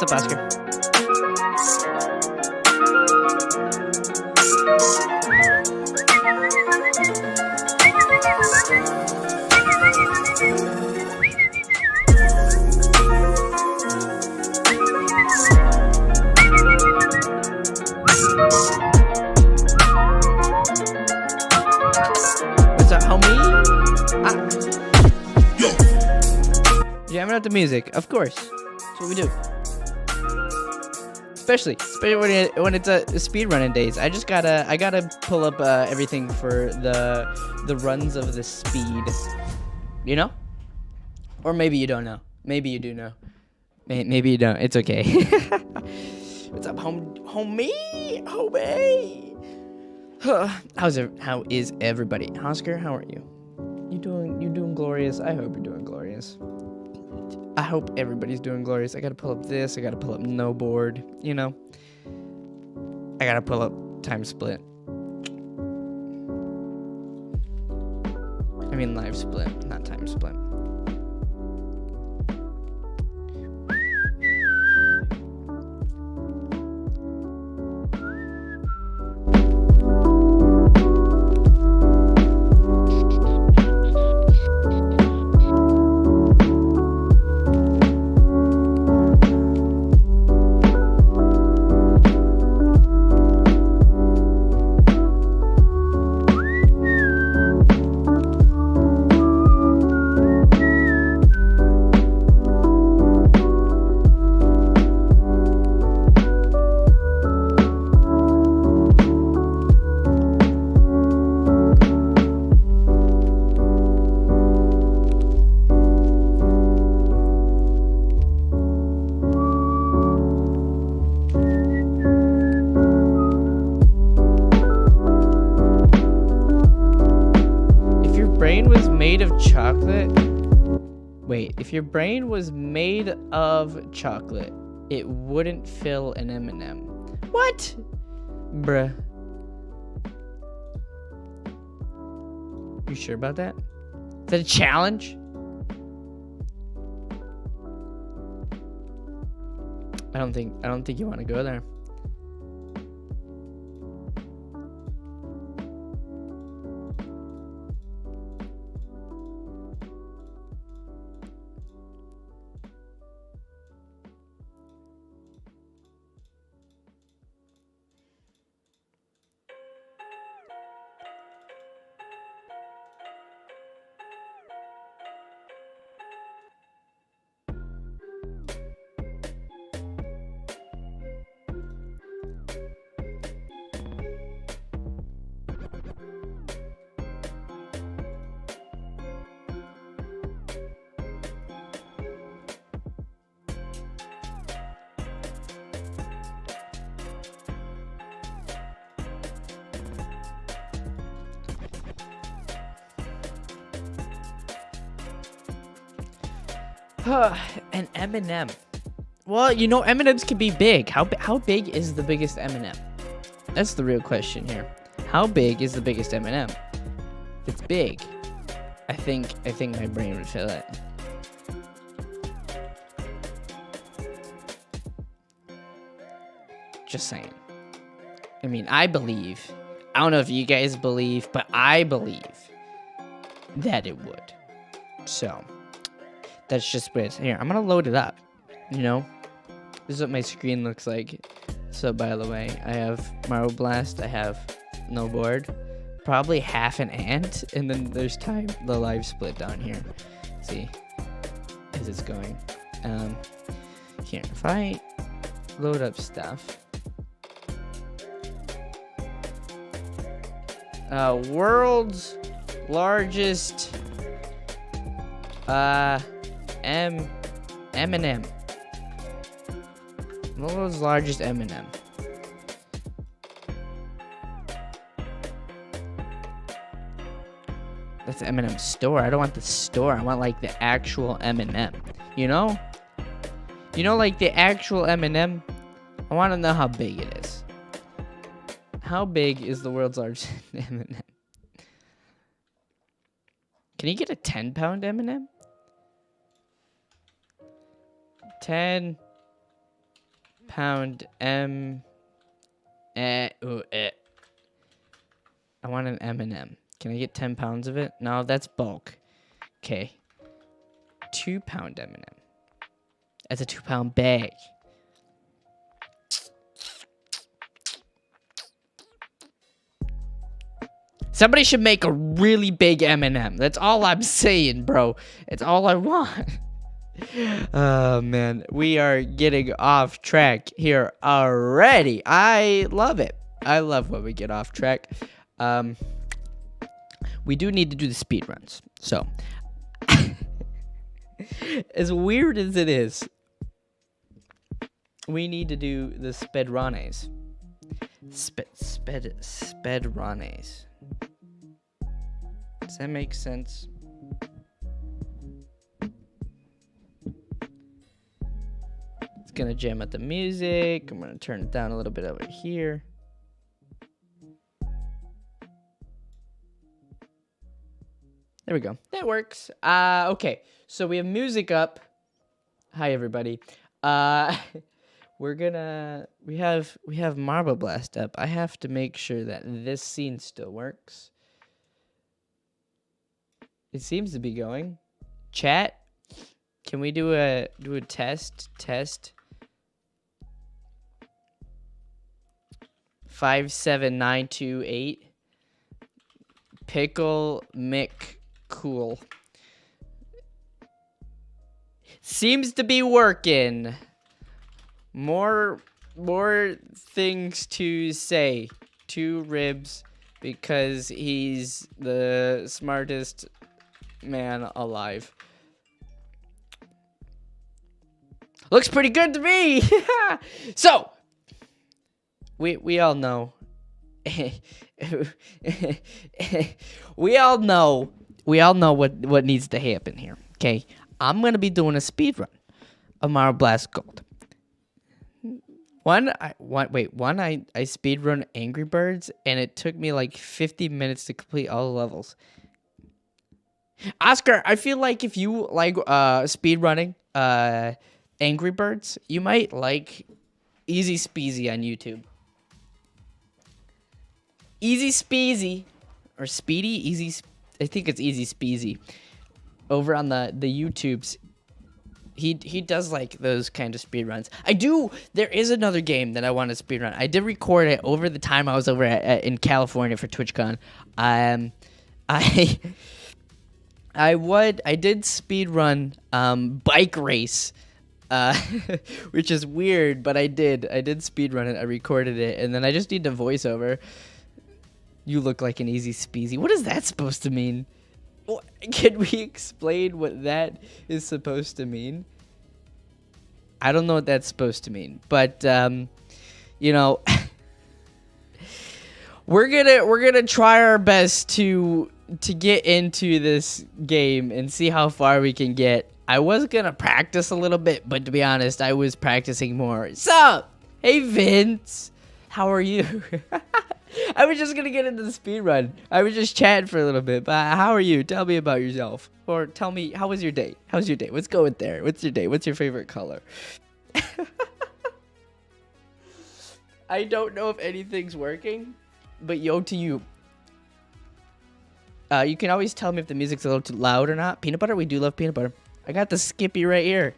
What's up, Oscar? What's up, homie? Jamming out the music, of course. That's what we do. Especially when it's a speedrunning days. I gotta pull up everything for the runs of the speed. You know? Or maybe you don't know. Maybe you do know. Maybe you don't. It's okay. What's up, homie? How is everybody? Oscar, how are you? You doing glorious? I hope you're doing glorious. I hope everybody's doing glorious. I gotta pull up this. I gotta pull up no board. You know. I gotta pull up time split. I mean live split, not time split. If your brain was made of chocolate, it wouldn't fill an M&M. What? Bruh. You sure about that? Is that a challenge? I don't think you want to go there. An M&M. Well, you know, M&Ms can be big. How big is the biggest M&M? That's the real question here. How big is the biggest M&M? If it's big, I think my brain would fill it. Just saying. I mean, I believe. I don't know if you guys believe, but I believe that it would. So, that's just what it's here. I'm gonna load it up. You know, this is what my screen looks like. So, by the way, I have Marble Blast. I have No Board. Probably half an ant, and then there's the live split down here. See, as it's going. Here, if I load up stuff. World's largest M&M. World's largest M&M. That's the M&M store. I don't want the store. I want like the actual M&M. You know? You know, like the actual M&M? I want to know how big it is. How big is the world's largest M&M? Can you get a 10-pound M&M? 10-pound M. I want an M&M. Can I get 10 pounds of it? No, that's bulk. Okay. 2-pound M&M. That's a 2-pound bag. Somebody should make a really big M&M. That's all I'm saying, bro. It's all I want. Oh, man. We are getting off track here already. I love it. I love when we get off track. We do need to do the speed runs. So, as weird as it is, we need to do the speedruns. Speedruns. Does that make sense? It's gonna jam at the music. I'm gonna turn it down a little bit over here. There we go. That works. Okay. So we have music up. Hi everybody. We have Marble Blast up. I have to make sure that this scene still works. It seems to be going. Chat, can we do a test? 57928. Pickle Mick Cool. Seems to be working. More things to say. 2 ribs because he's the smartest man alive. Looks pretty good to me. So, we all know. we all know what needs to happen here. Okay, I'm gonna be doing a speed run of Marble Blast Gold. I speed run Angry Birds, and it took me like 50 minutes to complete all the levels. Oscar, I feel like if you like speed running Angry Birds, you might like Easy Speezy on YouTube. Easy Speezy or Speedy Easy. I think it's Easy Speezy. Over on the YouTubes, he does like those kind of speed runs. There is another game that I want to speed run. I did record it over the time I was over in California for TwitchCon. I did speed run Bike Race, which is weird, but I did speed run it. I recorded it, and then I just need to voice over. You look like an Easy Speezy. What is that supposed to mean? Can we explain what that is supposed to mean? I don't know what that's supposed to mean, but you know, we're gonna try our best to get into this game and see how far we can get. I was gonna practice a little bit, but to be honest, I was practicing more. Sup? Hey, Vince. How are you? I was just gonna get into the speed run. I was just chatting for a little bit, but how are you? Tell me about yourself. Or tell me, how was your day? How's your day? Let's go with there. What's your day? What's your favorite color? I don't know if anything's working, but yo to you. You can always tell me if the music's a little too loud or not. Peanut butter? We do love peanut butter. I got the Skippy right here.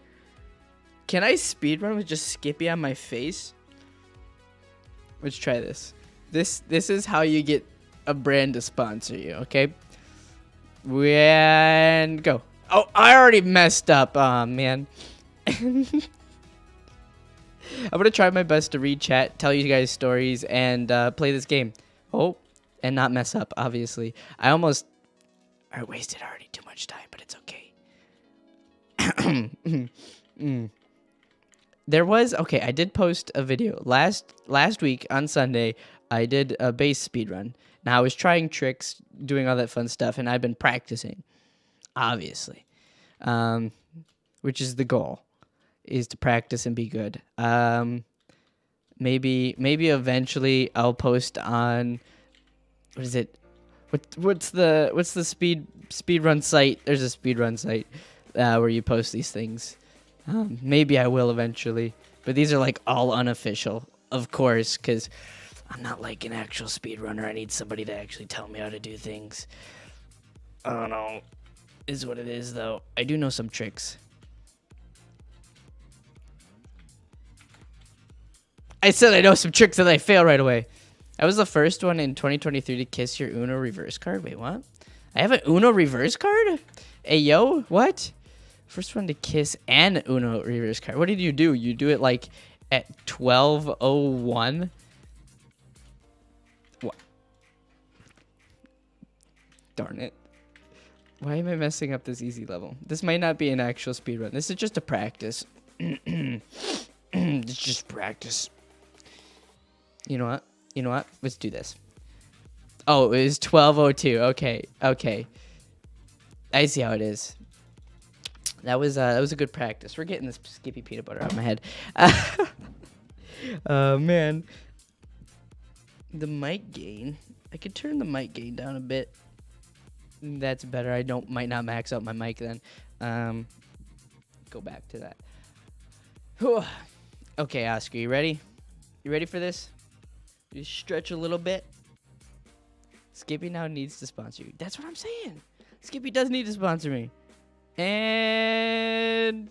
Can I speedrun with just Skippy on my face? Let's try this. This is how you get a brand to sponsor you, okay? And go. Oh, I already messed up. Oh, man. I'm going to try my best to read chat, tell you guys stories, and play this game. Oh, and not mess up, obviously. I wasted already too much time, but it's okay. Okay, I did post a video. Last week on Sunday, I did a base speedrun. Now, I was trying tricks, doing all that fun stuff, and I've been practicing, obviously, which is the goal, is to practice and be good. Maybe eventually I'll post on, what is it? What's the speedrun site? There's a speedrun site where you post these things. Maybe I will eventually, but these are like all unofficial, of course, because I'm not like an actual speedrunner. I need somebody to actually tell me how to do things. I don't know. Is what it is, though. I do know some tricks. I said I know some tricks and I fail right away. I was the first one in 2023 to kiss your Uno reverse card. Wait, what? I have an Uno reverse card? Hey, yo, what? First one to kiss an Uno reverse card. What did you do? You do it like at 12:01? What? Darn it. Why am I messing up this easy level? This might not be an actual speedrun. This is just a practice. It's just practice. You know what? Let's do this. Oh, it was 12:02. Okay. I see how it is. That was a good practice. We're getting this Skippy peanut butter out of my head. Man. The mic gain. I could turn the mic gain down a bit. That's better. I might not max out my mic then. Go back to that. Whew. Okay, Oscar, you ready? You ready for this? You stretch a little bit. Skippy now needs to sponsor you. That's what I'm saying. Skippy does need to sponsor me. And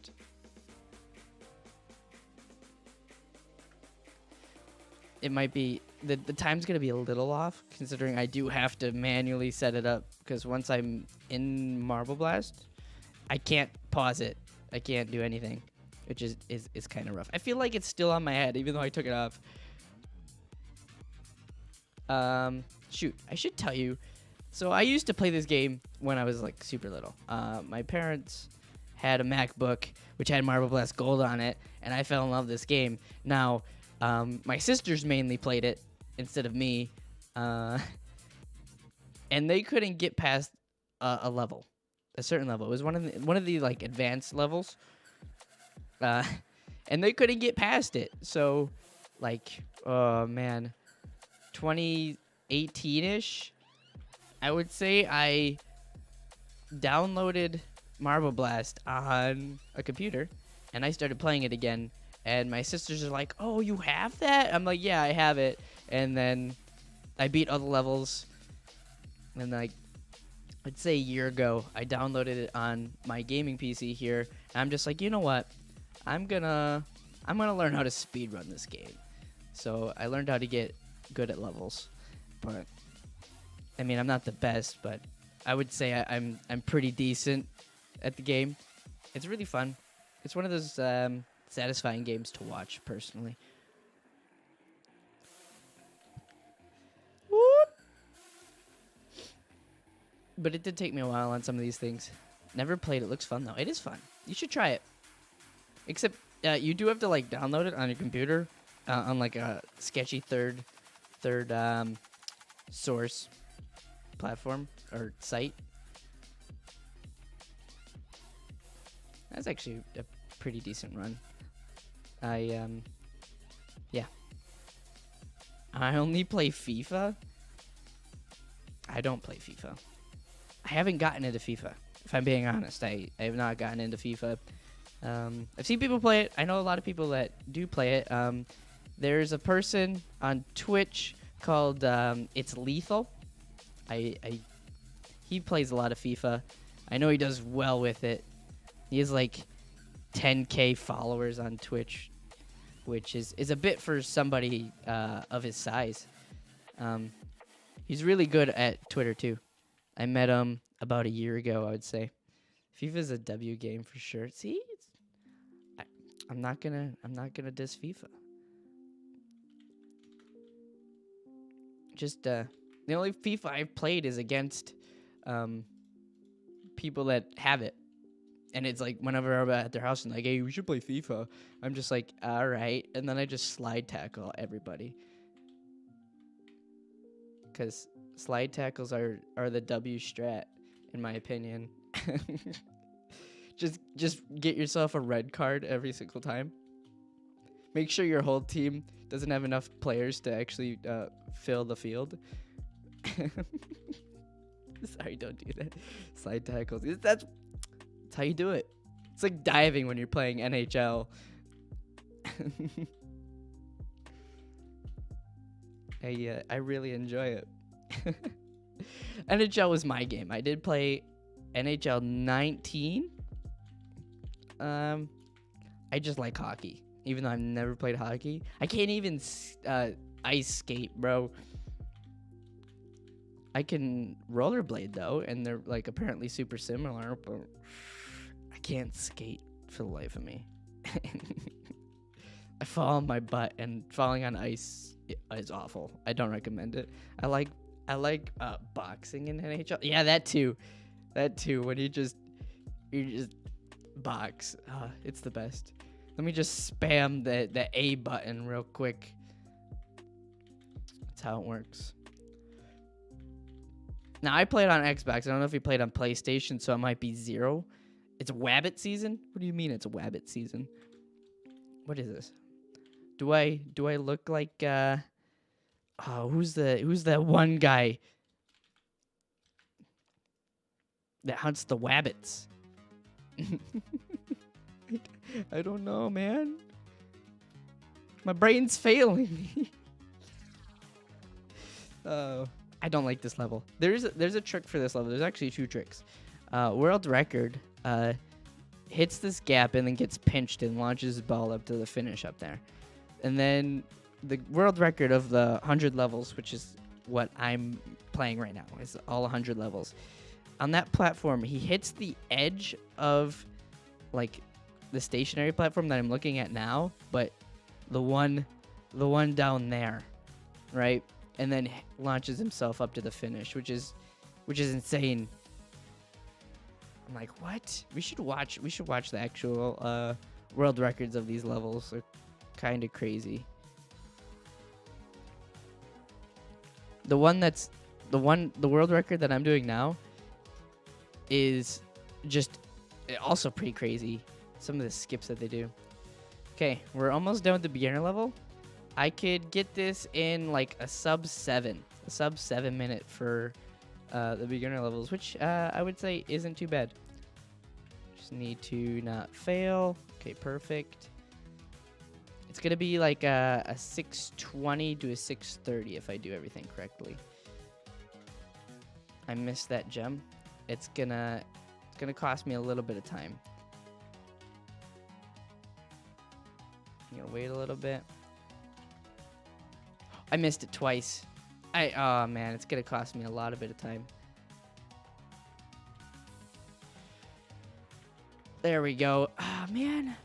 it might be the time's gonna be a little off, considering I do have to manually set it up, because once I'm in Marble Blast, I can't pause it. I can't do anything, which is kind of rough. I feel like it's still on my head, even though I took it off. Shoot, I should tell you. So I used to play this game when I was like super little. My parents had a MacBook which had Marble Blast Gold on it, and I fell in love with this game. Now, my sisters mainly played it instead of me, and they couldn't get past a certain level. It was one of the like advanced levels, and they couldn't get past it. So, like, oh man, 2018-ish. I would say I downloaded Marble Blast on a computer, and I started playing it again. And my sisters are like, "Oh, you have that?" I'm like, "Yeah, I have it." And then I beat all the levels. And like, let's say a year ago, I downloaded it on my gaming PC here. And I'm just like, you know what? I'm gonna learn how to speedrun this game. So I learned how to get good at levels, but I mean, I'm not the best, but I would say I'm pretty decent at the game. It's really fun. It's one of those satisfying games to watch, personally. Whoop. But it did take me a while on some of these things. Never played it. Looks fun, though. It is fun. You should try it. Except you do have to like download it on your computer on like a sketchy third source platform or site. That's actually a pretty decent run. Yeah. I only play FIFA. I don't play FIFA. I haven't gotten into FIFA. If I'm being honest, I have not gotten into FIFA. I've seen people play it. I know a lot of people that do play it. There's a person on Twitch called It's Lethal. He plays a lot of FIFA. I know he does well with it. He has like 10K followers on Twitch, which is a bit for somebody of his size. He's really good at Twitter too. I met him about a year ago, I would say. FIFA's a W game for sure. See, I'm not gonna diss FIFA. Just the only FIFA I've played is against people that have it. And it's like whenever I'm at their house and like, hey, we should play FIFA. I'm just like, all right. And then I just slide tackle everybody. Because slide tackles are the W strat, in my opinion. Just get yourself a red card every single time. Make sure your whole team doesn't have enough players to actually fill the field. Sorry, don't do that. Slide tackles. That's how you do it. It's like diving when you're playing NHL. I really enjoy it. NHL was my game. I did play NHL 19. I just like hockey, even though I've never played hockey. I can't even ice skate, bro. I can rollerblade though, and they're like apparently super similar, but I can't skate for the life of me. I fall on my butt, and falling on ice is awful. I don't recommend it. I like boxing in NHL. Yeah, that too. When you just box. It's the best. Let me just spam the A button real quick. That's how it works. Now, I played on Xbox. I don't know if you played on PlayStation, so it might be 0. It's Wabbit season? What do you mean it's Wabbit season? What is this? Do I look like who's that one guy that hunts the wabbits? I don't know, man. My brain's failing me. I don't like this level. There's a trick for this level. There's actually 2 tricks. World record hits this gap and then gets pinched and launches the ball up to the finish up there. And then the world record of the 100 levels, which is what I'm playing right now, is all 100 levels. On that platform, he hits the edge of like the stationary platform that I'm looking at now, but the one down there, right? And then launches himself up to the finish, which is insane. I'm like, what? We should watch the actual world records of these levels. They're kind of crazy. The world record that I'm doing now is just also pretty crazy. Some of the skips that they do. Okay, we're almost done with the beginner level. I could get this in like a sub 7 minute for the beginner levels, which I would say isn't too bad. Just need to not fail. Okay, perfect. It's gonna be like a 620 to a 630 if I do everything correctly. I missed that gem. It's gonna cost me a little bit of time. I'm gonna wait a little bit. I missed it twice. Oh man, it's gonna cost me a lot of bit of time. There we go. Ah, man.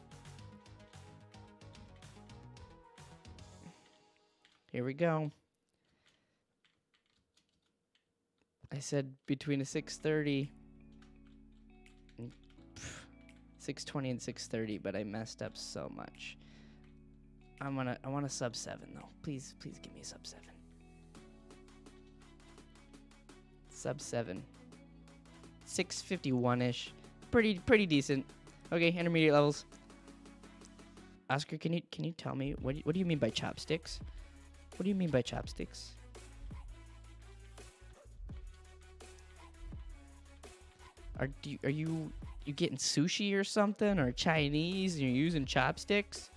Here we go. I said between a 630 and 620 and 630, but I messed up so much. I want a sub 7 though. Please give me a sub 7. Sub 7. 651-ish. Pretty decent. Okay, intermediate levels. Oscar, can you tell me what do you mean by chopsticks? What do you mean by chopsticks? Are you getting sushi or something, or Chinese and you're using chopsticks?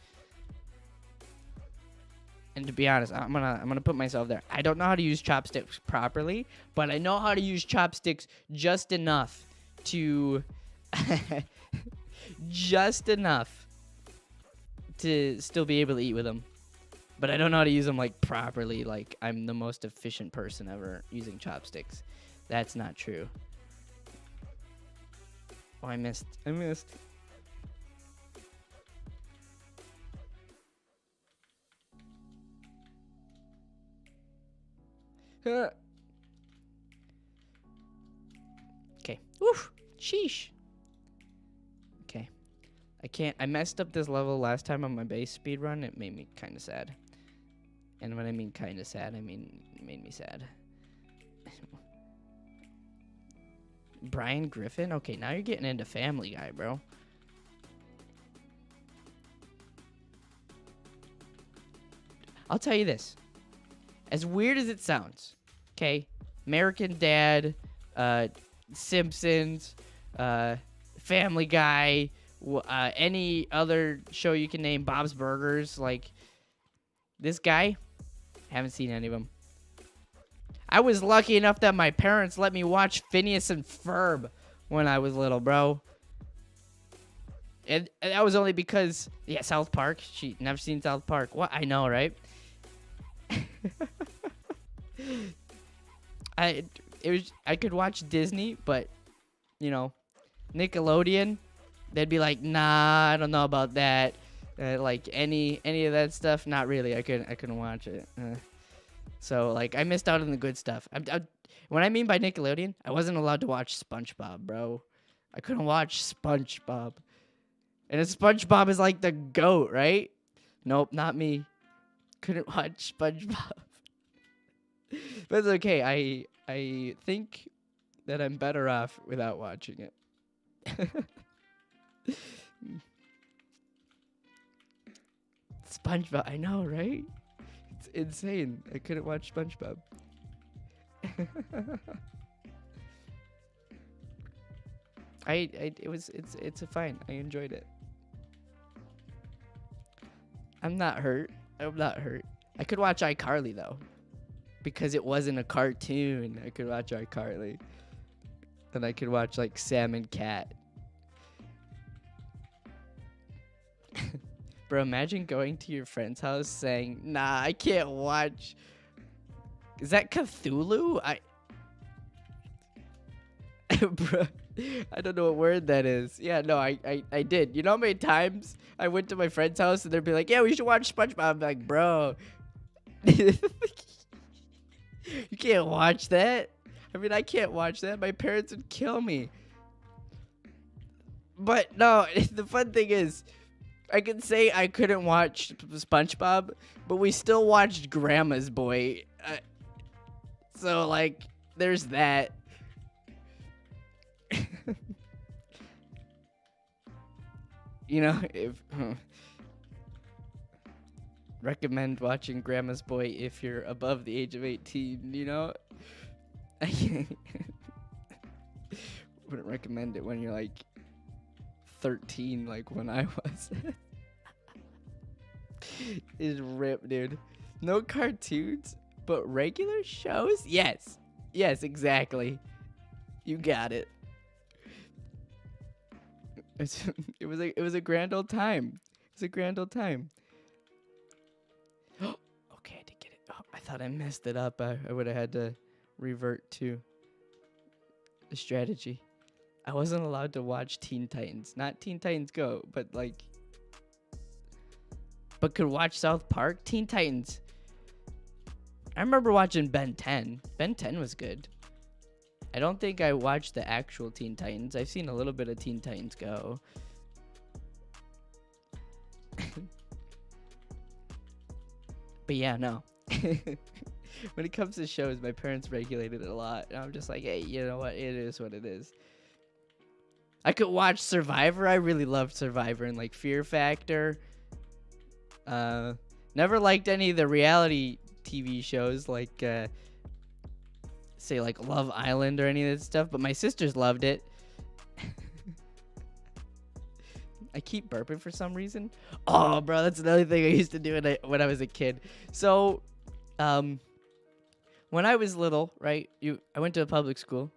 And to be honest, I'm gonna put myself there. I don't know how to use chopsticks properly, but I know how to use chopsticks just enough to just enough to still be able to eat with them. But I don't know how to use them like properly. Like I'm the most efficient person ever using chopsticks. That's not true. Oh, I missed. Okay. Woof. Sheesh. Okay. I messed up this level last time on my base speed run. It made me kind of sad. And when I mean kind of sad, I mean it made me sad. Brian Griffin? Okay, now you're getting into Family Guy, bro. I'll tell you this. As weird as it sounds, okay? American Dad, Simpsons, Family Guy, any other show you can name, Bob's Burgers, like, this guy, haven't seen any of them. I was lucky enough that my parents let me watch Phineas and Ferb when I was little, bro. And that was only because, yeah, South Park. She never seen South Park. What? I know, right? I could watch Disney, but you know, Nickelodeon, they'd be like, nah, I don't know about that. Like any of that stuff, not really. I couldn't watch it. So like I missed out on the good stuff. What I mean by Nickelodeon, I wasn't allowed to watch SpongeBob, bro. I couldn't watch SpongeBob. And SpongeBob is like the GOAT, right? Nope, not me. Couldn't watch SpongeBob. But it's okay. I think that I'm better off without watching it. SpongeBob, I know, right? It's insane. I couldn't watch SpongeBob. It's fine. I enjoyed it. I'm not hurt. I could watch iCarly though, because it wasn't a cartoon. I could watch iCarly, and I could watch like Sam and Cat. Bro, imagine going to your friend's house saying, "Nah, I can't watch." Is that Cthulhu? Bro, I don't know what word that is. Yeah, no, I did. You know how many times I went to my friend's house and they'd be like, "Yeah, we should watch SpongeBob." I'm like, bro, you can't watch that. I mean, I can't watch that. My parents would kill me. But no, the fun thing is, I could say I couldn't watch SpongeBob, but we still watched Grandma's Boy. So, like, there's that. You know, recommend watching Grandma's Boy if you're above the age of 18, you know? I wouldn't recommend it when you're like 13, like when I was. Is rip, dude. No cartoons, but regular shows? Yes. Yes, exactly. You got it. It was a grand old time. It was a grand old time. Okay, I did get it. Oh, I thought I messed it up. I would have had to revert to the strategy. I wasn't allowed to watch Teen Titans. Not Teen Titans Go, but like... But could watch South Park? Teen Titans. I remember watching Ben 10. Ben 10 was good. I don't think I watched the actual Teen Titans. I've seen a little bit of Teen Titans Go. But yeah, no. When it comes to shows, my parents regulated it a lot. And I'm just like, hey, you know what? It is what it is. I could watch Survivor. I really loved Survivor and like Fear Factor. Never liked any of the reality TV shows like say like Love Island or any of that stuff, but my sisters loved it. I keep burping for some reason. Oh, bro, that's another thing I used to do when I was a kid. So, when I was little, right, I went to a public school,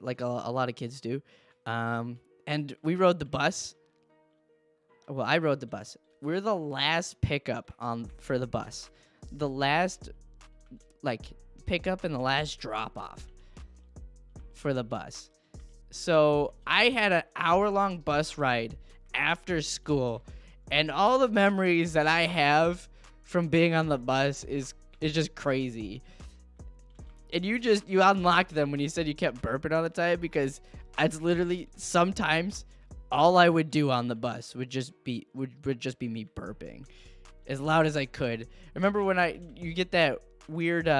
like a lot of kids do, and we rode the bus. Well, I rode the bus. We're the last pickup for the bus. The last, like, pickup and the last drop-off for the bus. So I had an hour-long bus ride after school, and all the memories that I have from being on the bus is just crazy. And you unlocked them when you said you kept burping all the time, because it's literally sometimes all I would do on the bus would just be me burping as loud as I could. Remember when you get that weird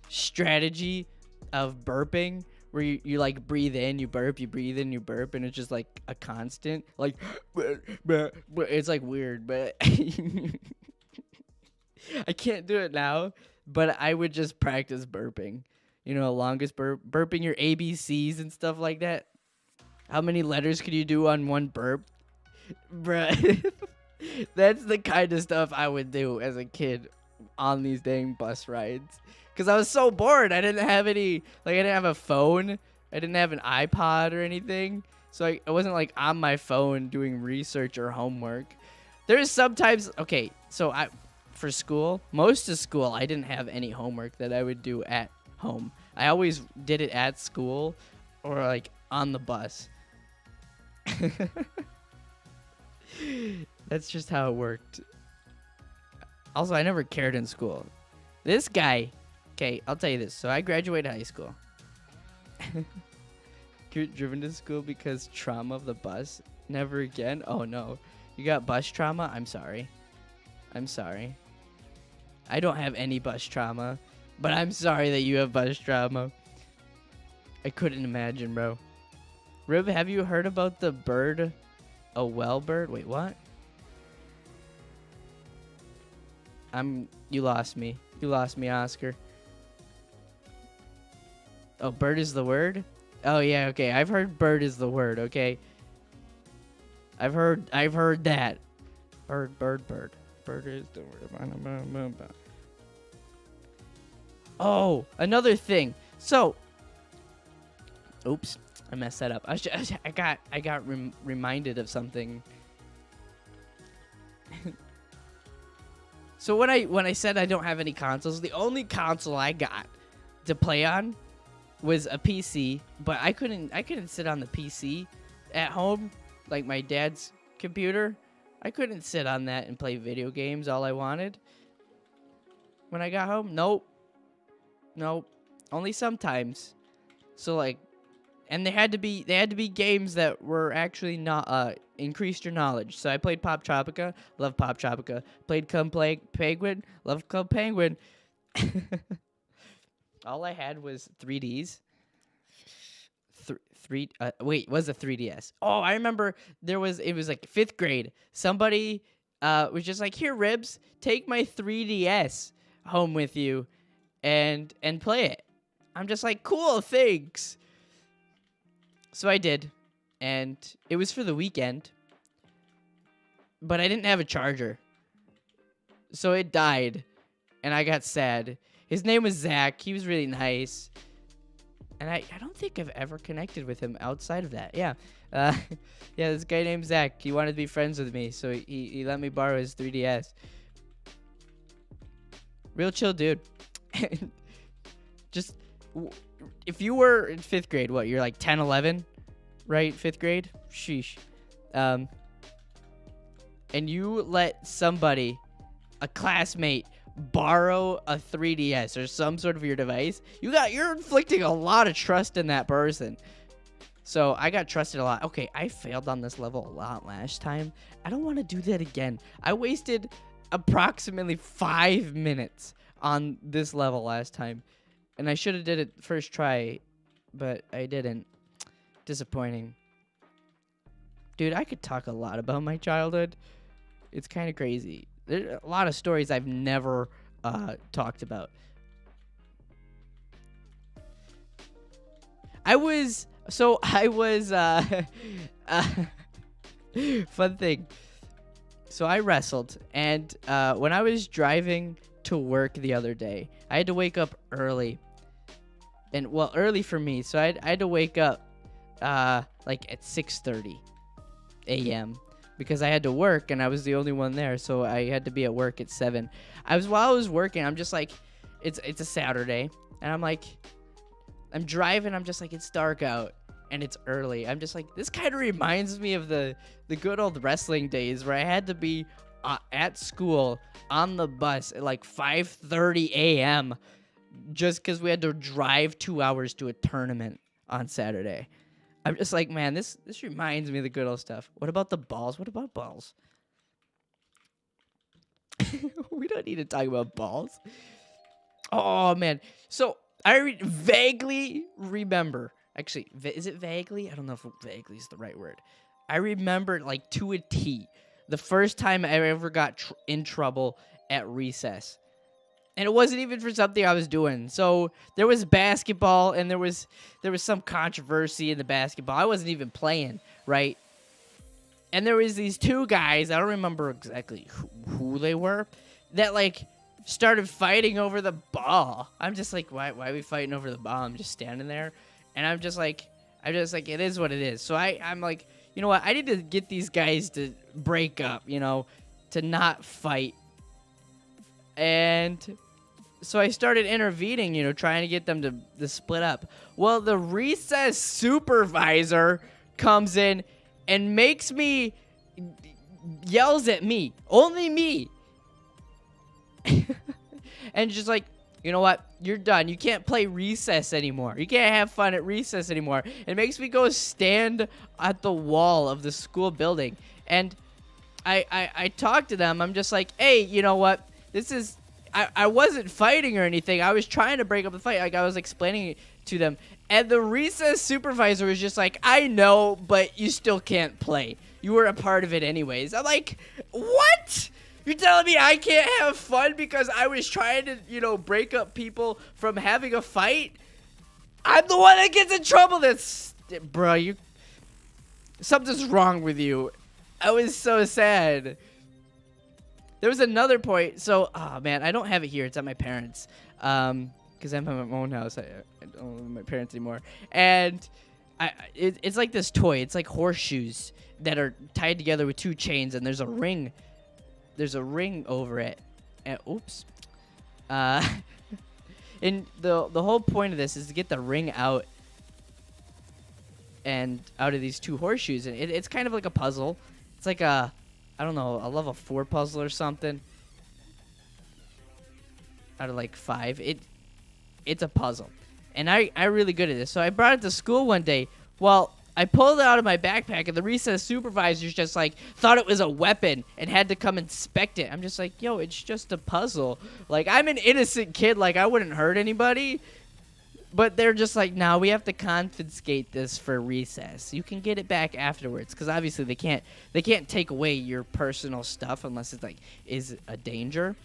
strategy of burping where you like breathe in, you burp, you breathe in, you burp, and it's just like a constant, like it's like weird, but I can't do it now. But I would just practice burping, longest burping your ABCs and stuff like that. How many letters could you do on one burp, bruh? That's the kind of stuff I would do as a kid on these dang bus rides. Because I was so bored. I didn't have I didn't have a phone. I didn't have an iPod or anything. So I wasn't like on my phone doing research or homework. There's sometimes, okay, so for school, most of school, I didn't have any homework that I would do at home. I always did it at school or like on the bus. That's just how it worked. Also, I never cared in school. This guy, okay, I'll tell you this. So I graduated high school. Get driven to school because trauma of the bus. Never again. Oh no, you got bus trauma? I'm sorry. I don't have any bus trauma, but I'm sorry that you have bus trauma. I couldn't imagine, bro. Rib, have you heard about the bird? A well bird? Wait, what? You lost me. You lost me, Oscar. Oh, bird is the word? Oh yeah, okay. I've heard bird is the word, okay? I've heard that. Bird. Bird is the word. Oh, another thing. So, oops, I messed that up. I got reminded of something. So when I said I don't have any consoles, the only console I got to play on was a PC, but I couldn't sit on the PC at home like my dad's computer. I couldn't sit on that and play video games all I wanted. When I got home, nope. Only sometimes. So like, and they had to be games that were actually not increased your knowledge. So I played Pop Tropica, love Pop Tropica. Played Come Play Penguin, love Come Penguin. All I had was 3Ds. Was a 3DS. Oh, I remember it was like 5th grade. Somebody was just like, "Here, Ribs, take my 3DS home with you and play it." I'm just like, "Cool, thanks." So I did, and it was for the weekend, but I didn't have a charger. So it died, and I got sad. His name was Zach. He was really nice. And I don't think I've ever connected with him outside of that. Yeah. Yeah, this guy named Zach. He wanted to be friends with me, so he let me borrow his 3DS. Real chill dude. Just, if you were in 5th grade, what, you're like 10, 11, right? 5th grade? Sheesh. And you let somebody, a classmate, borrow a 3DS or some sort of your device, you're inflicting a lot of trust in that person. So I got trusted a lot. Okay, I failed on this level a lot last time. I don't want to do that again. I wasted approximately 5 minutes on this level last time, and I should have did it first try, but I didn't. Disappointing. Dude, I could talk a lot about my childhood. It's kind of crazy. There's a lot of stories I've never talked about. I was fun thing. So I wrestled, and when I was driving to work the other day, I had to wake up early. And well, early for me, so I had to wake up like at 6:30 a.m. because I had to work and I was the only one there, so I had to be at work at 7. While I was working, I'm just like, it's a Saturday, and I'm driving, I'm just like, it's dark out and it's early. I'm just like, this kind of reminds me of the good old wrestling days where I had to be at school on the bus at like 5:30 a.m. just because we had to drive 2 hours to a tournament on Saturday. I'm just like, man, this reminds me of the good old stuff. What about the balls? What about balls? We don't need to talk about balls. Oh, man. So I vaguely remember. Actually, is it vaguely? I don't know if vaguely is the right word. I remember, like, to a T, the first time I ever got in trouble at recess. And it wasn't even for something I was doing. So there was basketball, and there was some controversy in the basketball. I wasn't even playing, right? And there was these two guys, I don't remember exactly who they were, that, like, started fighting over the ball. I'm just like, why are we fighting over the ball? I'm just standing there. And I'm just like, it is what it is. So I'm like, you know what? I need to get these guys to break up, to not fight. And so I started intervening, trying to get them to split up. Well, the recess supervisor comes in and yells at me, only me. And just like, you know what? You're done. You can't play recess anymore. You can't have fun at recess anymore. It makes me go stand at the wall of the school building. And I talked to them. I'm just like, hey, you know what? I wasn't fighting or anything. I was trying to break up the fight. Like, I was explaining it to them. And the recess supervisor was just like, I know, but you still can't play. You were a part of it anyways. I'm like, what? You're telling me I can't have fun because I was trying to, break up people from having a fight? I'm the one that gets in trouble. Bro, something's wrong with you. I was so sad. There was another point. So, oh man, I don't have it here. It's at my parents. Because I'm at my own house. I don't live with my parents anymore. And it's like this toy. It's like horseshoes that are tied together with two chains, and there's a ring. There's a ring over it. And oops. And the whole point of this is to get the ring out of these two horseshoes. And it's kind of like a puzzle. It's like I don't know, a level 4 puzzle or something. Out of like 5. It's a puzzle. And I'm really good at this. So I brought it to school one day. Well, I pulled it out of my backpack, and the recess supervisors just like thought it was a weapon and had to come inspect it. I'm just like, yo, it's just a puzzle. Like, I'm an innocent kid. Like, I wouldn't hurt anybody. But they're just like, no, we have to confiscate this for recess. You can get it back afterwards, because obviously they can't take away your personal stuff unless it's like is a danger.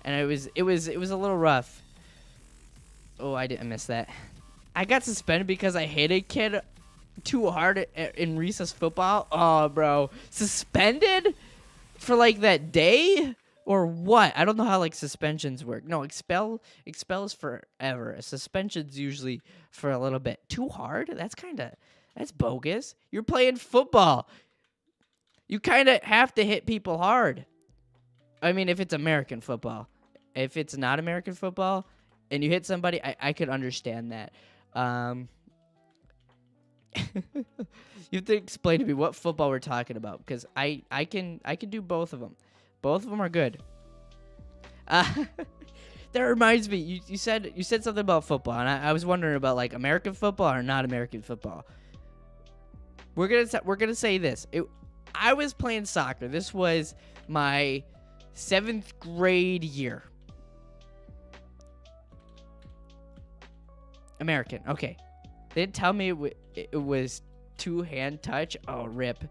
And it was a little rough. Oh, I didn't miss that. I got suspended because I hit a kid too hard in recess football. Oh, bro. Suspended for like that day? Or what? I don't know how like suspensions work. No, expel is forever. Suspension's usually for a little bit. Too hard? That's bogus. You're playing football. You kind of have to hit people hard. I mean, if it's American football. If it's not American football and you hit somebody, I could understand that. You have to explain to me what football we're talking about, because I can do both of them. Both of them are good. That reminds me, you said something about football, and I was wondering about like American football or not American football. We're gonna say this. I was playing soccer. This was my 7th grade year. American. Okay. They didn't tell me it was two-hand touch. Oh, rip.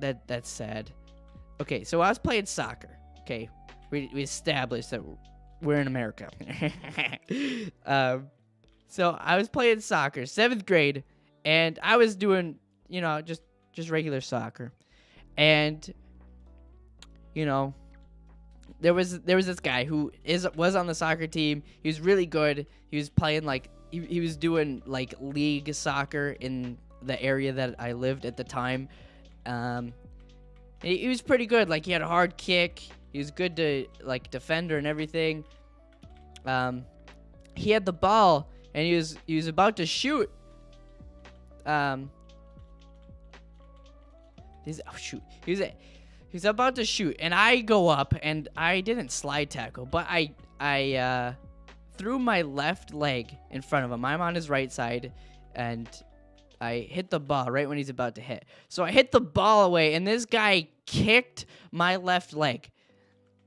That's sad. Okay, so I was playing soccer. Okay, we established that we're in America. So I was playing soccer, 7th grade, and I was doing, just regular soccer. And, there was this guy who was on the soccer team. He was really good. He was playing like he was doing like league soccer in the area that I lived at the time. He was pretty good. Like, he had a hard kick. He was good to like defender and everything. He had the ball and he was about to shoot. He's about to shoot, and I go up, and I didn't slide tackle, but I threw my left leg in front of him. I'm on his right side, and I hit the ball right when he's about to hit. So I hit the ball away, and this guy kicked my left leg,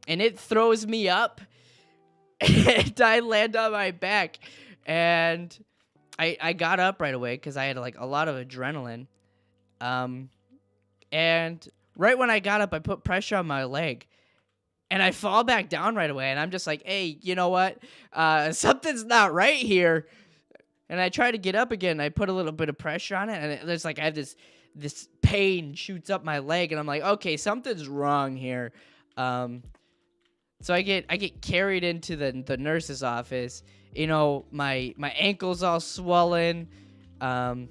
and it throws me up, and I land on my back, and I got up right away because I had like a lot of adrenaline, and right when I got up, I put pressure on my leg, and I fall back down right away, and I'm just like, hey, you know what? Something's not right here. And I try to get up again. I put a little bit of pressure on it, and there's like I have this pain shoots up my leg, and I'm like, okay, something's wrong here. So I get carried into the nurse's office. My ankle's all swollen, and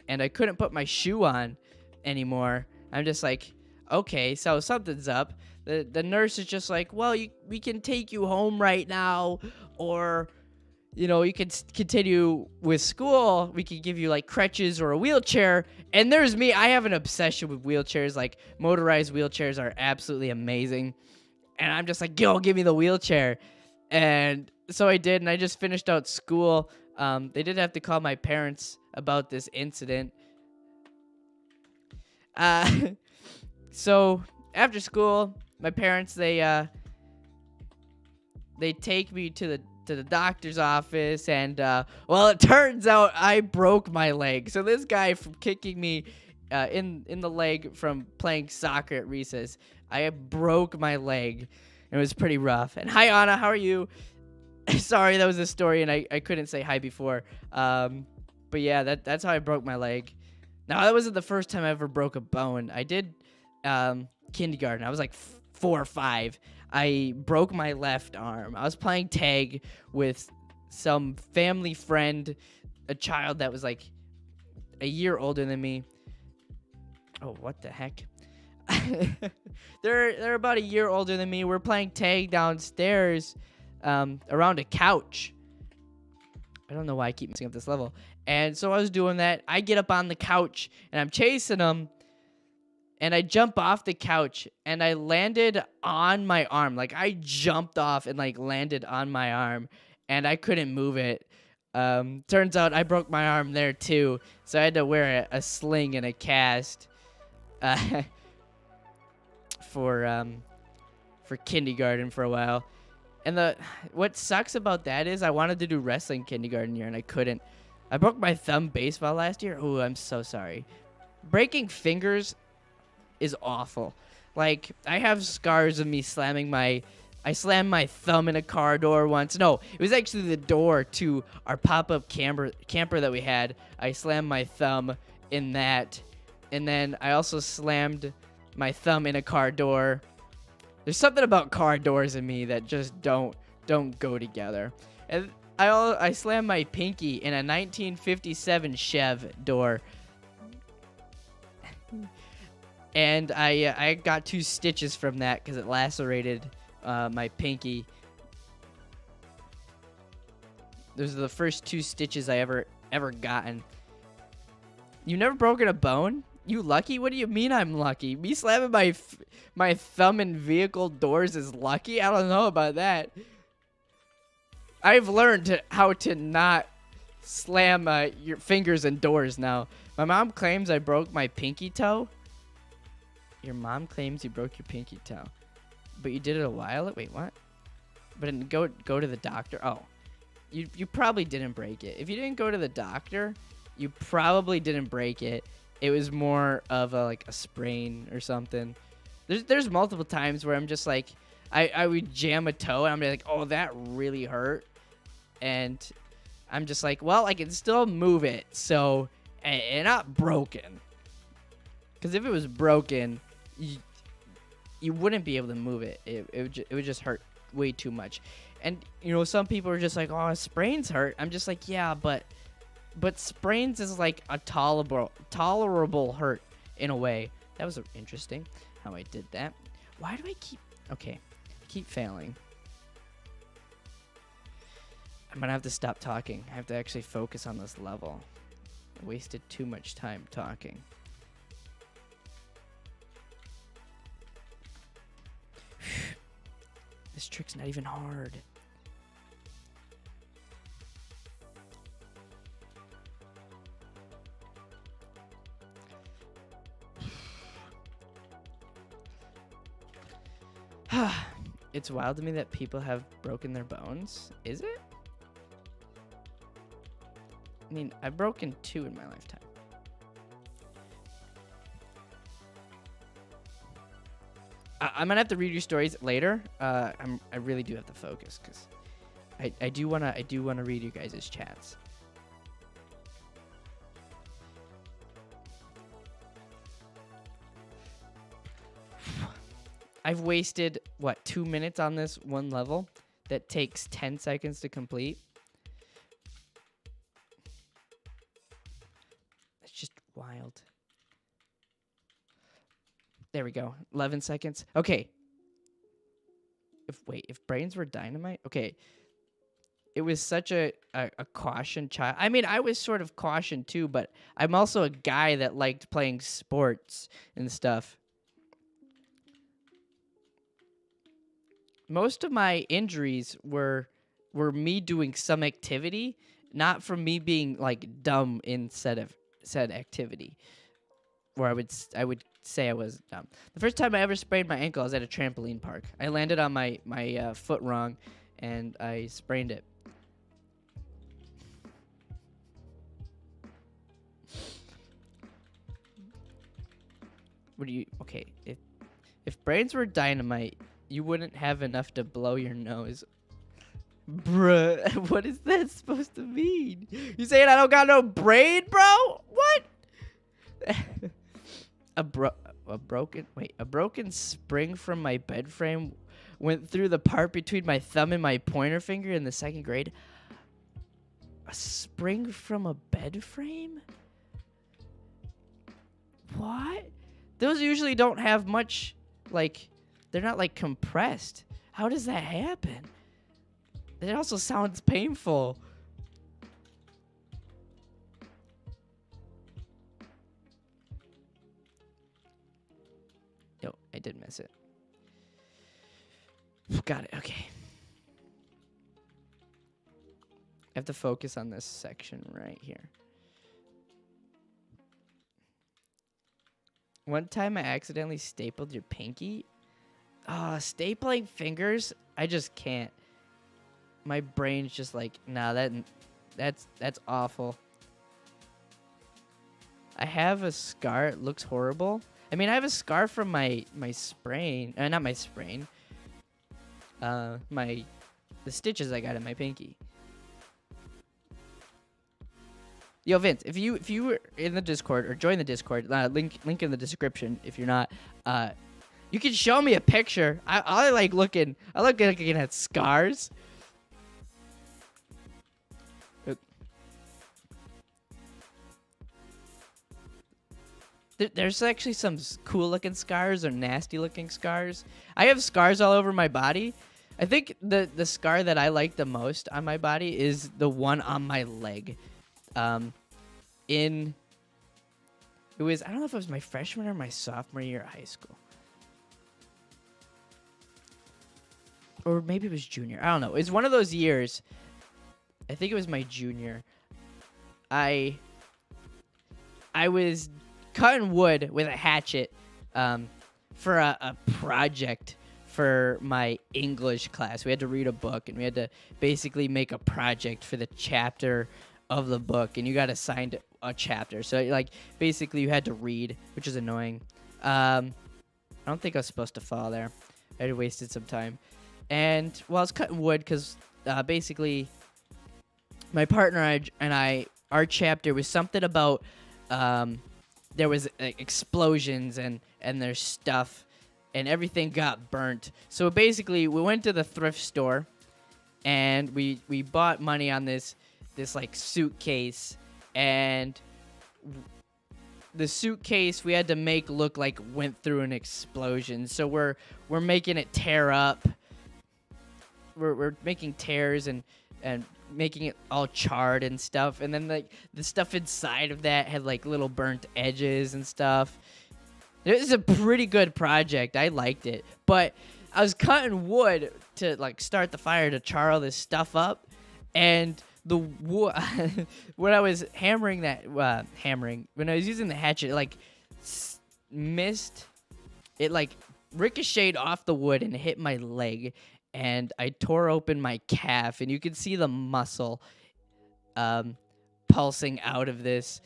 I couldn't put my shoe on anymore. I'm just like, okay, so something's up. The nurse is just like, well, we can take you home right now, or you can continue with school. We can give you like crutches or a wheelchair. And there's me. I have an obsession with wheelchairs. Like, motorized wheelchairs are absolutely amazing. And I'm just like, yo, give me the wheelchair. And so I did, and I just finished out school. They did have to call my parents about this incident. So after school, my parents, they take me to the doctor's office, and well, it turns out I broke my leg. So this guy from kicking me in the leg from playing soccer at recess, I broke my leg. It was pretty rough. And hi, Anna, how are you? Sorry, that was a story, and I couldn't say hi before. But yeah, that's how I broke my leg. Now, that wasn't the first time I ever broke a bone. I did kindergarten. I was like 4 or 5. I broke my left arm. I was playing tag with some family friend, a child that was like a year older than me. Oh, what the heck? They're about a year older than me. We're playing tag downstairs around a couch. I don't know why I keep messing up this level. And so I was doing that. I get up on the couch, and I'm chasing them. And I jump off the couch, and I landed on my arm. Like, I jumped off and, like, landed on my arm, and I couldn't move it. Turns out I broke my arm there, too. So I had to wear a sling and a cast for kindergarten for a while. And what sucks about that is I wanted to do wrestling kindergarten year, and I couldn't. I broke my thumb baseball last year. Oh, I'm so sorry. Breaking fingers is awful. Like, I have scars of me I slammed my thumb in a car door once. No, it was actually the door to our pop-up camper that we had. I slammed my thumb in that. And then I also slammed my thumb in a car door. There's something about car doors in me that just don't go together. And I slammed my pinky in a 1957 Chev door. And I got 2 stitches from that because it lacerated my pinky. Those are the first 2 stitches I ever gotten. You've never broken a bone? You lucky? What do you mean I'm lucky? Me slamming my thumb in vehicle doors is lucky? I don't know about that. I've learned how to not slam your fingers in doors now. My mom claims I broke my pinky toe. Your mom claims you broke your pinky toe, but you did it a while ago. Wait, what? But didn't go to the doctor. Oh, you probably didn't break it. If you didn't go to the doctor, you probably didn't break it. It was more of a sprain or something. There's multiple times where I'm just like, I would jam a toe and I'm like, oh, that really hurt. And I'm just like, well, I can still move it, so, and not broken. Because if it was broken, you wouldn't be able to move it. It would just hurt way too much. And, you know, some people are just like, oh, sprains hurt. I'm just like, yeah, but sprains is like a tolerable hurt in a way. That was interesting how I did that. Why do I keep failing? I'm gonna have to stop talking. I have to actually focus on this level. I wasted too much time talking. This trick's not even hard. It's wild to me that people have broken their bones. Is it? I mean, I've broken 2 in my lifetime. I'm gonna have to read your stories later. I really do have to focus because I do wanna read you guys' chats. I've wasted, 2 minutes on this one level that takes 10 seconds to complete. It's just wild. There we go. 11 seconds. Okay. If brains were dynamite? Okay. It was such a caution child. I mean, I was sort of cautioned too, but I'm also a guy that liked playing sports and stuff. Most of my injuries were me doing some activity, not from me being like dumb in said activity. Where I would say I was dumb. The first time I ever sprained my ankle, I was at a trampoline park. I landed on my foot wrong, and I sprained it. Okay? If brains were dynamite, you wouldn't have enough to blow your nose. Bruh, what is that supposed to mean? You saying I don't got no brain, bro? What? A broken spring from my bed frame went through the part between my thumb and my pointer finger in the 2nd grade. A spring from a bed frame? What? Those usually don't have much, they're not compressed. How does that happen? It also sounds painful. No, I did miss it. Got it. Okay. I have to focus on this section right here. One time I accidentally stapled your pinky. Stapling fingers, I just can't. My brain's just like, nah, that's awful. I have a scar. It looks horrible. I mean, I have a scar from my sprain. Not my sprain. The stitches I got in my pinky. Yo, Vince, if you were in the Discord or join the Discord, link in the description. If you're not, you can show me a picture. I like looking at scars. There's actually some cool looking scars or nasty looking scars. I have scars all over my body. I think the scar that I like the most on my body is the one on my leg. It was, I don't know if it was my freshman or my sophomore year of high school. Or maybe it was junior. I don't know. It's one of those years. I think it was my junior. I was cutting wood with a hatchet for a project for my English class. We had to read a book, and we had to basically make a project for the chapter of the book, and you got assigned a chapter. So like basically you had to read, which is annoying. I don't think I was supposed to fall there. I had wasted some time. And well, I was cutting wood because basically my partner and I, our chapter was something about there was explosions and there's stuff and everything got burnt. So basically we went to the thrift store and we bought money on this like suitcase, and the suitcase we had to make look like went through an explosion. So we're making it tear up. We're making tears and making it all charred and stuff. And then like the stuff inside of that had like little burnt edges and stuff. It was a pretty good project. I liked it. But I was cutting wood to like start the fire to char all this stuff up, and the wood when I was hammering when I was using the hatchet, it like missed. It like ricocheted off the wood and hit my leg, and I tore open my calf, and you can see the muscle pulsing out of this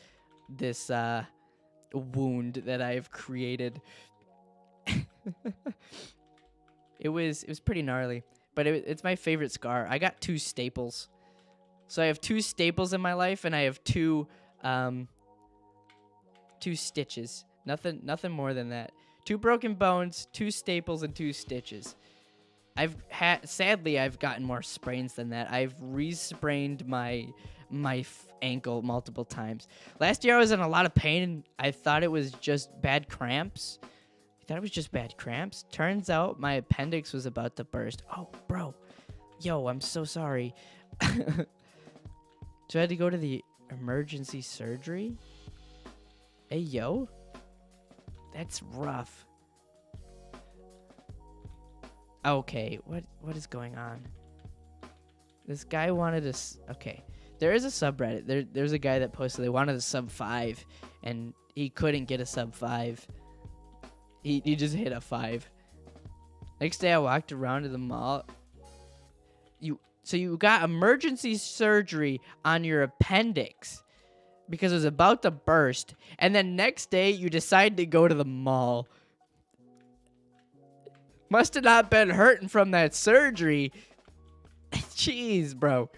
wound that I've created. It was pretty gnarly, but it's my favorite scar. I got 2 staples. So I have 2 staples in my life, and I have 2 stitches. Nothing more than that. 2 broken bones, 2 staples, and 2 stitches. Sadly, I've gotten more sprains than that. I've re-sprained my ankle multiple times. Last year I was in a lot of pain, and I thought it was just bad cramps. Turns out my appendix was about to burst. Oh, bro. Yo, I'm so sorry. So I had to go to the emergency surgery. Hey, yo. That's rough. Okay, what is going on? This guy wanted to... Okay, there is a subreddit. There's a guy that posted they wanted a sub 5, and he couldn't get a sub 5. He just hit a 5. Next day I walked around to the mall. So you got emergency surgery on your appendix because it was about to burst, and then next day you decide to go to the mall. Must have not been hurting from that surgery. Jeez, bro.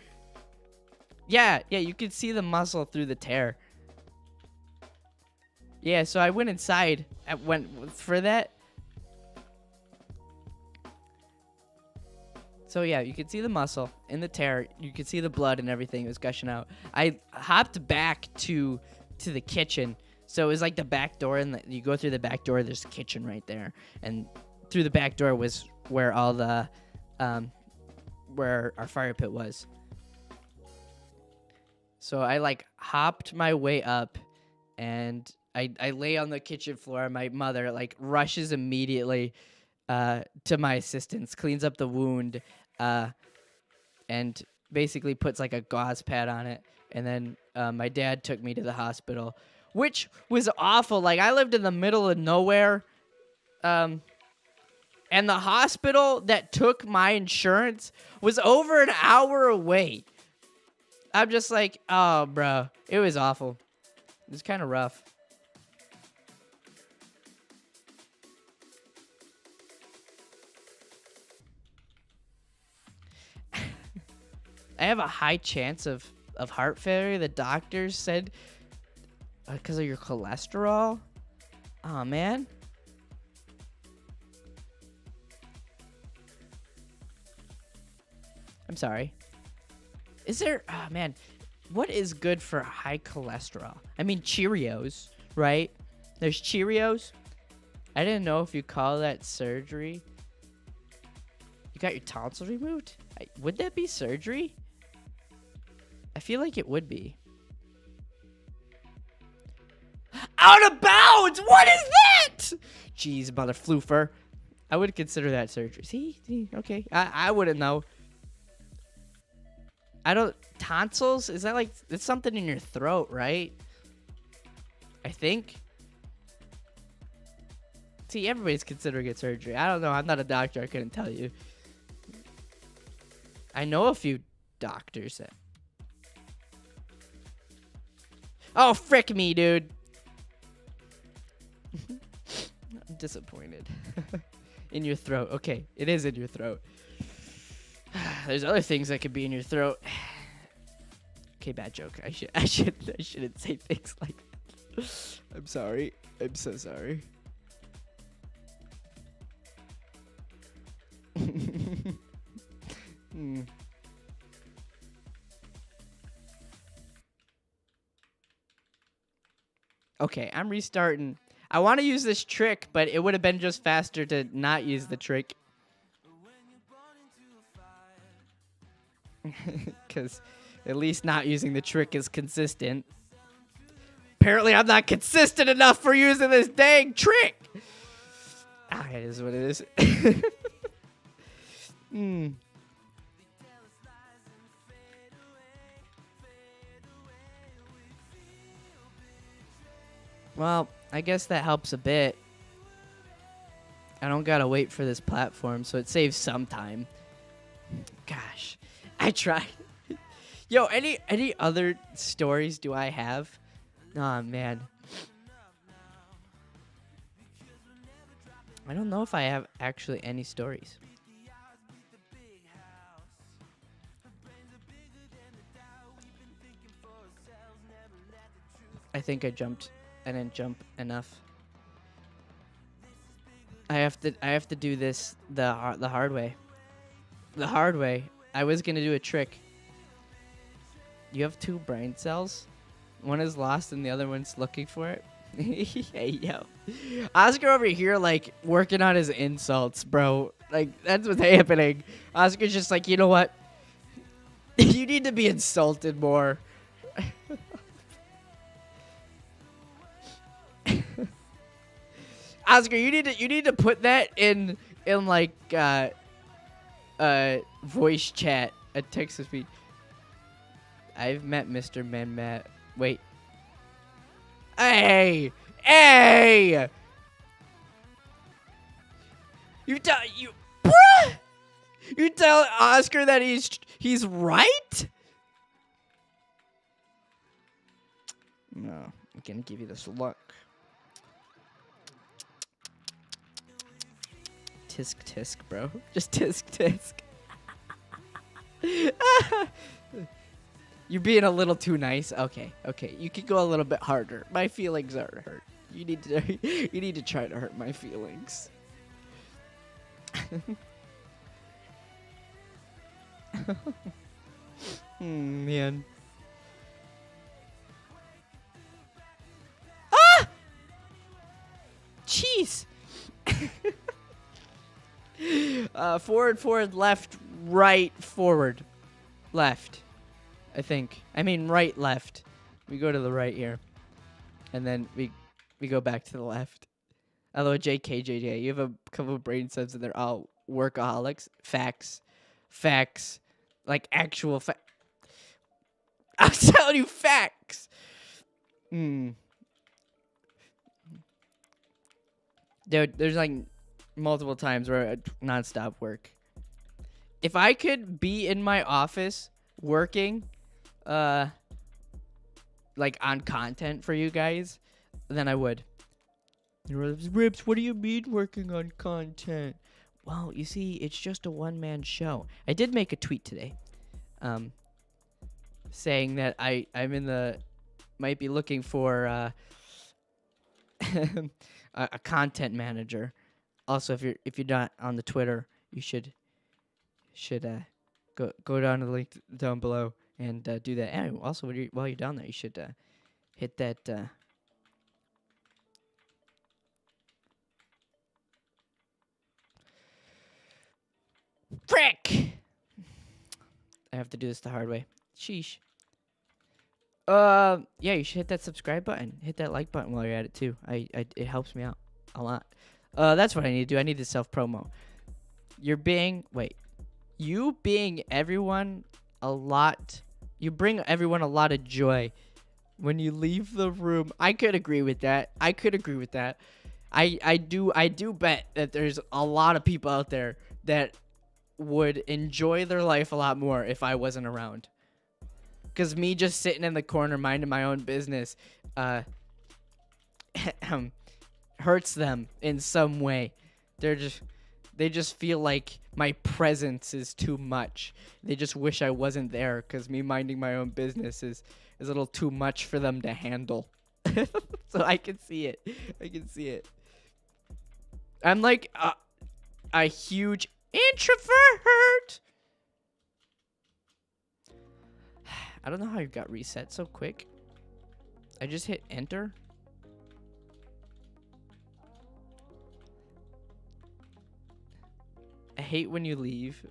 Yeah, you could see the muscle through the tear. Yeah, so I went inside. I went for that. So yeah, you could see the muscle in the tear. You could see the blood and everything. It was gushing out. I hopped back to the kitchen. So it was like the back door, and you go through the back door. There's a kitchen right there, and through the back door was where all the where our fire pit was. So I like hopped my way up, and I lay on the kitchen floor. My mother like rushes immediately to my assistance, cleans up the wound, and basically puts like a gauze pad on it. And then my dad took me to the hospital, which was awful. Like I lived in the middle of nowhere, and the hospital that took my insurance was over an hour away. I'm just like, oh, bro, it was awful. It was kind of rough. I have a high chance of heart failure. The doctors said because of your cholesterol. Oh, man. I'm sorry. Is there... Oh, man. What is good for high cholesterol? I mean, Cheerios, right? There's Cheerios. I didn't know if you call that surgery. You got your tonsils removed? Would that be surgery? I feel like it would be. Out of bounds! What is that? Jeez, mother floofer. I would consider that surgery. See? Okay. I wouldn't know. I don't... Tonsils? Is that like... It's something in your throat, right? I think. See, everybody's considering it surgery. I don't know. I'm not a doctor. I couldn't tell you. I know a few doctors that... Oh, frick me, dude. I'm disappointed. In your throat. Okay, it is in your throat. There's other things that could be in your throat. Okay, bad joke. I shouldn't say things like that. I'm sorry. I'm so sorry. Okay, I'm restarting. I want to use this trick, but it would have been just faster to not use the trick. Because at least not using the trick is consistent. Apparently, I'm not consistent enough for using this dang trick. Ah, it is what it is. Well, I guess that helps a bit. I don't gotta wait for this platform, so it saves some time. Gosh, I tried. Yo, any other stories do I have? Oh, man. I don't know if I have actually any stories. I think I jumped. I didn't jump enough. I have to do this the hard way. The hard way. I was gonna do a trick. You have 2 brain cells. One is lost and the other one's looking for it. Hey, yo. Oscar over here, like, working on his insults, bro. Like, that's what's happening. Oscar's just like, you know what? You need to be insulted more. Oscar, you need to put that in like voice chat at text to speech. I've met Mr. Matt. Wait. Hey! You bruh! You tell Oscar that he's right? No, I'm gonna give you this look. Tisk tisk, bro. Just tisk tisk. You're being a little too nice. Okay. You could go a little bit harder. My feelings are hurt. You need to try to hurt my feelings. Man. Ah! Jeez. Forward, left, right, forward, left. I think. I mean, right, left. We go to the right here, and then we go back to the left. Although JJ, you have a couple of brain cells and they're all workaholics. Facts, like actual facts. I'm telling you facts. Dude, there's like multiple times where I nonstop work. If I could be in my office working, like on content for you guys, then I would. Rips, what do you mean working on content? Well, you see, it's just a one-man show. I did make a tweet today, saying that I'm in the might be looking for a content manager. Also, if you're not on the Twitter, you should go down to the link down below and do that. And also, while you're down there, you should hit that. Frick! I have to do this the hard way. Sheesh. Yeah, you should hit that subscribe button. Hit that like button while you're at it too. It helps me out a lot. That's what I need to do. I need to self-promo. You being everyone a lot. You bring everyone a lot of joy when you leave the room. I could agree with that. I do bet that there's a lot of people out there that would enjoy their life a lot more if I wasn't around. Because me just sitting in the corner minding my own business hurts them in some way. They just feel like my presence is too much. They just wish I wasn't there because me minding my own business is a little too much for them to handle. So I can see it. I can see it. I'm like a huge introvert. I don't know how you got reset so quick. I just hit enter. I hate when you leave,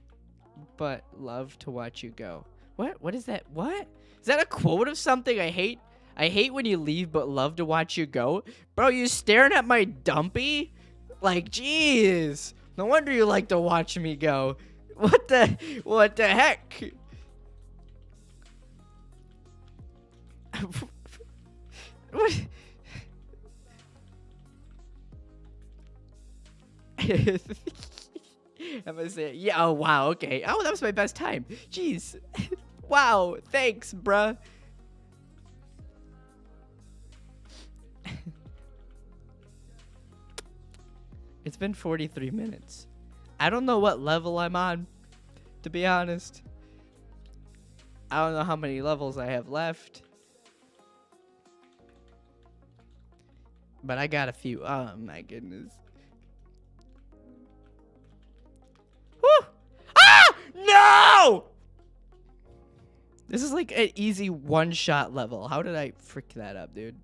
but love to watch you go. What? What is that? What? Is that a quote of something? I hate when you leave, but love to watch you go. Bro, you staring at my dumpy? Like, jeez. No wonder you like to watch me go. What the heck? What? I'm gonna say, yeah, oh, wow, okay. Oh, that was my best time. Jeez. Wow, thanks, bruh. It's been 43 minutes. I don't know what level I'm on, to be honest. I don't know how many levels I have left. But I got a few. Oh, my goodness. Woo! Ah! No! This is like an easy one-shot level. How did I frick that up, dude?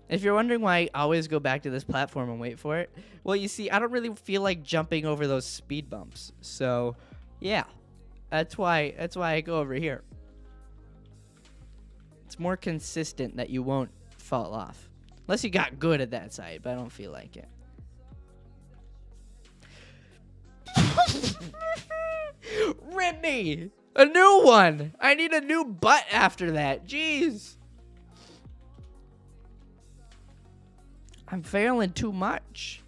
If you're wondering why I always go back to this platform and wait for it, well, you see, I don't really feel like jumping over those speed bumps. So, yeah. That's why I go over here. It's more consistent that you won't fall off. Unless you got good at that side, but I don't feel like it. Rip me! A new one! I need a new butt after that. Jeez. I'm failing too much.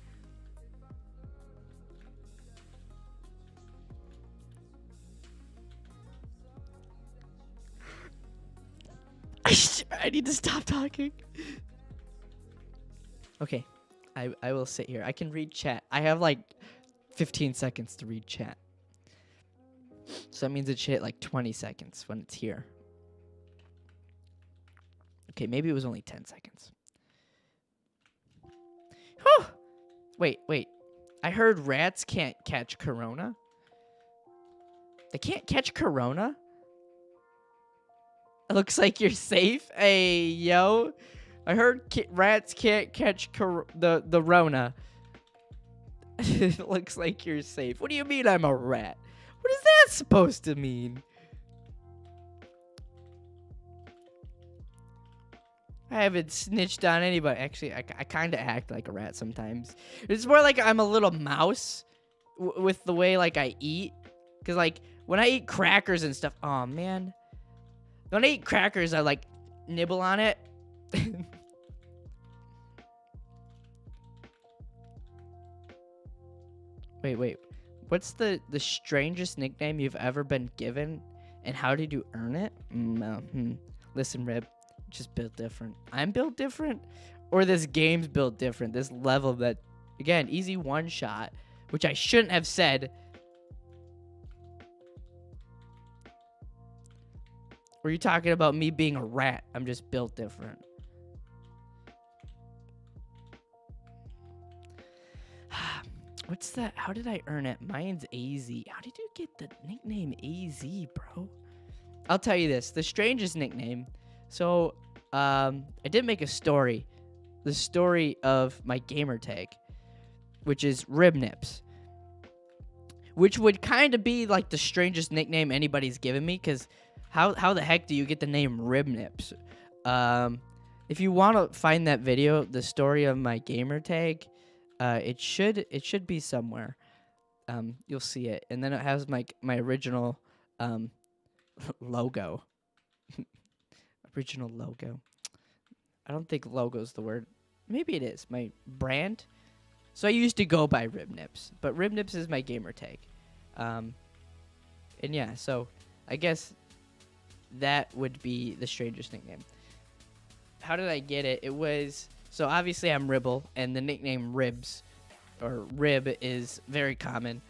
I need to stop talking. Okay, I will sit here. I can read chat. I have like 15 seconds to read chat. So that means it should hit like 20 seconds when it's here. Okay, maybe it was only 10 seconds. Whew! Wait. I heard rats can't catch corona. They can't catch corona? It looks like you're safe. Hey, yo. I heard rats can't catch the Rona. It looks like you're safe. What do you mean I'm a rat? What is that supposed to mean? I haven't snitched on anybody. Actually, I kind of act like a rat sometimes. It's more like I'm a little mouse with the way like I eat. Because like when I eat crackers and stuff. Oh, man. When I eat crackers, I like nibble on it. Wait. What's the strangest nickname you've ever been given, and how did you earn it? Listen, Rib, just built different. I'm built different, or this game's built different. This level that, again, easy one shot, which I shouldn't have said. Were you talking about me being a rat? I'm just built different. What's that? How did I earn it? Mine's AZ. How did you get the nickname AZ, bro? I'll tell you this. The strangest nickname. So, I did make a story. The story of my gamer tag, which is Ribnips. Which would kind of be like the strangest nickname anybody's given me, because how the heck do you get the name Ribnips? If you want to find that video, the story of my gamer tag, it should be somewhere. You'll see it, and then it has my original logo. Original logo. I don't think logo's the word. Maybe it is. My brand. So I used to go by Ribnips, but Ribnips is my gamer tag. And yeah, so I guess that would be the strangest nickname. How did I get it? It was, so obviously I'm Ribble, and the nickname Ribs, or Rib, is very common.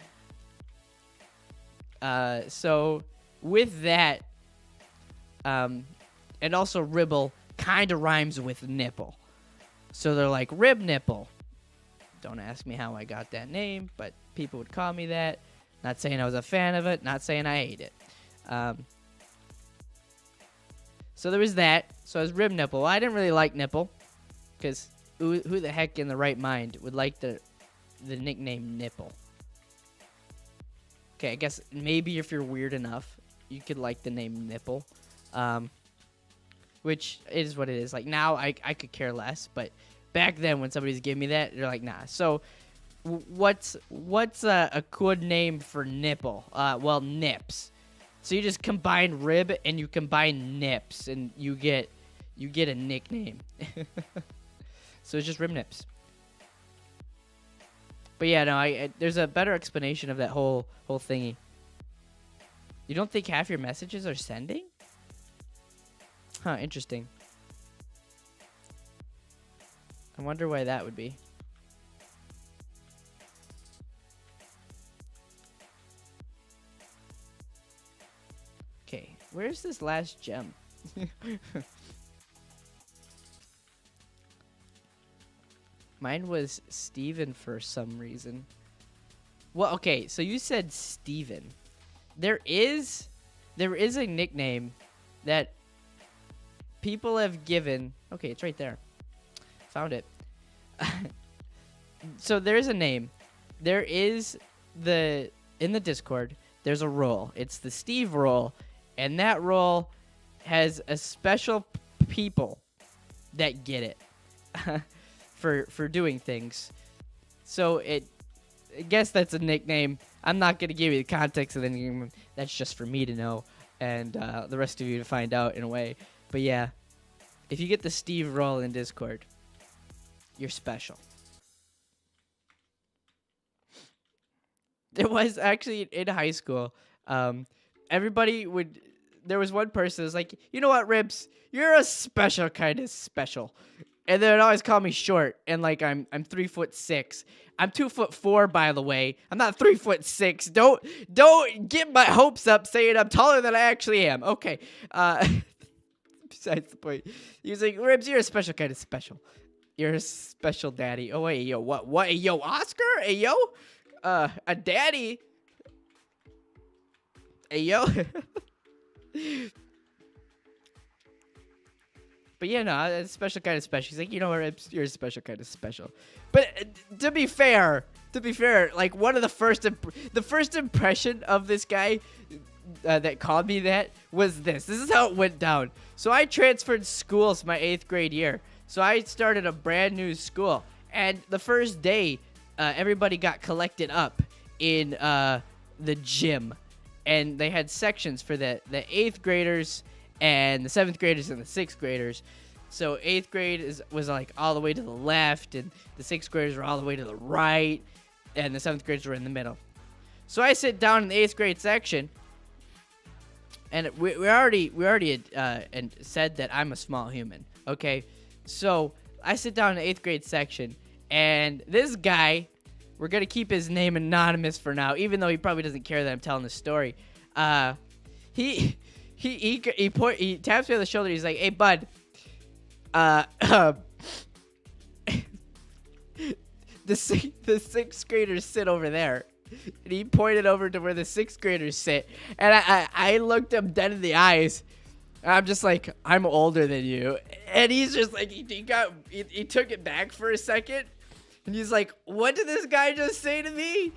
So with that, and also Ribble kind of rhymes with nipple. So they're like, Rib Nipple. Don't ask me how I got that name, but people would call me that. Not saying I was a fan of it, not saying I hate it. So there was that. So I was Rib Nipple. Well, I didn't really like Nipple, because who the heck in the right mind would like the nickname Nipple? Okay, I guess maybe if you're weird enough, you could like the name Nipple, which is what it is. Like, now I could care less, but back then when somebody's giving me that, they're like, nah. So what's a good name for nipple? Well, Nips. So you just combine Rib and you combine Nips, and you get a nickname. So it's just Rib Nips. But yeah, no, there's a better explanation of that whole thingy. You don't think half your messages are sending? Huh, interesting. I wonder why that would be. Okay, where's this last gem? Mine was Steven for some reason. Well, okay, so you said Steven. There is a nickname that people have given. Okay, it's right there. Found it. So there's a name. There is in the Discord, there's a role. It's the Steve role, and that role has a special people that get it for doing things. So I guess that's a nickname. I'm not gonna give you the context of the name. That's just for me to know, and the rest of you to find out in a way. But yeah, if you get the Steve role in Discord, you're special. There was actually in high school, there was one person who was like, you know what, Ribs, you're a special kind of special. And they would always call me short, and like I'm 3'6". I'm 2'4", by the way. I'm not 3'6". Don't get my hopes up saying I'm taller than I actually am. Okay. Besides the point, he was like, Ribs, you're a special kind of special. You're a special daddy. Oh wait, yo, what? Hey, yo, Oscar? Hey, yo, a daddy? Hey, yo. But yeah, no, a special kind of special. He's like, you know what, you're a special kind of special. But to be fair, like one of the first impression of this guy that called me that was this. This is how it went down. So I transferred schools my 8th grade year. So I started a brand new school, and the first day, everybody got collected up in the gym, and they had sections for the 8th graders and the 7th graders and the 6th graders. So 8th grade was like all the way to the left, and the 6th graders were all the way to the right, and the 7th graders were in the middle. So I sit down in the 8th grade section, and we already had and said that I'm a small human. Okay, so I sit down in the 8th grade section, and this guy, we're gonna keep his name anonymous for now, even though he probably doesn't care that I'm telling the story. He taps me on the shoulder. He's like, "Hey, bud, the 6th graders sit over there." And he pointed over to where the 6th graders sit, and I looked him dead in the eyes. And I'm just like, "I'm older than you," and he's just like, he took it back for a second, and he's like, "What did this guy just say to me?"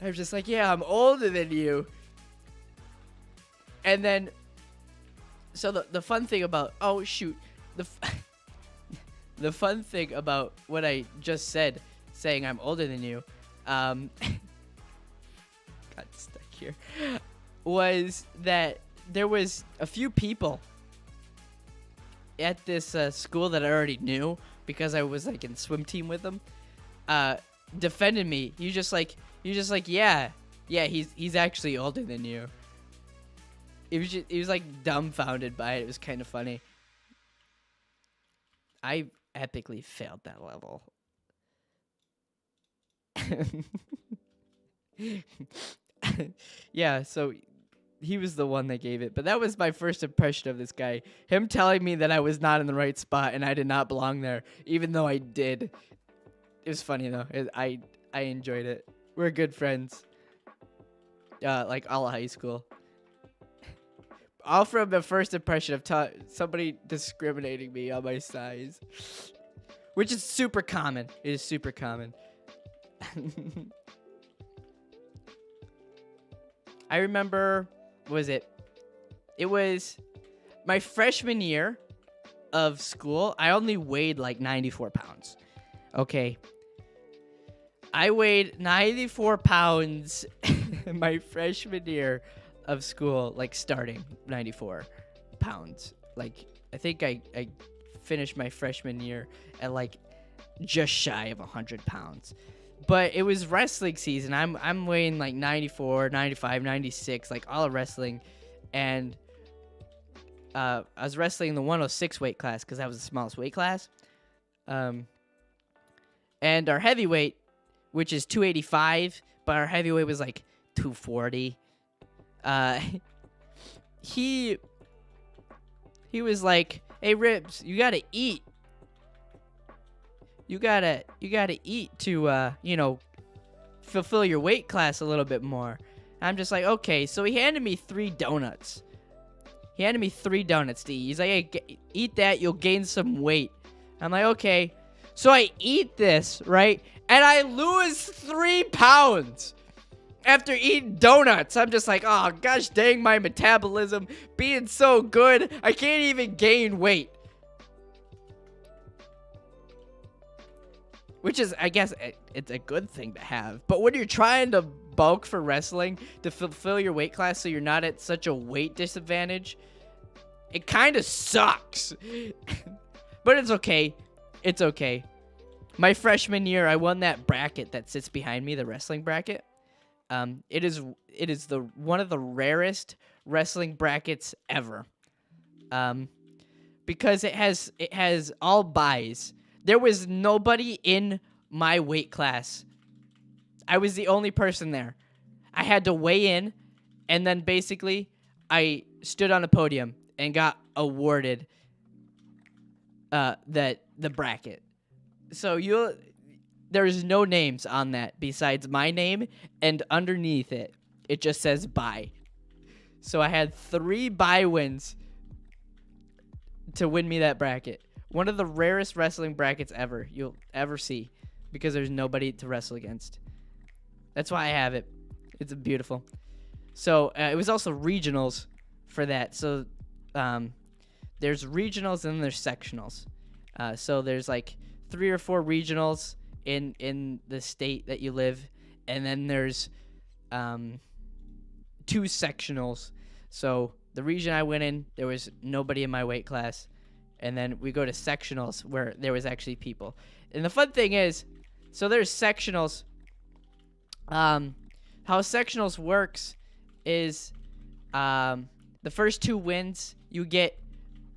I was just like, "Yeah, I'm older than you." And then, so the fun thing about, oh shoot, the fun thing about what I just said, saying I'm older than you, got stuck here, was that there was a few people at this school that I already knew because I was like in swim team with them, defended me. You're just like, yeah, he's actually older than you. he was like dumbfounded by it. It was kind of funny. I epically failed that level. Yeah, so he was the one that gave it. But that was my first impression of this guy. Him telling me that I was not in the right spot and I did not belong there, even though I did. It was funny though. I enjoyed it. We're good friends. Like all of high school. All from the first impression of somebody discriminating me on my size. Which is super common. It is super common. I remember, it was my freshman year of school. I only weighed like 94 pounds. Okay. I weighed 94 pounds my freshman year of school, like starting 94 pounds. Like, I think I finished my freshman year at like just shy of 100 pounds. But it was wrestling season. I'm weighing like 94, 95, 96, like all of wrestling. And I was wrestling in the 106 weight class because that was the smallest weight class. And our heavyweight, which is 285, but our heavyweight was like 240. He was like, "Hey, Ribs, you gotta eat. You gotta eat to, fulfill your weight class a little bit more." I'm just like, okay. So he handed me 3 donuts. He handed me 3 donuts to eat. He's like, "Hey, eat that. You'll gain some weight." I'm like, okay. So I eat this, right? And I lose 3 pounds after eating donuts. I'm just like, oh, gosh dang, my metabolism being so good, I can't even gain weight. Which is, I guess, it's a good thing to have. But when you're trying to bulk for wrestling to fulfill your weight class so you're not at such a weight disadvantage, it kind of sucks. But it's okay. It's okay. My freshman year, I won that bracket that sits behind me, the wrestling bracket. It is one of the rarest wrestling brackets ever. Because it has all buys. There was nobody in my weight class. I was the only person there. I had to weigh in, and then basically I stood on a podium and got awarded the bracket. So there's no names on that besides my name, and underneath it just says bye. So I had 3 bye wins to win me that bracket. One of the rarest wrestling brackets you'll ever see, because there's nobody to wrestle against. That's why I have it. It's beautiful. So it was also regionals for that. So there's regionals and then there's sectionals. So there's like 3 or 4 regionals in the state that you live, and then there's 2 sectionals. So the region I went in, there was nobody in my weight class. And then we go to sectionals where there was actually people. And the fun thing is, so there's sectionals. How sectionals works is the first 2 wins you get.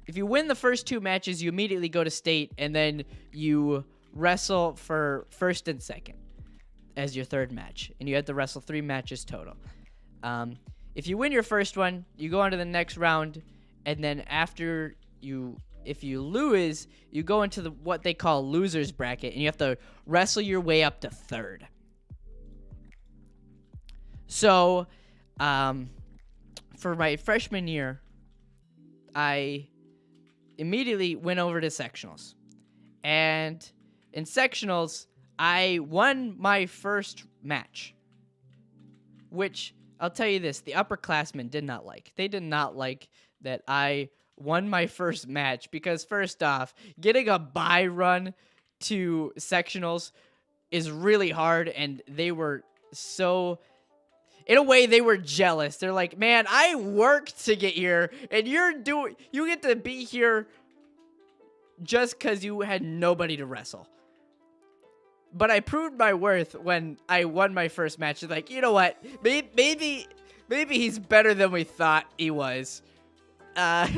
If you win the first 2 matches, you immediately go to state, and then you wrestle for first and second as your 3rd match. And you have to wrestle 3 matches total. If you win your first one, you go on to the next round, and then if you lose, you go into what they call losers bracket, and you have to wrestle your way up to 3rd. So, for my freshman year, I immediately went over to sectionals. And in sectionals, I won my first match. Which, I'll tell you this, the upperclassmen did not like. They did not like that I won my first match, because first off, getting a bye run to sectionals is really hard, and they were so, in a way, they were jealous. They're like, "Man, I worked to get here, and you get to be here just because you had nobody to wrestle." But I proved my worth when I won my first match. They're like, "You know what? Maybe maybe he's better than we thought he was. Uh,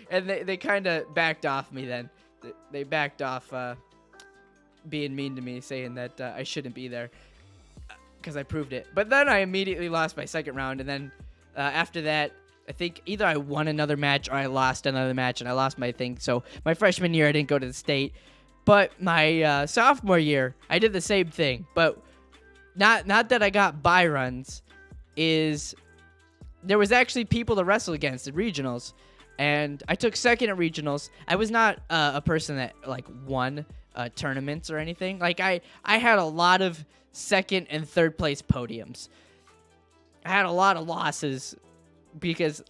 and they kind of backed off me then. They backed off being mean to me, saying that I shouldn't be there because I proved it. But then I immediately lost my second round, and then after that, I think either I won another match or I lost another match, and I lost my thing. So my freshman year, I didn't go to the state. But my sophomore year, I did the same thing. But not that I got bye runs, is there was actually people to wrestle against at regionals. And I took second at regionals. I was not a person that, like, won tournaments or anything. Like, I had a lot of second and third place podiums. I had a lot of losses because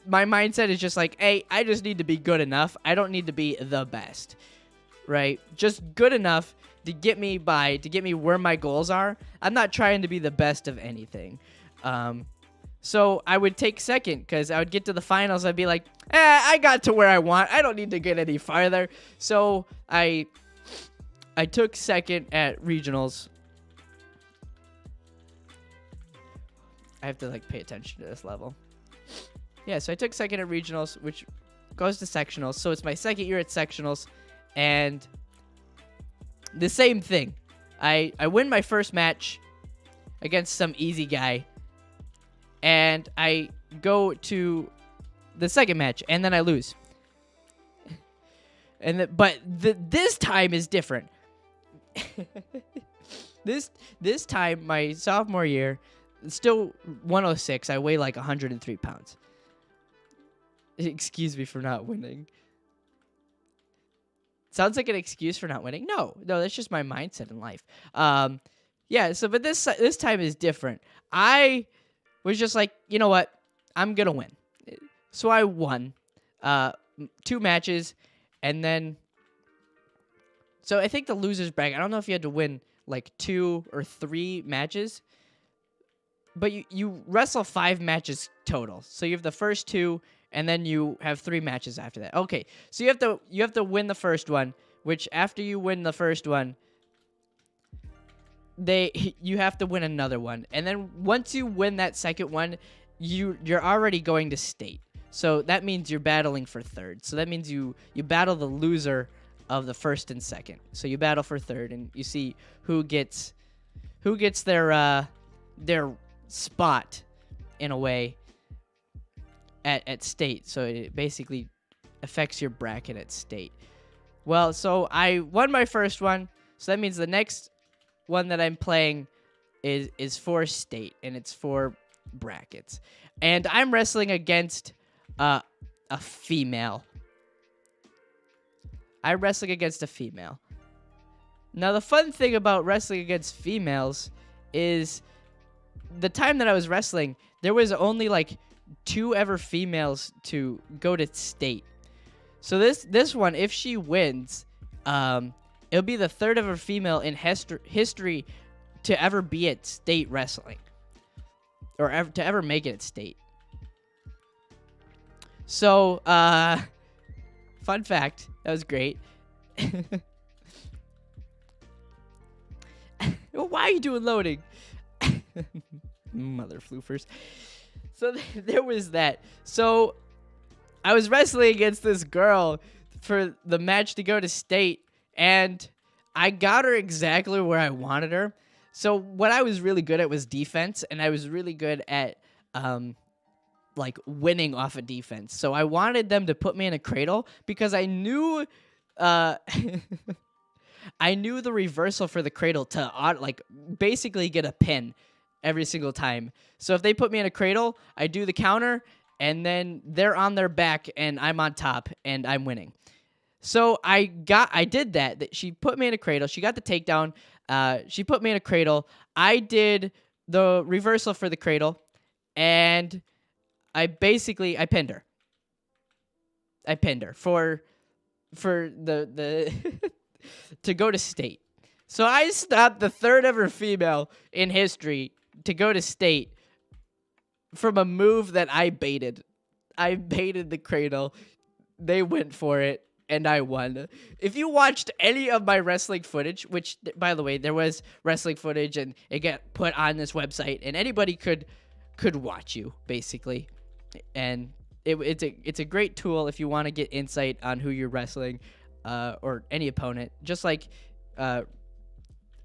my mindset is just like, hey, I just need to be good enough. I don't need to be the best, right? Just good enough to get me where my goals are. I'm not trying to be the best of anything. So I would take second because I would get to the finals. I'd be like, I got to where I want. I don't need to get any farther. So I took second at regionals. I have to, like, pay attention to this level. Yeah, so I took second at regionals, which goes to sectionals. So it's my second year at sectionals. And the same thing. I win my first match against some easy guy. And I go to the second match, and then I lose. But this time is different. This time, my sophomore year, still 106. I weigh like 103 pounds. Excuse me for not winning. Sounds like an excuse for not winning. No, that's just my mindset in life. Yeah. So, but this time is different. I was just like, you know what? I'm gonna win. So I won 2 matches, and then so I think the losers bracket. I don't know if you had to win like 2 or 3 matches, but you wrestle 5 matches total. So you have the first 2, and then you have 3 matches after that. Okay, so you have to win the first one. Which after you win the first one, you have to win another one, and then once you win that second one, you're already going to state. So that means you're battling for third. So that means you battle the loser of the first and second. So you battle for third, and you see who gets their spot in a way at state. So it basically affects your bracket at state. Well, so I won my first one. So that means the next one that I'm playing is for state, and it's for brackets. And I'm wrestling against a female. I'm wrestling against a female. Now, the fun thing about wrestling against females is the time that I was wrestling, there was only like 2 ever females to go to state. So this one, if she wins, it'll be the 3rd ever female in history to ever be at state wrestling, or to ever make it at state. So, fun fact, that was great. Why are you doing loading? Mother floofers. So there was that. So I was wrestling against this girl for the match to go to state, and I got her exactly where I wanted her. So what I was really good at was defense, and I was really good at like winning off of defense. So I wanted them to put me in a cradle because I knew I knew the reversal for the cradle to like basically get a pin every single time. So if they put me in a cradle, I do the counter, and then they're on their back and I'm on top and I'm winning. So I did that. She put me in a cradle. She got the takedown. She put me in a cradle. I did the reversal for the cradle, and I pinned her. I pinned her for the to go to state. So I stopped the 3rd ever female in history to go to state from a move that I baited. I baited the cradle. They went for it, and I won. If you watched any of my wrestling footage, which, by the way, there was wrestling footage, and it got put on this website, and anybody could could watch you basically, and it's a great tool if you want to get insight on who you're wrestling, or any opponent. Just like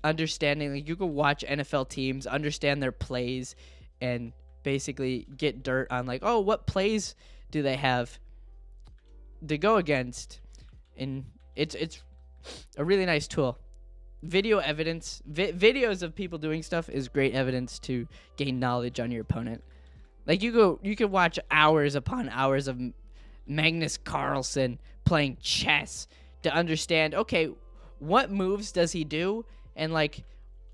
understanding, like you can watch NFL teams, understand their plays, and basically get dirt on like, oh, what plays do they have to go against, and it's a really nice tool. Video evidence, videos of people doing stuff is great evidence to gain knowledge on your opponent. Like you could watch hours upon hours of Magnus Carlsen playing chess to understand, okay, what moves does he do, and like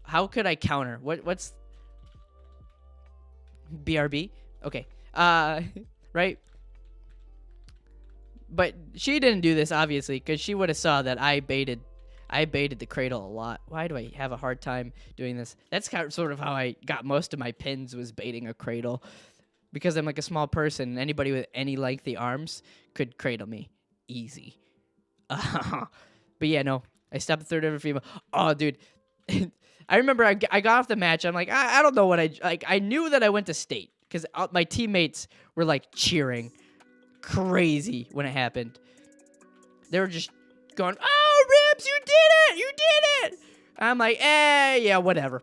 how could I counter? What's BRB? Okay. Right? But she didn't do this obviously, because she would have saw that I baited the cradle a lot. Why do I have a hard time doing this? That's sort of how I got most of my pins, was baiting a cradle. Because I'm like a small person, anybody with any lengthy arms could cradle me. Easy. But yeah, no. I stopped the third ever female. Oh, dude. I remember I got off the match. I'm like, I don't know what I knew that I went to state. Because my teammates were like cheering crazy when it happened. They were just going, oh, Ribs, you did it! You did it! I'm like, yeah, whatever.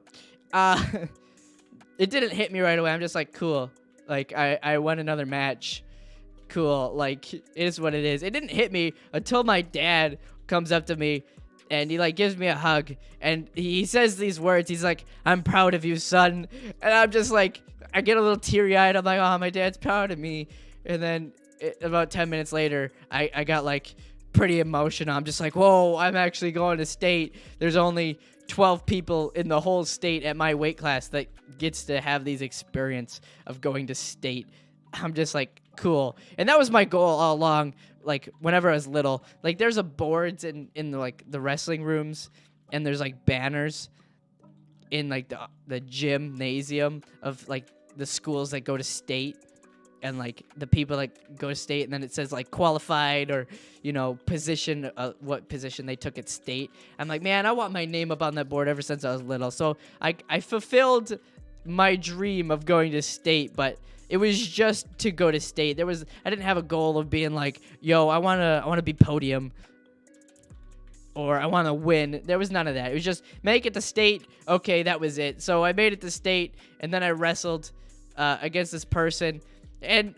It didn't hit me right away. I'm just like, cool. Like, I won another match. Cool. Like, it is what it is. It didn't hit me until my dad comes up to me and he, like, gives me a hug. And he says these words. He's like, I'm proud of you, son. And I'm just like, I get a little teary-eyed. I'm like, oh, my dad's proud of me. And then about 10 minutes later, I got, like, pretty emotional. I'm just like, whoa, I'm actually going to state. There's only 12 people in the whole state at my weight class that gets to have these experience of going to state. I'm just like, cool. And that was my goal all along. Like whenever I was little, like there's a boards in the wrestling rooms, and there's like banners in like the gymnasium of like the schools that go to state. And like the people like go to state, and then it says like qualified, or position, what position they took at state. I'm like, man, I want my name up on that board ever since I was little. So I fulfilled my dream of going to state, but it was just to go to state. I didn't have a goal of being like, yo, I wanna be podium, or I wanna win. There was none of that. It was just make it to state. Okay, that was it. So I made it to state, and then I wrestled against this person. And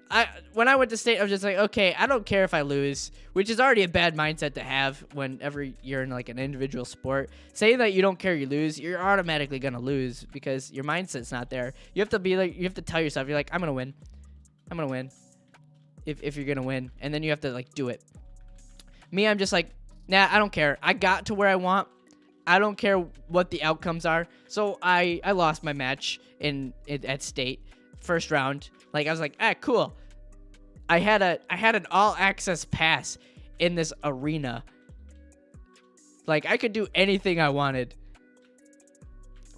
when I went to state, I was just like, okay, I don't care if I lose, which is already a bad mindset to have whenever you're in like an individual sport. Saying that you don't care you lose, you're automatically going to lose because your mindset's not there. You have to tell yourself, you're like, I'm going to win. I'm going to win if you're going to win. And then you have to like do it. Me, I'm just like, nah, I don't care. I got to where I want. I don't care what the outcomes are. So I lost my match at state first round. Like, I was like, cool. I had an all-access pass in this arena. Like, I could do anything I wanted.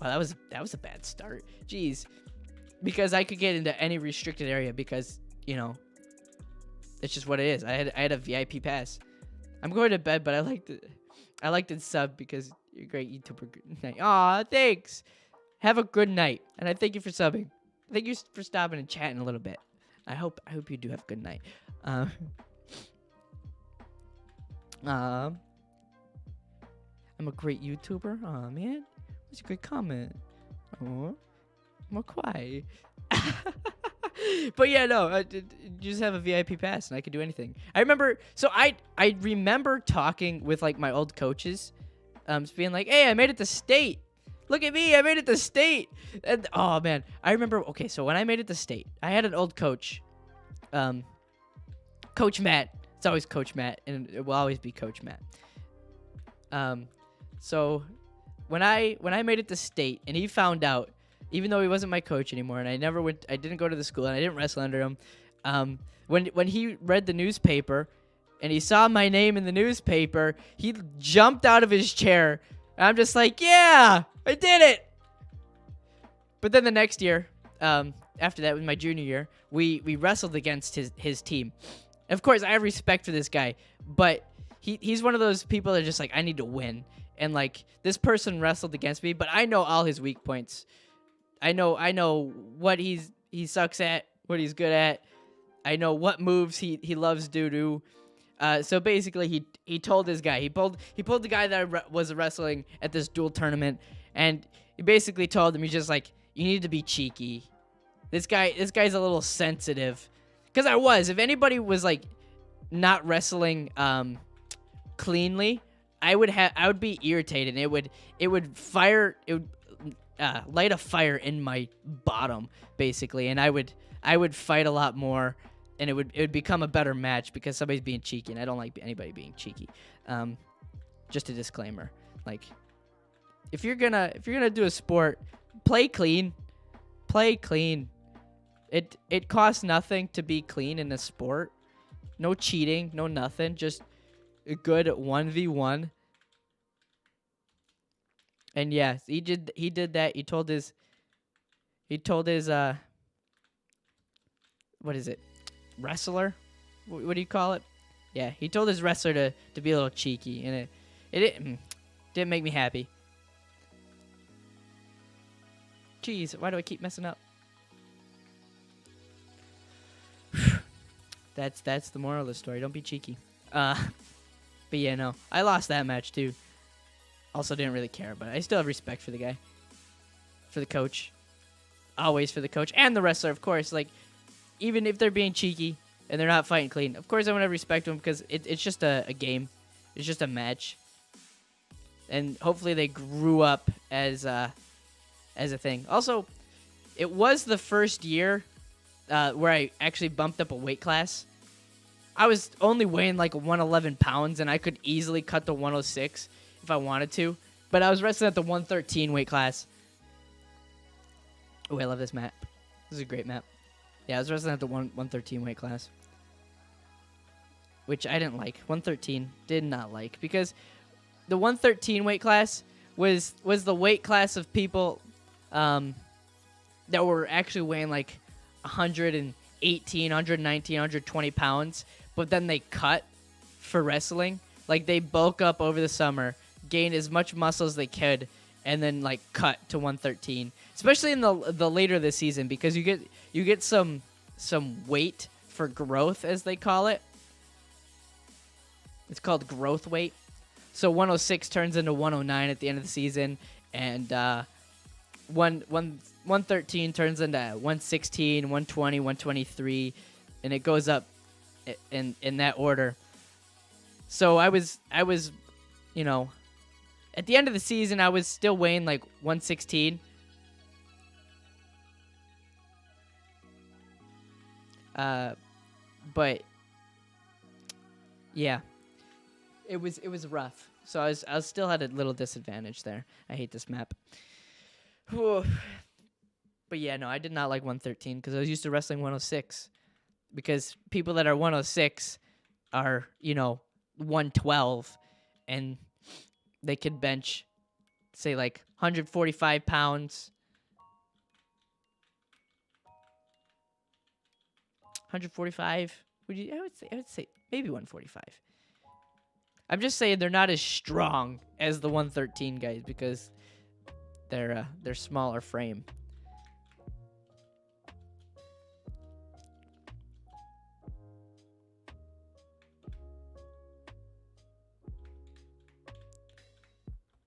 Wow, that was a bad start. Jeez. Because I could get into any restricted area because, it's just what it is. I had a VIP pass. I'm going to bed, but I liked it sub because you're a great YouTuber. Good night. Aw, thanks. Have a good night. And I thank you for subbing. Thank you for stopping and chatting a little bit. I hope you do have a good night. I'm a great YouTuber. Aw, man. That's a great comment. Oh, I'm quiet. But yeah, no, I just have a VIP pass and I could do anything. I remember talking with like my old coaches, being like, "Hey, I made it to state. Look at me, I made it to state." And oh man, I remember. Okay, so when I made it to state, I had an old coach, Coach Matt. It's always Coach Matt, and it will always be Coach Matt. So when I made it to state, and he found out, even though he wasn't my coach anymore, and I didn't go to the school, and I didn't wrestle under him. When he read the newspaper, and he saw my name in the newspaper, he jumped out of his chair. And I'm just like, yeah, I did it. But then the next year, after that, was my junior year, we wrestled against his team. Of course, I have respect for this guy, but he's one of those people that are just like, I need to win. And like, this person wrestled against me, but I know all his weak points. I know what he's he sucks at, what he's good at. I know what moves he loves to do. So basically, he told this guy, he pulled the guy that was wrestling at this duel tournament, and he basically told him, he's just like, you need to be cheeky. This guy's a little sensitive. Because if anybody was like not wrestling cleanly, I would be irritated. It would light a fire in my bottom, basically, and I would fight a lot more, and it would become a better match because somebody's being cheeky, and I don't like anybody being cheeky. Just a disclaimer, like, if you're gonna do a sport, play clean. It costs nothing to be clean in a sport. No cheating, no nothing. Just a good 1v1. And yeah, he did that. He told his what is it? Wrestler? What do you call it? Yeah, he told his wrestler to be a little cheeky, and it didn't make me happy. Jeez, why do I keep messing up? That's the moral of the story. Don't be cheeky. But yeah, no. I lost that match too. Also didn't really care, but I still have respect for the guy. For the coach. Always for the coach. And the wrestler, of course. Like, even if they're being cheeky and they're not fighting clean, of course I want to respect them because it's just a game. It's just a match. And hopefully they grew up as a thing. Also, it was the first year where I actually bumped up a weight class. I was only weighing like 111 pounds, and I could easily cut to 106 if I wanted to. But I was wrestling at the 113 weight class. Oh, I love this map. This is a great map. Yeah, I was wrestling at the 113 weight class, which I didn't like. 113 did not like, because the 113 weight class was the weight class of people that were actually weighing like 118, 119, 120 pounds, but then they cut for wrestling. Like, they bulk up over the summer, gain as much muscle as they could, and then like cut to 113. Especially in the later this season, because you get some weight for growth, as they call it. It's called growth weight. So 106 turns into 109 at the end of the season, and 113 turns into 116, 120, 123, and it goes up in that order. So I was, you know, at the end of the season, I was still weighing like 116. But yeah, it was rough. So I still had a little disadvantage there. I hate this map. But yeah, no, I did not like 113 because I was used to wrestling 106. Because people that are 106 are, 112, and they could bench, say, like 145 pounds. 145? I would say maybe 145. I'm just saying they're not as strong as the 113 guys because they're smaller frame.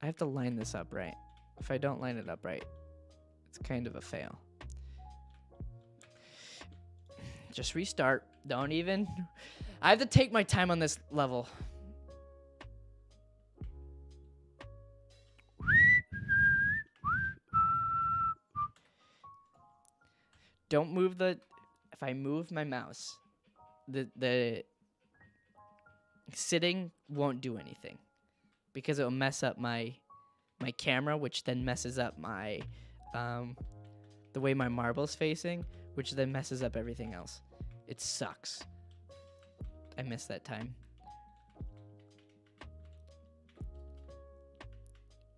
I have to line this up right. If I don't line it up right, it's kind of a fail. Just restart. Don't even... I have to take my time on this level. Don't move the... If I move my mouse, the sitting won't do anything. Because it'll mess up my camera, which then messes up my... the way my marble's facing, which then messes up everything else. It sucks. I missed that time.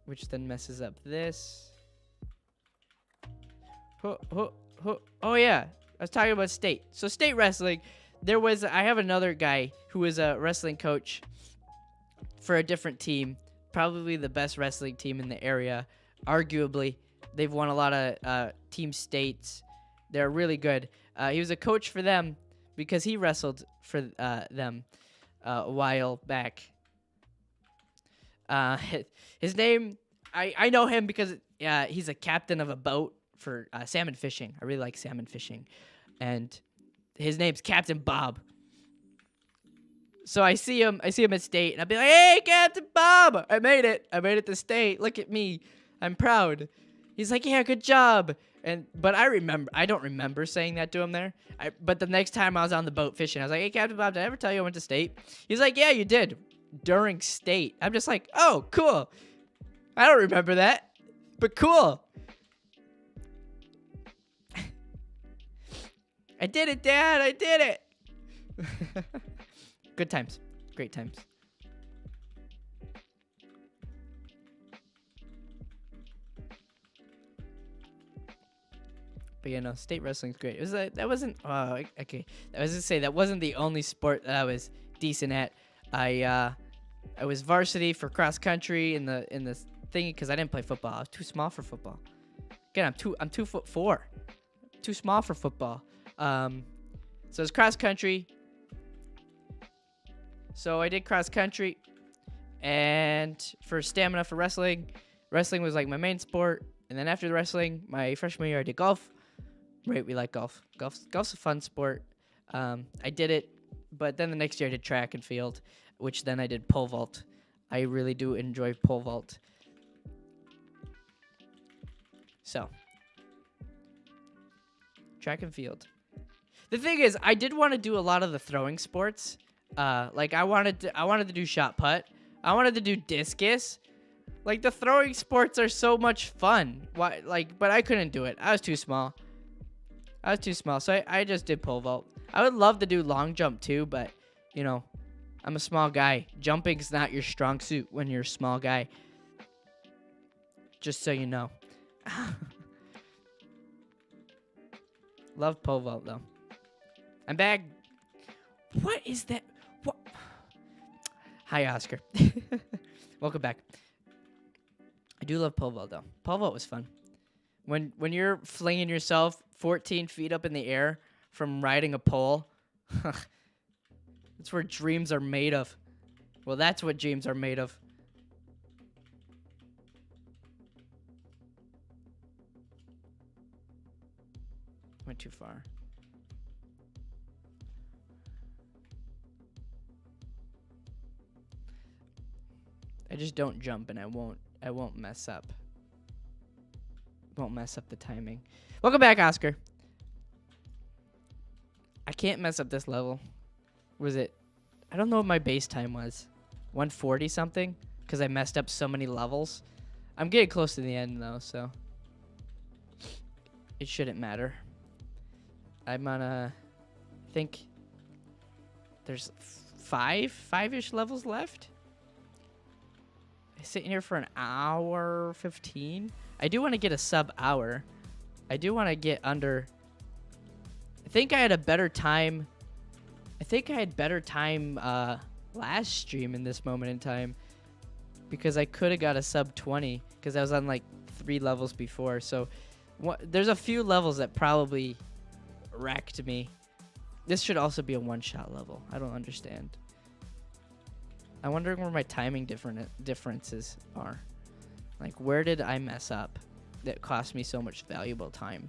Which then messes up this. Oh yeah, I was talking about state. So state wrestling, I have another guy who is a wrestling coach for a different team, probably the best wrestling team in the area. Arguably, they've won a lot of team states, They're really good. He was a coach for them because he wrestled for them a while back. His name, I know him because he's a captain of a boat for salmon fishing. I really like salmon fishing. And his name's Captain Bob. So I see him at state, and I'll be like, "Hey, Captain Bob, I made it to state. Look at me, I'm proud." He's like, "Yeah, good job." But I don't remember saying that to him there. But the next time I was on the boat fishing, I was like, "Hey, Captain Bob, did I ever tell you I went to state?" He's like, "Yeah, you did during state." I'm just like, "Oh, cool. I don't remember that, but cool." I did it, Dad. I did it. Good times. Great times. But yeah, no, state wrestling's great. It was that wasn't okay. I was gonna say that wasn't the only sport that I was decent at. I was varsity for cross country in the thingy because I didn't play football. I was too small for football. Again, I'm 2'4", too small for football. So it's cross country. So I did cross country, and for stamina for wrestling was like my main sport. And then after the wrestling, my freshman year I did golf. Right, we like golf. Golf's a fun sport. I did it, but then the next year I did track and field, which then I did pole vault. I really do enjoy pole vault. So, track and field. The thing is, I did want to do a lot of the throwing sports. Like I wanted to do shot put. I wanted to do discus. Like the throwing sports are so much fun. Why? But I couldn't do it. I was too small. So I just did pole vault. I would love to do long jump too, but you know, I'm a small guy. Jumping's not your strong suit when you're a small guy. Just so you know. Love pole vault though. I'm back. What is that? What? Hi, Oscar. Welcome back. I do love pole vault though. Pole vault was fun. When you're flinging yourself 14 feet up in the air from riding a pole, that's where dreams are made of. Well, that's what dreams are made of. Went too far. I just don't jump, and I won't mess up. Won't mess up the timing. Welcome back, Oscar. I can't mess up this level. Was it? I don't know what my base time was. 140 something? Because I messed up so many levels. I'm getting close to the end though, so it shouldn't matter. I'm on I think there's five-ish levels left. I'm sitting here for an hour 15. I do want to get a sub hour. I do want to get under. I think I had a better time. I think I had better time last stream in this moment in time because I could have got a sub 20 because I was on like 3 levels before. So there's a few levels that probably wrecked me. This should also be a one-shot level. I don't understand. I'm wondering where my timing differences are. Like, where did I mess up that cost me so much valuable time?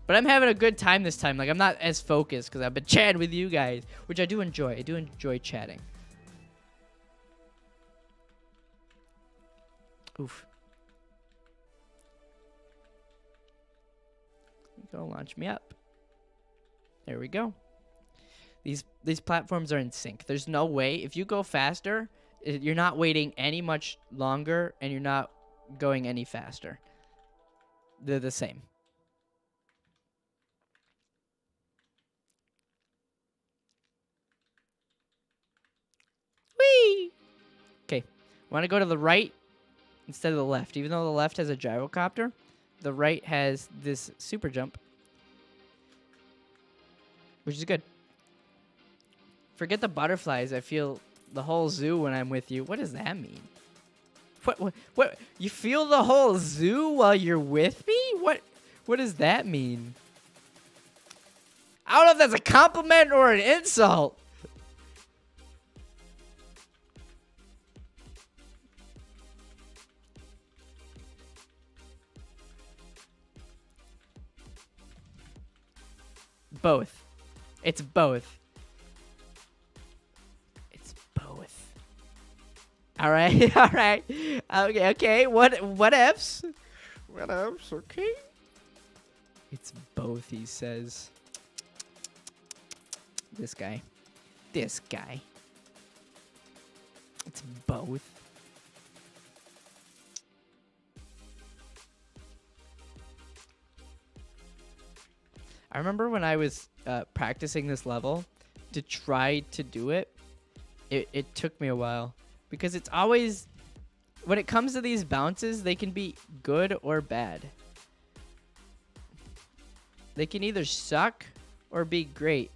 But I'm having a good time this time. Like, I'm not as focused because I've been chatting with you guys, which I do enjoy. I do enjoy chatting. Oof. Go launch me up. There we go. These platforms are in sync. There's no way. If you go faster, you're not waiting any much longer, and you're not going any faster. They're the same. Whee! Okay. Want to go to the right instead of the left. Even though the left has a gyrocopter, the right has this super jump, which is good. Forget the butterflies. I feel the whole zoo when I'm with you. What does that mean? What? You feel the whole zoo while you're with me? What? What does that mean? I don't know if that's a compliment or an insult. Both. It's both. It's both. All right. All right. Okay. Okay. What ifs? What ifs? Okay. It's both, he says. This guy. This guy. It's both. I remember when I was practicing this level to try to do it, it took me a while. Because it's always, when it comes to these bounces, they can be good or bad. They can either suck or be great.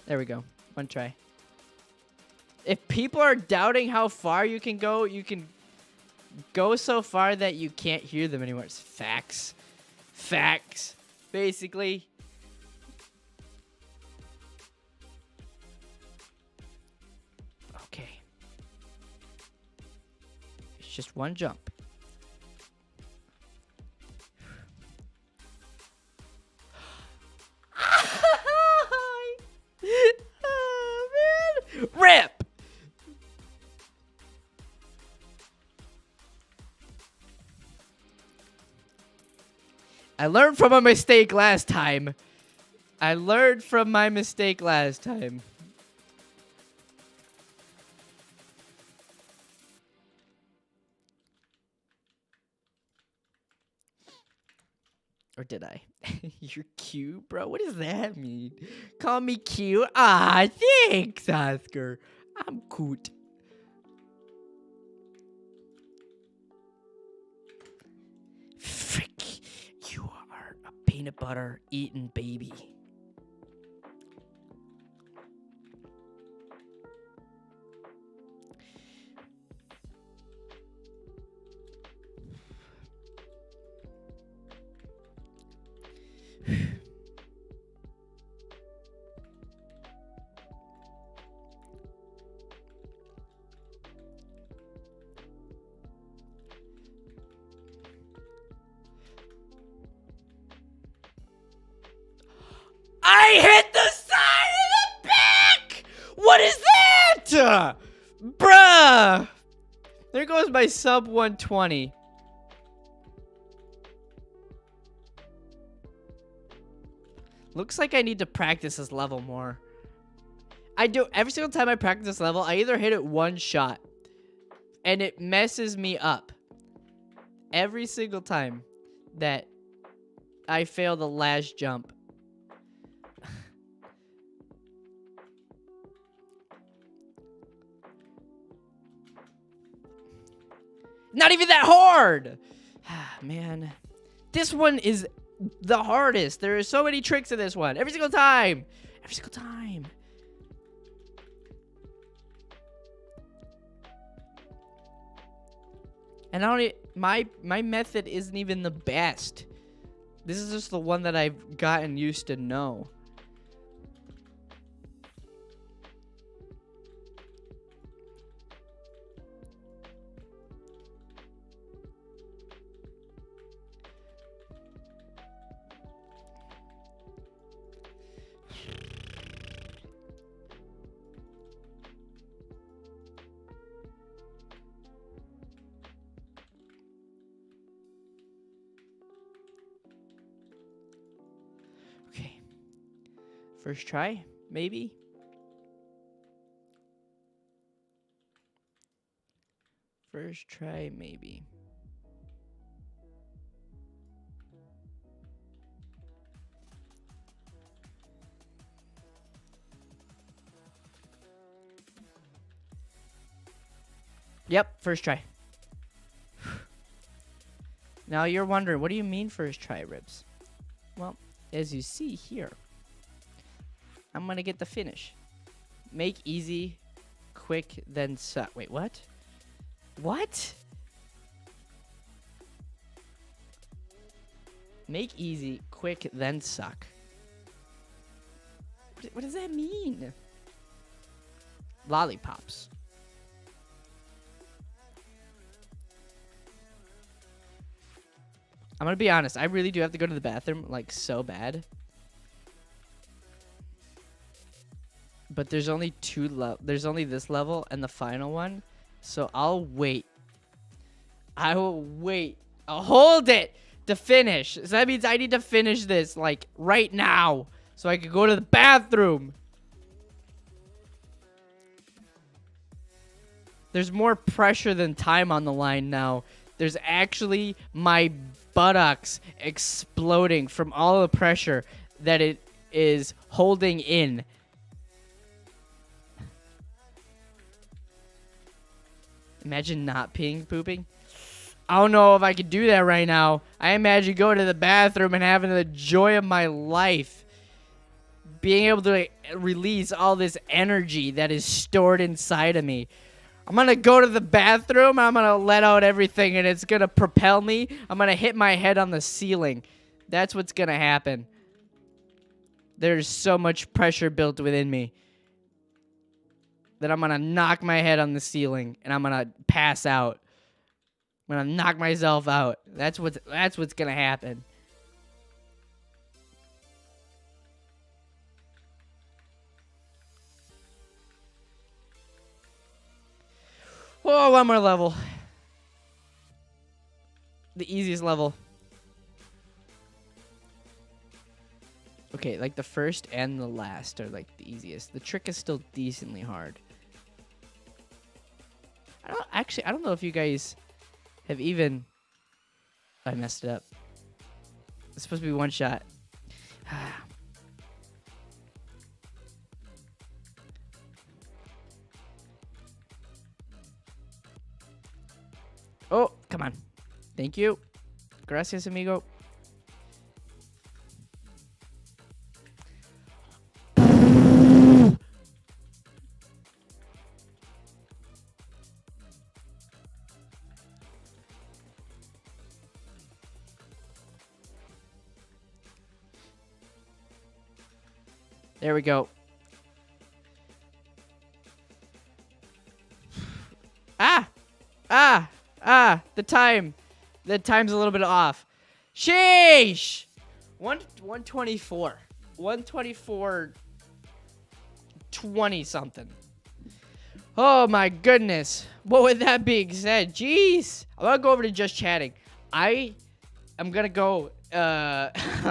There we go. One try. If people are doubting how far you can go so far that you can't hear them anymore. It's facts. Facts. Basically. Okay. It's just one jump. Oh, man. Rip! I learned from a mistake last time. I learned from my mistake last time. Or did I? You're cute, bro. What does that mean? Call me cute? Ah, thanks, Oscar. I'm cute. Frick. You are a peanut butter eating baby. I hit the side of the back! What is that? Bruh! There goes my sub 120. Looks like I need to practice this level more. I do. Every single time I practice this level, I either hit it one shot. And it messes me up. Every single time that I fail the last jump. Not even that hard! Man. This one is the hardest. There are so many tricks in this one. Every single time. Every single time. And not only, my method isn't even the best. This is just the one that I've gotten used to know. Okay. First try, maybe. First try, maybe. Yep, first try. Now you're wondering, what do you mean first try, Ribs? Well, as you see here, I'm gonna get the finish. Make easy, quick, then suck. Wait, what? What? Make easy, quick, then suck. What does that mean? Lollipops. I'm gonna be honest. I really do have to go to the bathroom, like, so bad. But there's only there's only this level and the final one, so I'll wait. I will wait. I'll hold it to finish. So that means I need to finish this, like, right now, so I can go to the bathroom. There's more pressure than time on the line now. There's actually my buttocks exploding from all the pressure that it is holding in. Imagine not peeing, pooping. I don't know if I could do that right now. I imagine going to the bathroom and having the joy of my life. Being able to release all this energy that is stored inside of me. I'm going to go to the bathroom. I'm going to let out everything, and it's going to propel me. I'm going to hit my head on the ceiling. That's what's going to happen. There's so much pressure built within me that I'm going to knock my head on the ceiling, and I'm going to pass out. I'm going to knock myself out. That's what's going to happen. Oh, one more level. The easiest level. Okay, like the first and the last are like the easiest. The trick is still decently hard. I don't know if you guys have even... I messed it up. It's supposed to be one shot. Oh, come on. Thank you. Gracias, amigo. There we go. The time. The time's a little bit off. Sheesh! 124. 124. 20 something. Oh my goodness. Well, with that being said, jeez. I'm gonna go over to just chatting. I am gonna go I'm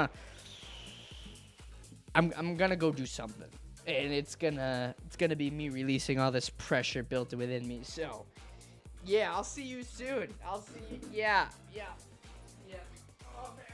gonna go do something. And it's gonna be me releasing all this pressure built within me. So yeah, I'll see you soon. I'll see you. Yeah. Oh, man.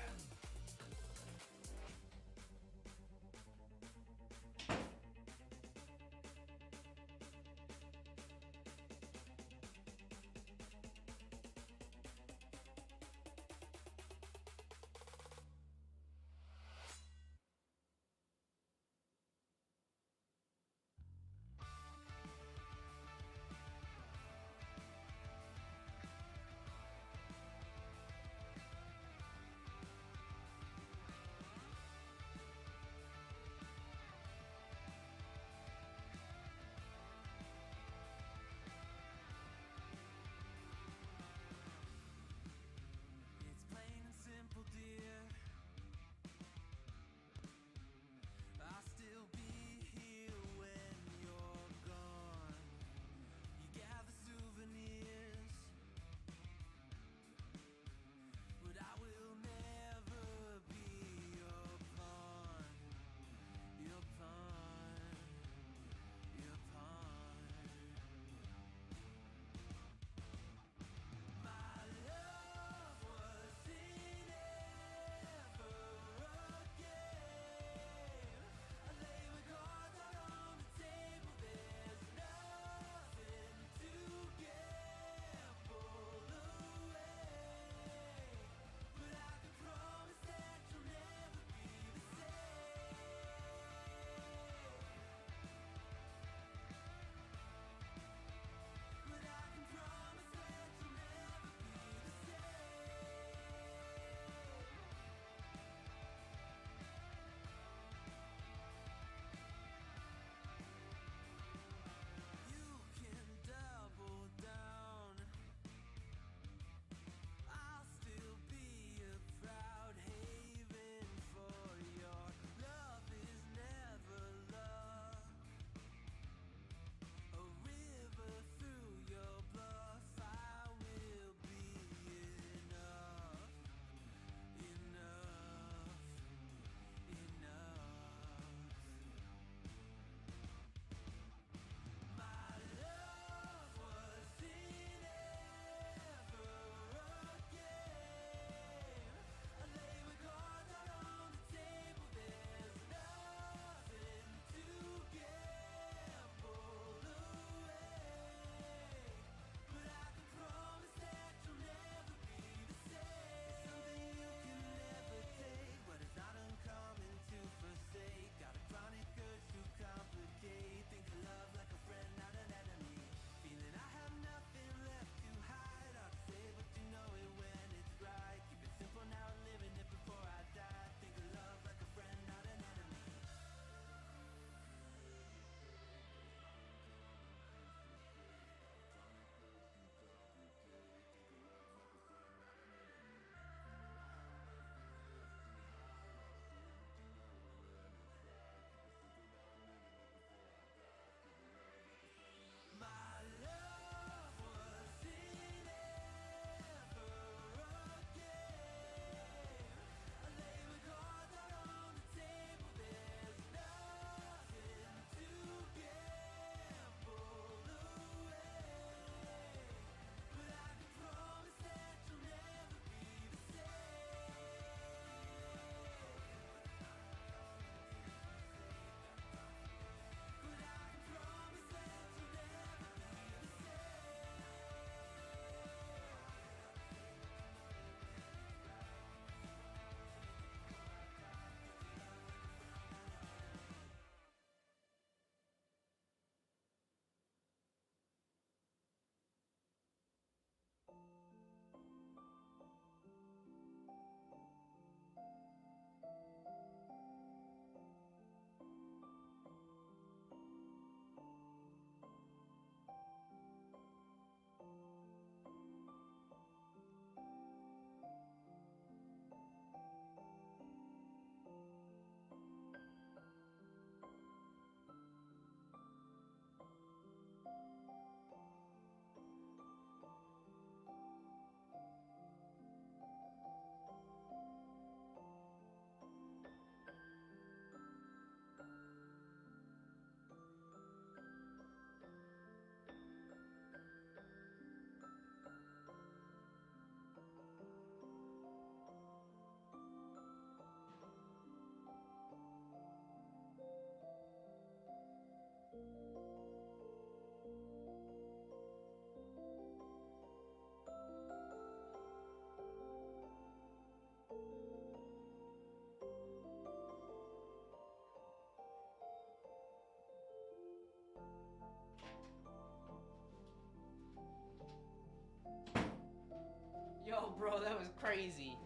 crazy.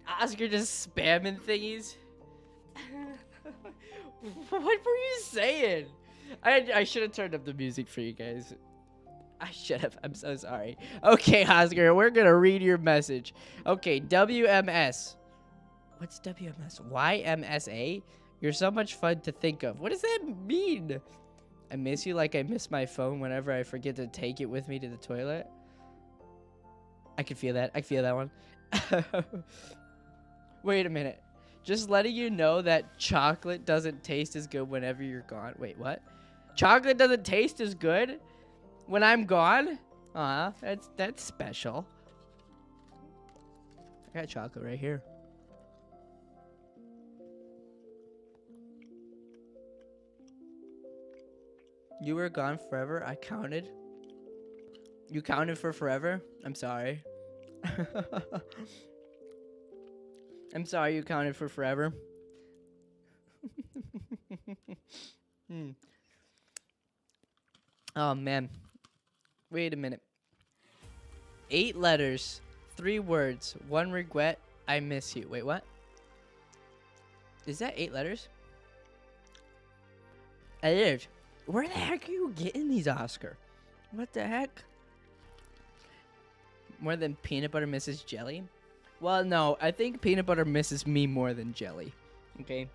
Oscar just spamming thingies. What were you saying? I should have turned up the music for you guys. I should have. I'm so sorry. Okay, Oscar, we're gonna read your message. Okay, WMS. What's WMS? YMSA? You're so much fun to think of. What does that mean? I miss you like I miss my phone whenever I forget to take it with me to the toilet. I can feel that. I feel that one. Wait a minute. Just letting you know that chocolate doesn't taste as good whenever you're gone. Wait, what? Chocolate doesn't taste as good when I'm gone? Aw, that's special. I got chocolate right here. You were gone forever? I counted. You counted for forever? I'm sorry. I'm sorry you counted for forever. Oh, man. Wait a minute. 8 letters, 3 words, 1 regret, I miss you. Wait, what? Is that 8 letters? It is. Where the heck are you getting these, Oscar? What the heck? More than peanut butter misses jelly? Well, no. I think peanut butter misses me more than jelly. Okay?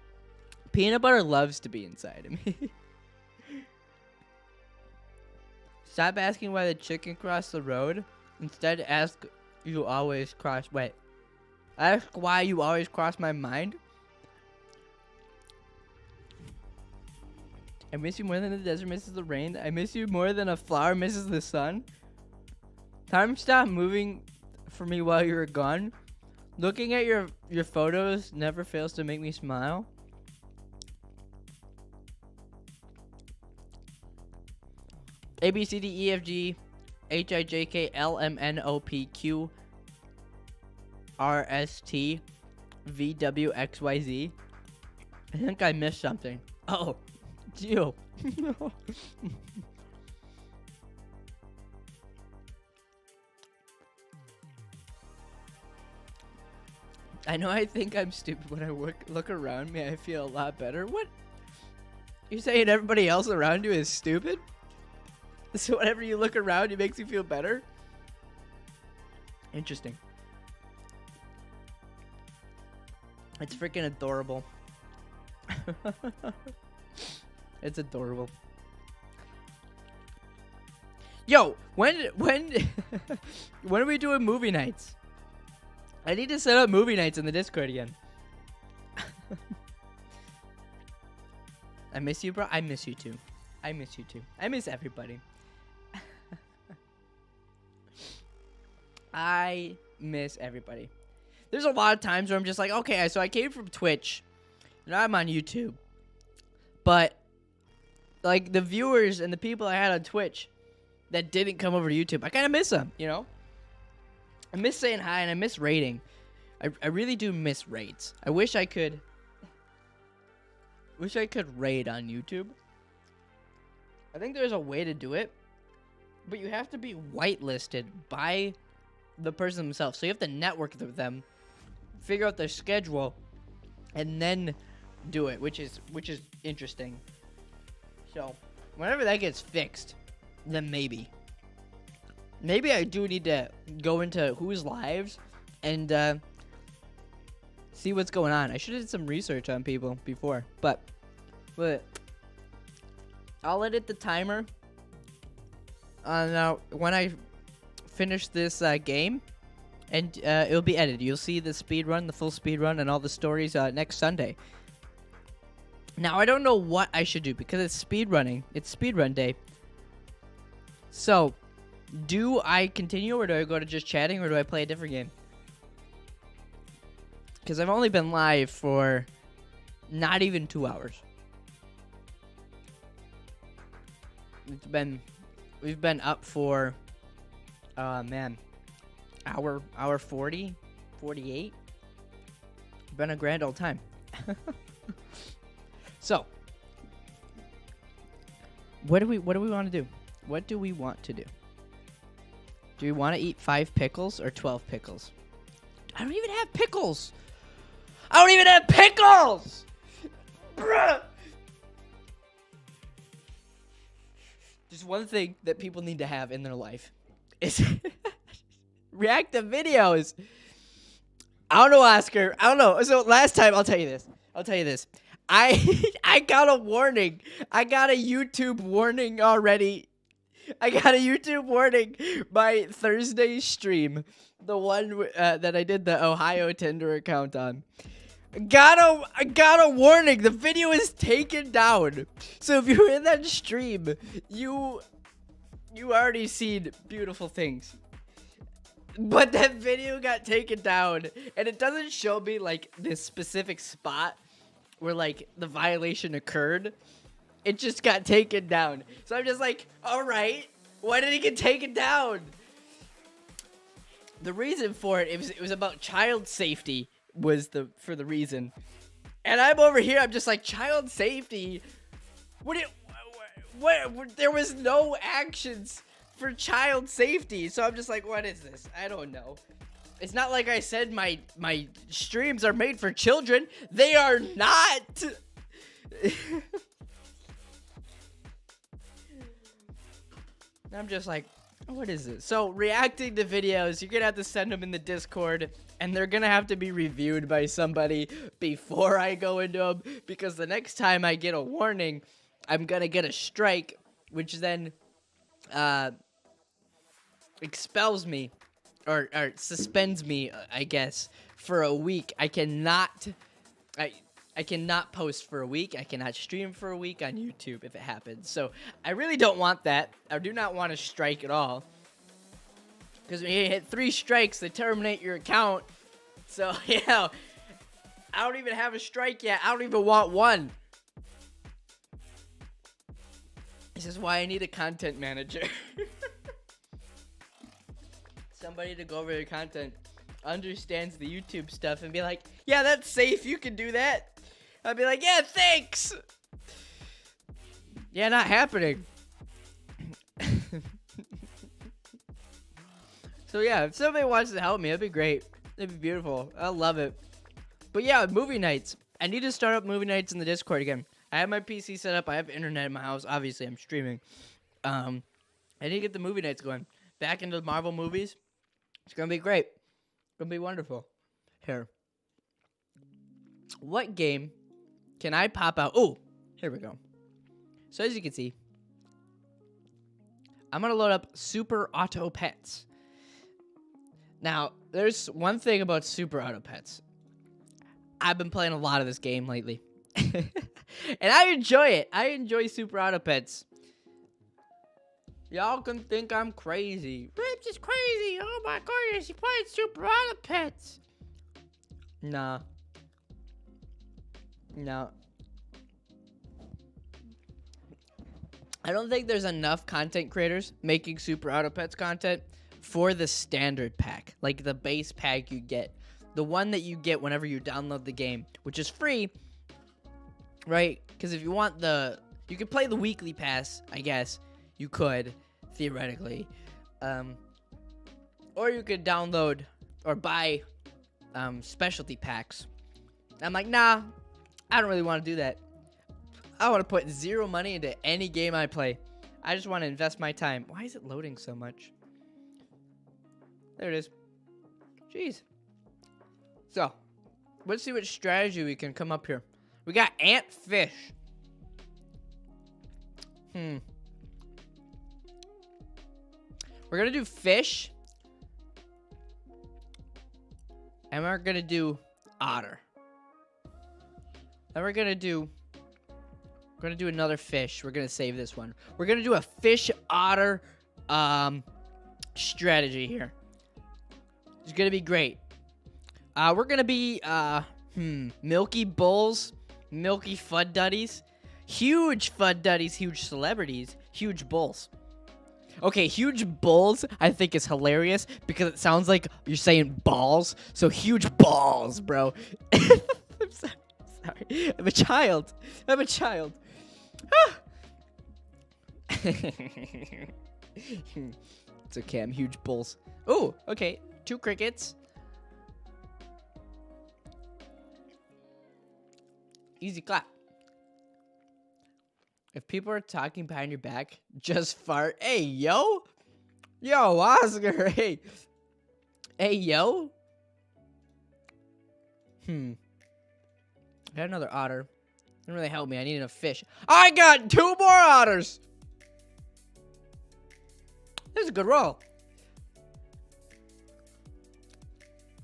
Peanut butter loves to be inside of me. Stop asking why the chicken crossed the road. Instead, ask you always cross... Wait. Ask why you always cross my mind. I miss you more than the desert misses the rain. I miss you more than a flower misses the sun. Time stopped moving for me while you were gone. Looking at your photos never fails to make me smile. A, B, C, D, E, F, G, H, I, J, K, L, M, N, O, P, Q, R, S, T, V, W, X, Y, Z. I think I missed something. Oh, it's you. I know I think I'm stupid when I look around me. I feel a lot better. What? You're saying everybody else around you is stupid? So whenever you look around, it makes you feel better? Interesting. It's freaking adorable. It's adorable. Yo, when when are we doing movie nights? I need to set up movie nights in the Discord again. I miss you, bro. I miss you too. I miss you too. I miss everybody. I miss everybody. There's a lot of times where I'm just like, okay, so I came from Twitch. Now I'm on YouTube. But, like, the viewers and the people I had on Twitch that didn't come over to YouTube, I kind of miss them, you know? I miss saying hi and I miss raiding. I really do miss raids. I wish I could raid on YouTube. I think there's a way to do it, but you have to be whitelisted by the person themselves. So you have to network with them, figure out their schedule, and then do it, which is interesting. So whenever that gets fixed, then maybe I do need to go into who's lives and see what's going on. I should have did some research on people before, but I'll edit the timer. Now, when I finish this game, and it'll be edited. You'll see the speed run, the full speed run, and all the stories next Sunday. Now, I don't know what I should do because it's speed running. It's speed run day. So, do I continue or do I go to just chatting or do I play a different game? Because I've only been live for not even 2 hours. We've been up for, man, hour 40, 48. Been a grand old time. So, what do we want to do? What do we want to do? Do we want to eat 5 pickles or 12 pickles? I don't even have pickles. I don't even have pickles. Bruh. There's one thing that people need to have in their life is reactive videos. I don't know, Oscar. I don't know. So last time, I'll tell you this. I got a warning. I got a YouTube warning already. I got a YouTube warning. My Thursday stream, the one that I did the Ohio Tinder account on. I got a warning. The video is taken down. So if you're in that stream, you already seen beautiful things. But that video got taken down, and it doesn't show me like this specific spot where like the violation occurred. It just got taken down. So I'm just like, all right, why did it get taken down? The reason for it was about child safety was the reason. And I'm over here, I'm just like, child safety? What there was no actions for child safety. So I'm just like, what is this? I don't know. It's not like I said my streams are made for children. They are not. I'm just like, what is this? So reacting to videos, you're gonna have to send them in the Discord, and they're gonna have to be reviewed by somebody before I go into them, because the next time I get a warning, I'm gonna get a strike, which then expels me or suspends me, I guess, for a week. I cannot post for a week. I cannot stream for a week on YouTube if it happens. So I really don't want that. I do not want a strike at all. Because when you hit 3 strikes, they terminate your account. So, you know, I don't even have a strike yet. I don't even want one. This is why I need a content manager. Somebody to go over your content, understands the YouTube stuff, and be like, yeah, that's safe. You can do that. I'd be like, yeah, thanks. Yeah, not happening. So yeah, if somebody wants to help me, that'd be great. That'd be beautiful. I love it. But yeah, movie nights. I need to start up movie nights in the Discord again. I have my PC set up. I have internet in my house. Obviously, I'm streaming. I need to get the movie nights going. Back into the Marvel movies. It's gonna be great. It's gonna be wonderful. Here. What game can I pop out? Oh, here we go. So as you can see, I'm gonna load up Super Auto Pets. Now, there's one thing about Super Auto Pets. I've been playing a lot of this game lately. And I enjoy it. I enjoy Super Auto Pets. Y'all can think I'm crazy. Rips is crazy. Oh my goodness, he played Super Auto Pets. Nah. No. I don't think there's enough content creators making Super Auto Pets content for the standard pack. Like the base pack you get. The one that you get whenever you download the game, which is free, right? Because if you want you could play the weekly pass, I guess. You could, theoretically. Or you could download or buy specialty packs. I'm like, nah, I don't really want to do that. I want to put 0 money into any game I play. I just want to invest my time. Why is it loading so much? There it is. Jeez. So, let's see what strategy we can come up here. We got ant fish. We're going to do fish. And we're going to do otter. Then we're going to do another fish. We're going to save this one. We're going to do a fish otter strategy here. It's going to be great. We're going to be milky bulls, milky fuddduddies, huge fuddduddies, huge celebrities, huge bulls. Okay, huge bulls I think is hilarious because it sounds like you're saying balls. So huge balls, bro. I'm sorry. I'm a child. It's okay, I'm huge bulls. Oh, okay. 2 crickets. Easy clap. If people are talking behind your back, just fart. Hey, yo. Yo, Oscar. Hey. Hey, yo. I got another otter. Didn't really help me. I needed a fish. I got 2 more otters. This is a good roll.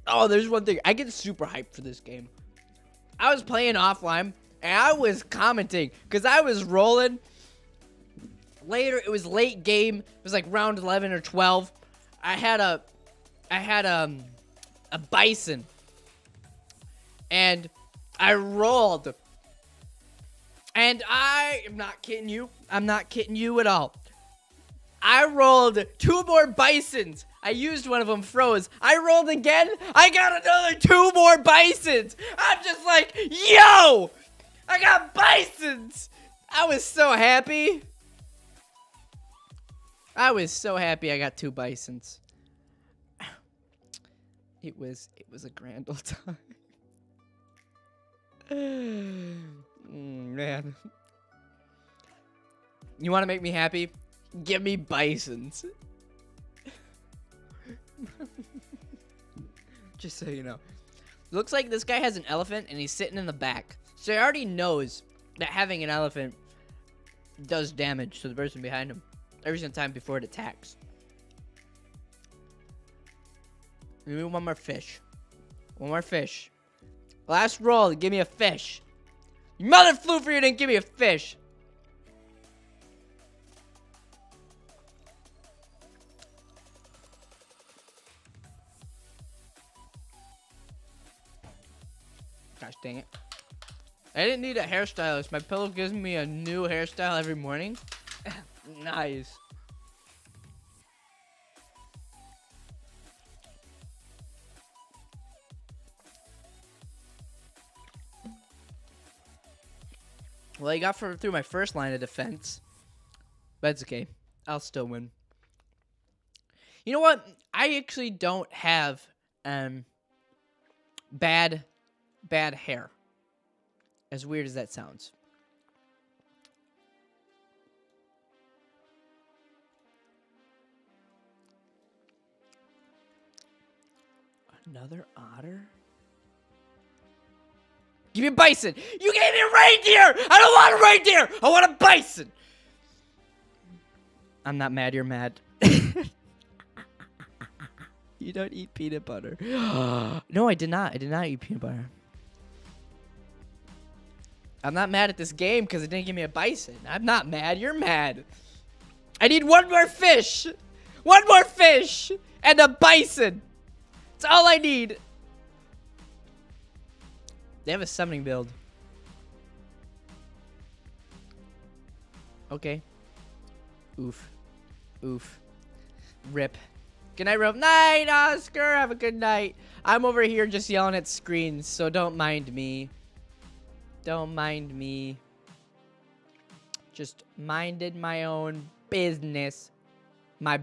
Oh, there's one thing. I get super hyped for this game. I was playing offline, and I was commenting because I was rolling. Later, it was late game. It was like round 11 or 12. I had a bison, and I rolled. And I am not kidding you. I'm not kidding you at all. I rolled 2 more bisons. I used one of them, froze. I rolled again. I got another 2 more bisons. I'm just like, yo, I got bisons. I was so happy. I was so happy I got 2 bisons. It was a grand old time. Man. You want to make me happy? Give me bisons. Just so you know. Looks like this guy has an elephant and he's sitting in the back. So he already knows that having an elephant does damage to the person behind him every single time before it attacks. Give me one more fish. One more fish. Last roll, give me a fish. You mother floofer, you didn't give me a fish. Gosh dang it. I didn't need a hairstylist. My pillow gives me a new hairstyle every morning. Nice. Well, I got through my first line of defense. But it's okay. I'll still win. You know what? I actually don't have bad hair. As weird as that sounds. Another otter? Give me a bison! You gave me a reindeer! I don't want a reindeer! I want a bison! I'm not mad, you're mad. You don't eat peanut butter. No, I did not. I did not eat peanut butter. I'm not mad at this game because it didn't give me a bison. I'm not mad. You're mad. I need 1 more fish. 1 more fish and a bison. That's all I need. They have a summoning build. Okay. Oof. Oof. Rip. Good night, Rip. Night, Oscar. Have a good night. I'm over here just yelling at screens, so don't mind me. Don't mind me. Just minded my own business. I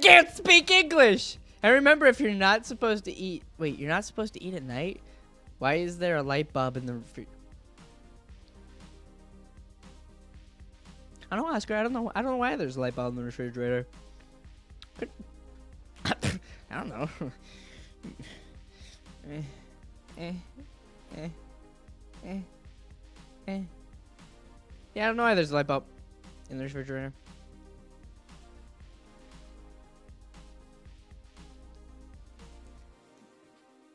can't speak English. And remember, if you're not supposed to eat... Wait, you're not supposed to eat at night? Why is there a light bulb in the... I don't know, Oscar. I don't know why there's a light bulb in the refrigerator. I don't know. Yeah, I don't know why there's a light bulb in the refrigerator.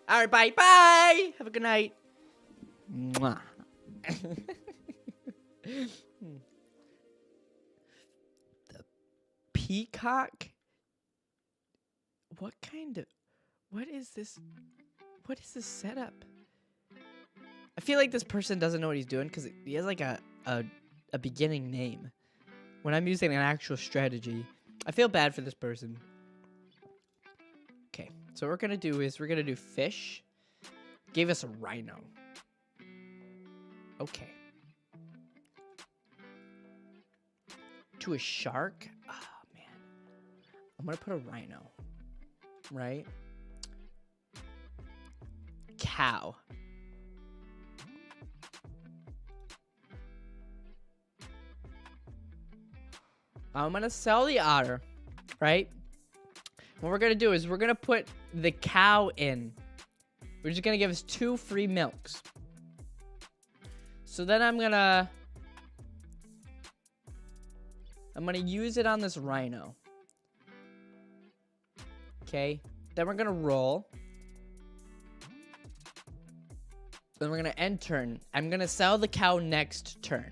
All right, bye. Bye. Have a good night. Mwah. The peacock? What is this? What is this setup? I feel like this person doesn't know what he's doing because he has like a beginning name. When I'm using an actual strategy, I feel bad for this person. Okay, so what we're gonna do is we're gonna do fish. Gave us a rhino. Okay. To a shark? Oh, man. I'm gonna put a rhino. Right? Cow. I'm gonna sell the otter, right? What we're gonna do is we're gonna put the cow in, which is gonna give us 2 free milks. So then I'm gonna use it on this rhino. Okay. Then we're gonna roll. Then we're gonna end turn. I'm gonna sell the cow next turn.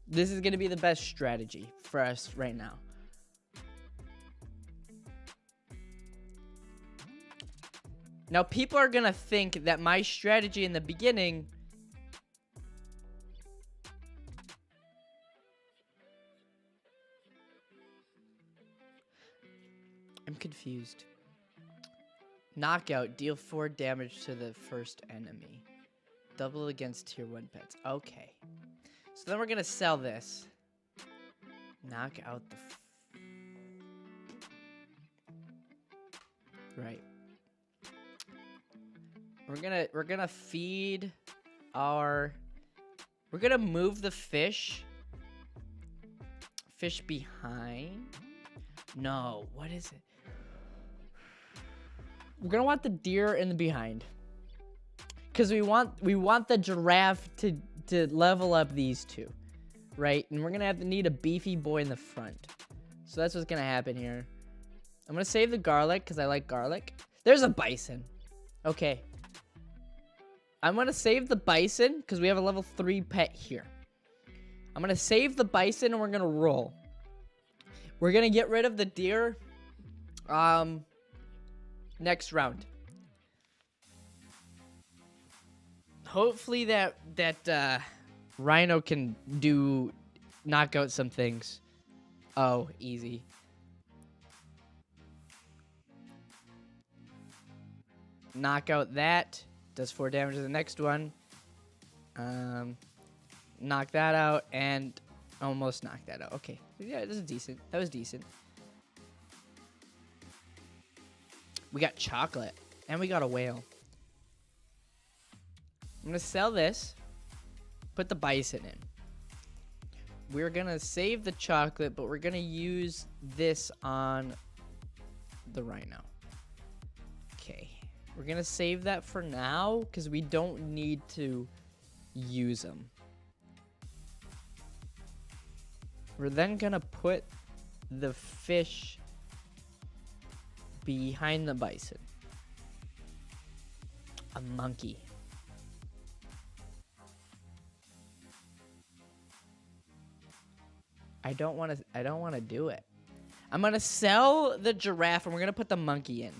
This is gonna be the best strategy for us right now. Now, people are gonna think that my strategy in the beginning I'm confused. Knockout, deal 4 damage to the first enemy. Double against tier 1 pets. Okay. So then we're gonna sell this. Knock out the right. We're gonna feed our. We're gonna move the fish behind. No, what is it? We're gonna want the deer in the behind, because we want the giraffe to level up these two, right? And we're gonna need a beefy boy in the front. So that's what's gonna happen here. I'm gonna save the garlic because I like garlic. There's a bison. Okay. I'm gonna save the bison because we have a level 3 pet here. I'm gonna save the bison and we're gonna roll. We're gonna get rid of the deer. Next round. Hopefully that rhino can knock out some things. Oh, easy. Knock out that. Does 4 damage to the next one. Knock that out and almost knock that out. Okay. Yeah, this is decent. That was decent. We got chocolate. And we got a whale. I'm going to sell this. Put the bison in. We're going to save the chocolate, but we're going to use this on the rhino. Okay. We're going to save that for now because we don't need to use them. We're then going to put the fish behind the bison. A monkey. I don't want to do it. I'm going to sell the giraffe and we're going to put the monkey in.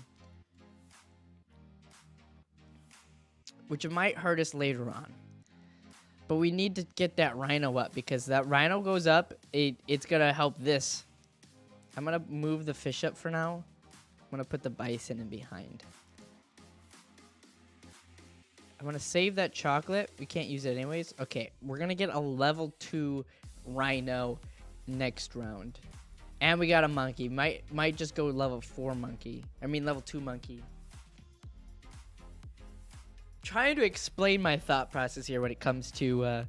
Which might hurt us later on. But we need to get that rhino up because that rhino goes up, it's going to help this. I'm going to move the fish up for now. I'm going to put the bison in behind. I'm going to save that chocolate. We can't use it anyways. Okay, we're going to get a level 2 rhino next round. And we got a monkey. Might just go level 4 monkey. I mean level 2 monkey. Trying to explain my thought process here when it comes to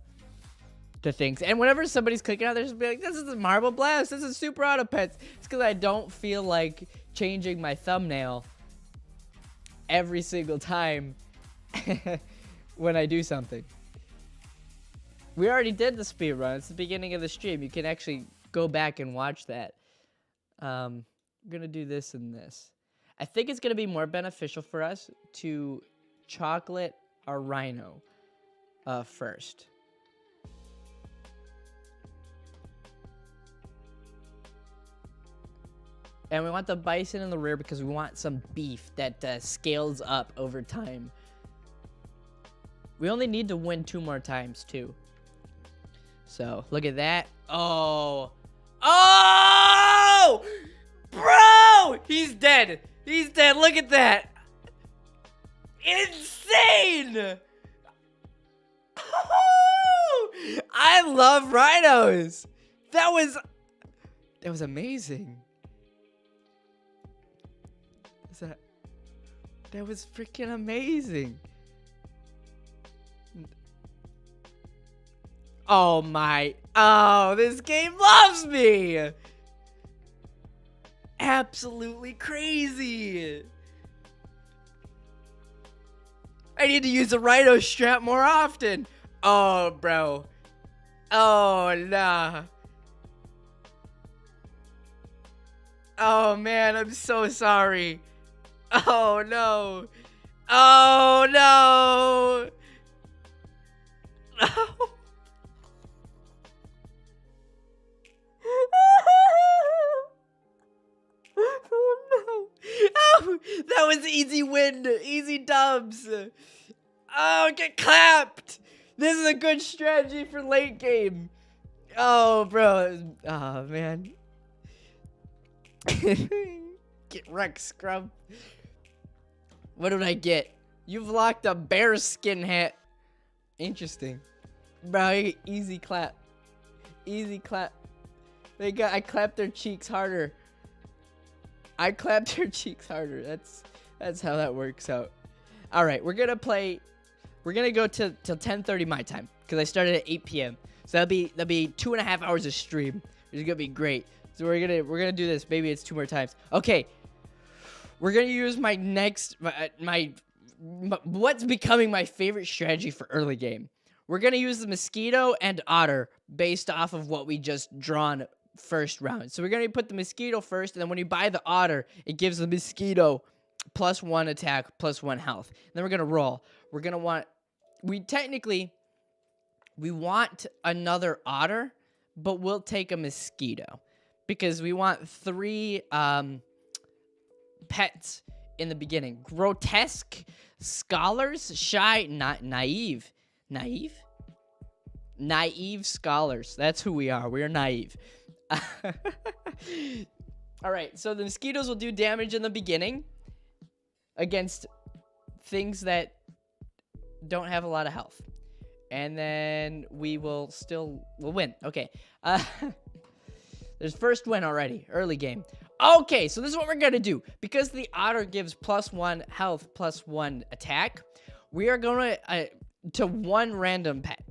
things. And whenever somebody's clicking out, they're just be like, this is a Marble Blast. This is Super Auto Pets. It's because I don't feel like changing my thumbnail every single time when I do something. We already did the speed run. It's the beginning of the stream. You can actually go back and watch that. I'm going to do this and this. I think it's going to be more beneficial for us to chocolate our rhino first. And we want the bison in the rear because we want some beef that scales up over time. We only need to win 2 more times, too. So, look at that. Oh! Oh! Bro! He's dead. He's dead. Look at that. Insane! I love rhinos. That was amazing. That was freaking amazing. Oh my. Oh, this game loves me. Absolutely crazy. I need to use the rhino strap more often. Oh, bro. Oh, nah. Oh, man, I'm so sorry. Oh, no. Oh, no. Oh. Oh, no. Oh, that was easy win. Easy dubs. Oh, get clapped. This is a good strategy for late game. Oh, bro. Oh, man. Get wrecked, scrub. What did I get? You've locked a bear skin hat. Interesting. Bro, easy clap. Easy clap. I clapped their cheeks harder. I clapped their cheeks harder. That's how that works out. All right, we're gonna play. We're gonna go till 10:30 my time because I started at 8 p.m. So that'll be 2.5 hours of stream. It's gonna be great. So we're gonna do this. Maybe it's 2 more times. Okay. We're gonna use my next what's becoming my favorite strategy for early game. We're gonna use the mosquito and otter based off of what we just drawn first round. So we're gonna put the mosquito first, and then when you buy the otter, it gives the mosquito +1 attack, +1 health. And then we're gonna roll. We're gonna want we want another otter, but we'll take a mosquito because we want 3 pets in the beginning. Grotesque, scholars, shy, not naive. Naive scholars. That's who we are. We are naive. All right, so the mosquitoes will do damage in the beginning against things that don't have a lot of health. And then we'll win. Okay. There's first win already. Early game. Okay, so this is what we're going to do. Because the otter gives +1 health, +1 attack, we are going to one random pet,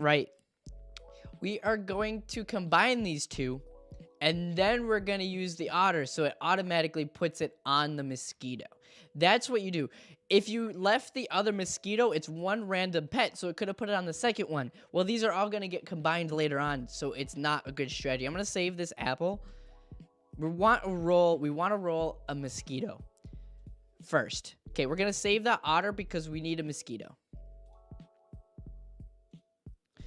right? We are going to combine these two, and then we're going to use the otter, so it automatically puts it on the mosquito. That's what you do. If you left the other mosquito, it's one random pet, so it could have put it on the second one. Well, these are all going to get combined later on, so it's not a good strategy. I'm going to save this apple. We want to roll a mosquito first. Okay, we're going to save that otter because we need a mosquito.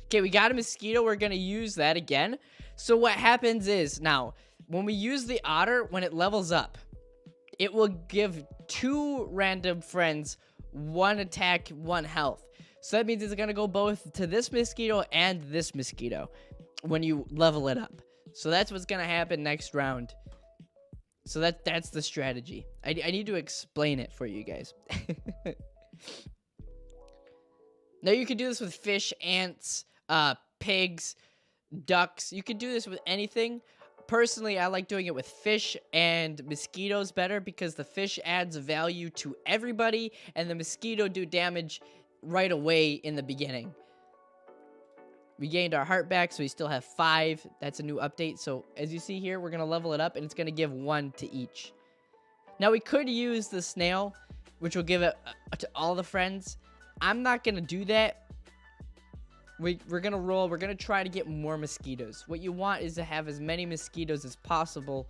Okay, we got a mosquito. We're going to use that again. So what happens is, now, when we use the otter, when it levels up, it will give 2 random friends 1 attack, 1 health. So that means it's going to go both to this mosquito and this mosquito when you level it up. So that's what's going to happen next round. So that's the strategy. I need to explain it for you guys. Now you can do this with fish, ants, pigs, ducks. You can do this with anything. Personally, I like doing it with fish and mosquitoes better because the fish adds value to everybody and the mosquito do damage right away in the beginning. We gained our heart back, so we still have 5. That's a new update. So as you see here, we're going to level it up, and it's going to give 1 to each. Now we could use the snail, which will give it to all the friends. I'm not going to do that. We're going to roll. We're going to try to get more mosquitoes. What you want is to have as many mosquitoes as possible.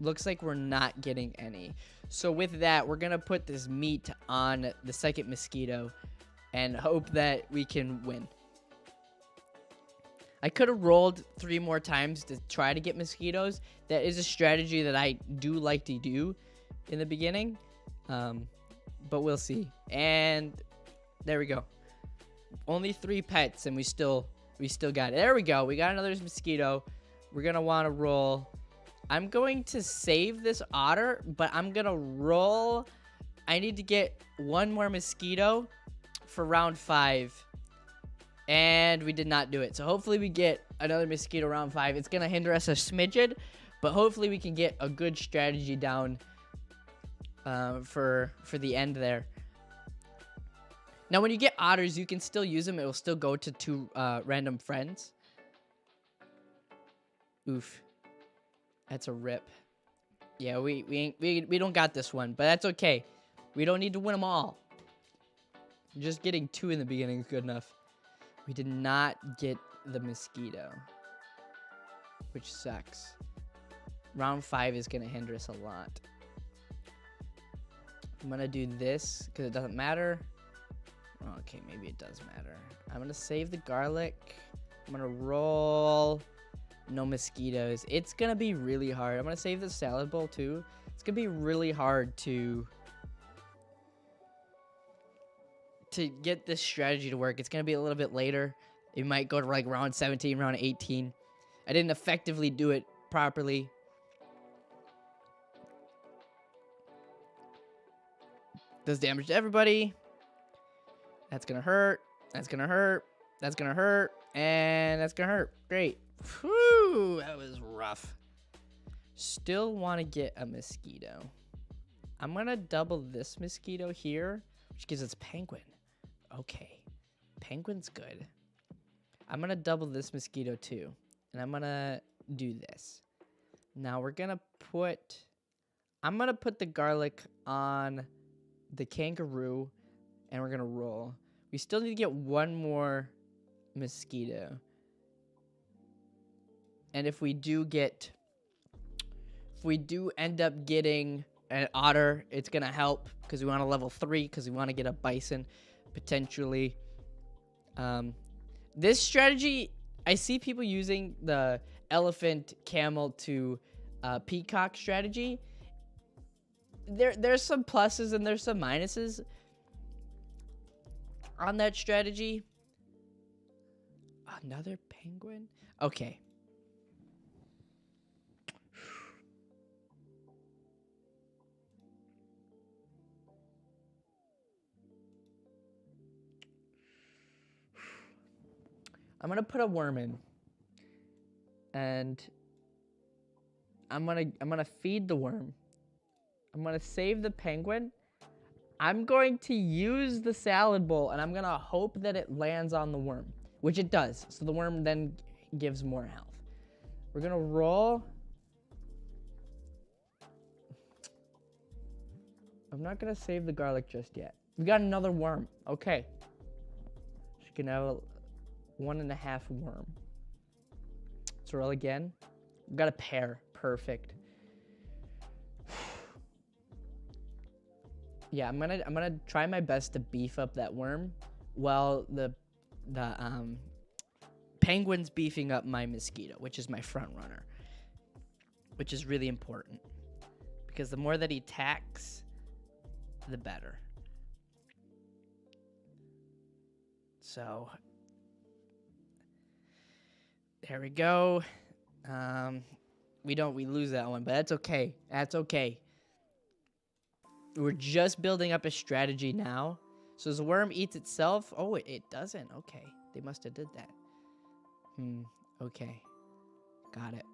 Looks like we're not getting any. So with that, we're going to put this meat on the second mosquito and hope that we can win. I could have rolled 3 more times to try to get mosquitoes. That is a strategy that I do like to do in the beginning. But we'll see. And there we go. Only 3 pets, and we still got it. There we go. We got another mosquito. We're going to want to roll. I'm going to save this otter, but I'm going to roll. I need to get 1 more mosquito for round 5. And we did not do it. So hopefully we get another mosquito round 5. It's going to hinder us a smidgen, but hopefully we can get a good strategy down for the end there. Now, when you get otters, you can still use them. It will still go to 2 random friends. Oof. That's a rip. Yeah, we don't got this one, but that's okay. We don't need to win them all. Just getting 2 in the beginning is good enough. We did not get the mosquito, which sucks. Round 5 is going to hinder us a lot. I'm going to do this because it doesn't matter. Oh, okay, maybe it does matter. I'm going to save the garlic. I'm going to roll. No mosquitoes. It's going to be really hard. I'm going to save the salad bowl too. It's going to be really hard to get this strategy to work. It's going to be a little bit later. It might go to like round 17, round 18. I didn't effectively do it properly. Does damage to everybody. That's going to hurt. That's going to hurt. That's going to hurt. And that's going to hurt. Great. Whew, that was rough. Still want to get a mosquito. I'm going to double this mosquito here, which gives us penguin. Okay. Penguin's good. I'm going to double this mosquito too. And I'm going to do this. Now we're going to put... I'm going to put the garlic on the kangaroo. And we're going to roll. We still need to get 1 more mosquito. And if we do end up getting an otter, it's going to help because we want to level 3 because we want to get a bison potentially. This strategy, I see people using the elephant camel to peacock strategy. There's some pluses and there's some minuses on that strategy. Another penguin? Okay. I'm gonna put a worm in, and I'm gonna feed the worm. I'm gonna save the penguin. I'm going to use the salad bowl, and I'm gonna hope that it lands on the worm, which it does. So the worm then gives more health. We're gonna roll. I'm not gonna save the garlic just yet. We got another worm. Okay. She can have a 1.5 worm. Let's roll again. We got a pair. Perfect. Yeah, I'm gonna try my best to beef up that worm while the penguin's beefing up my mosquito, which is my front runner, which is really important because the more that he attacks, the better. So there we go. We lose that one, but that's okay. That's okay. We're just building up a strategy now. So as the worm eats itself, oh, it doesn't. Okay, they must have did that. Okay, got it.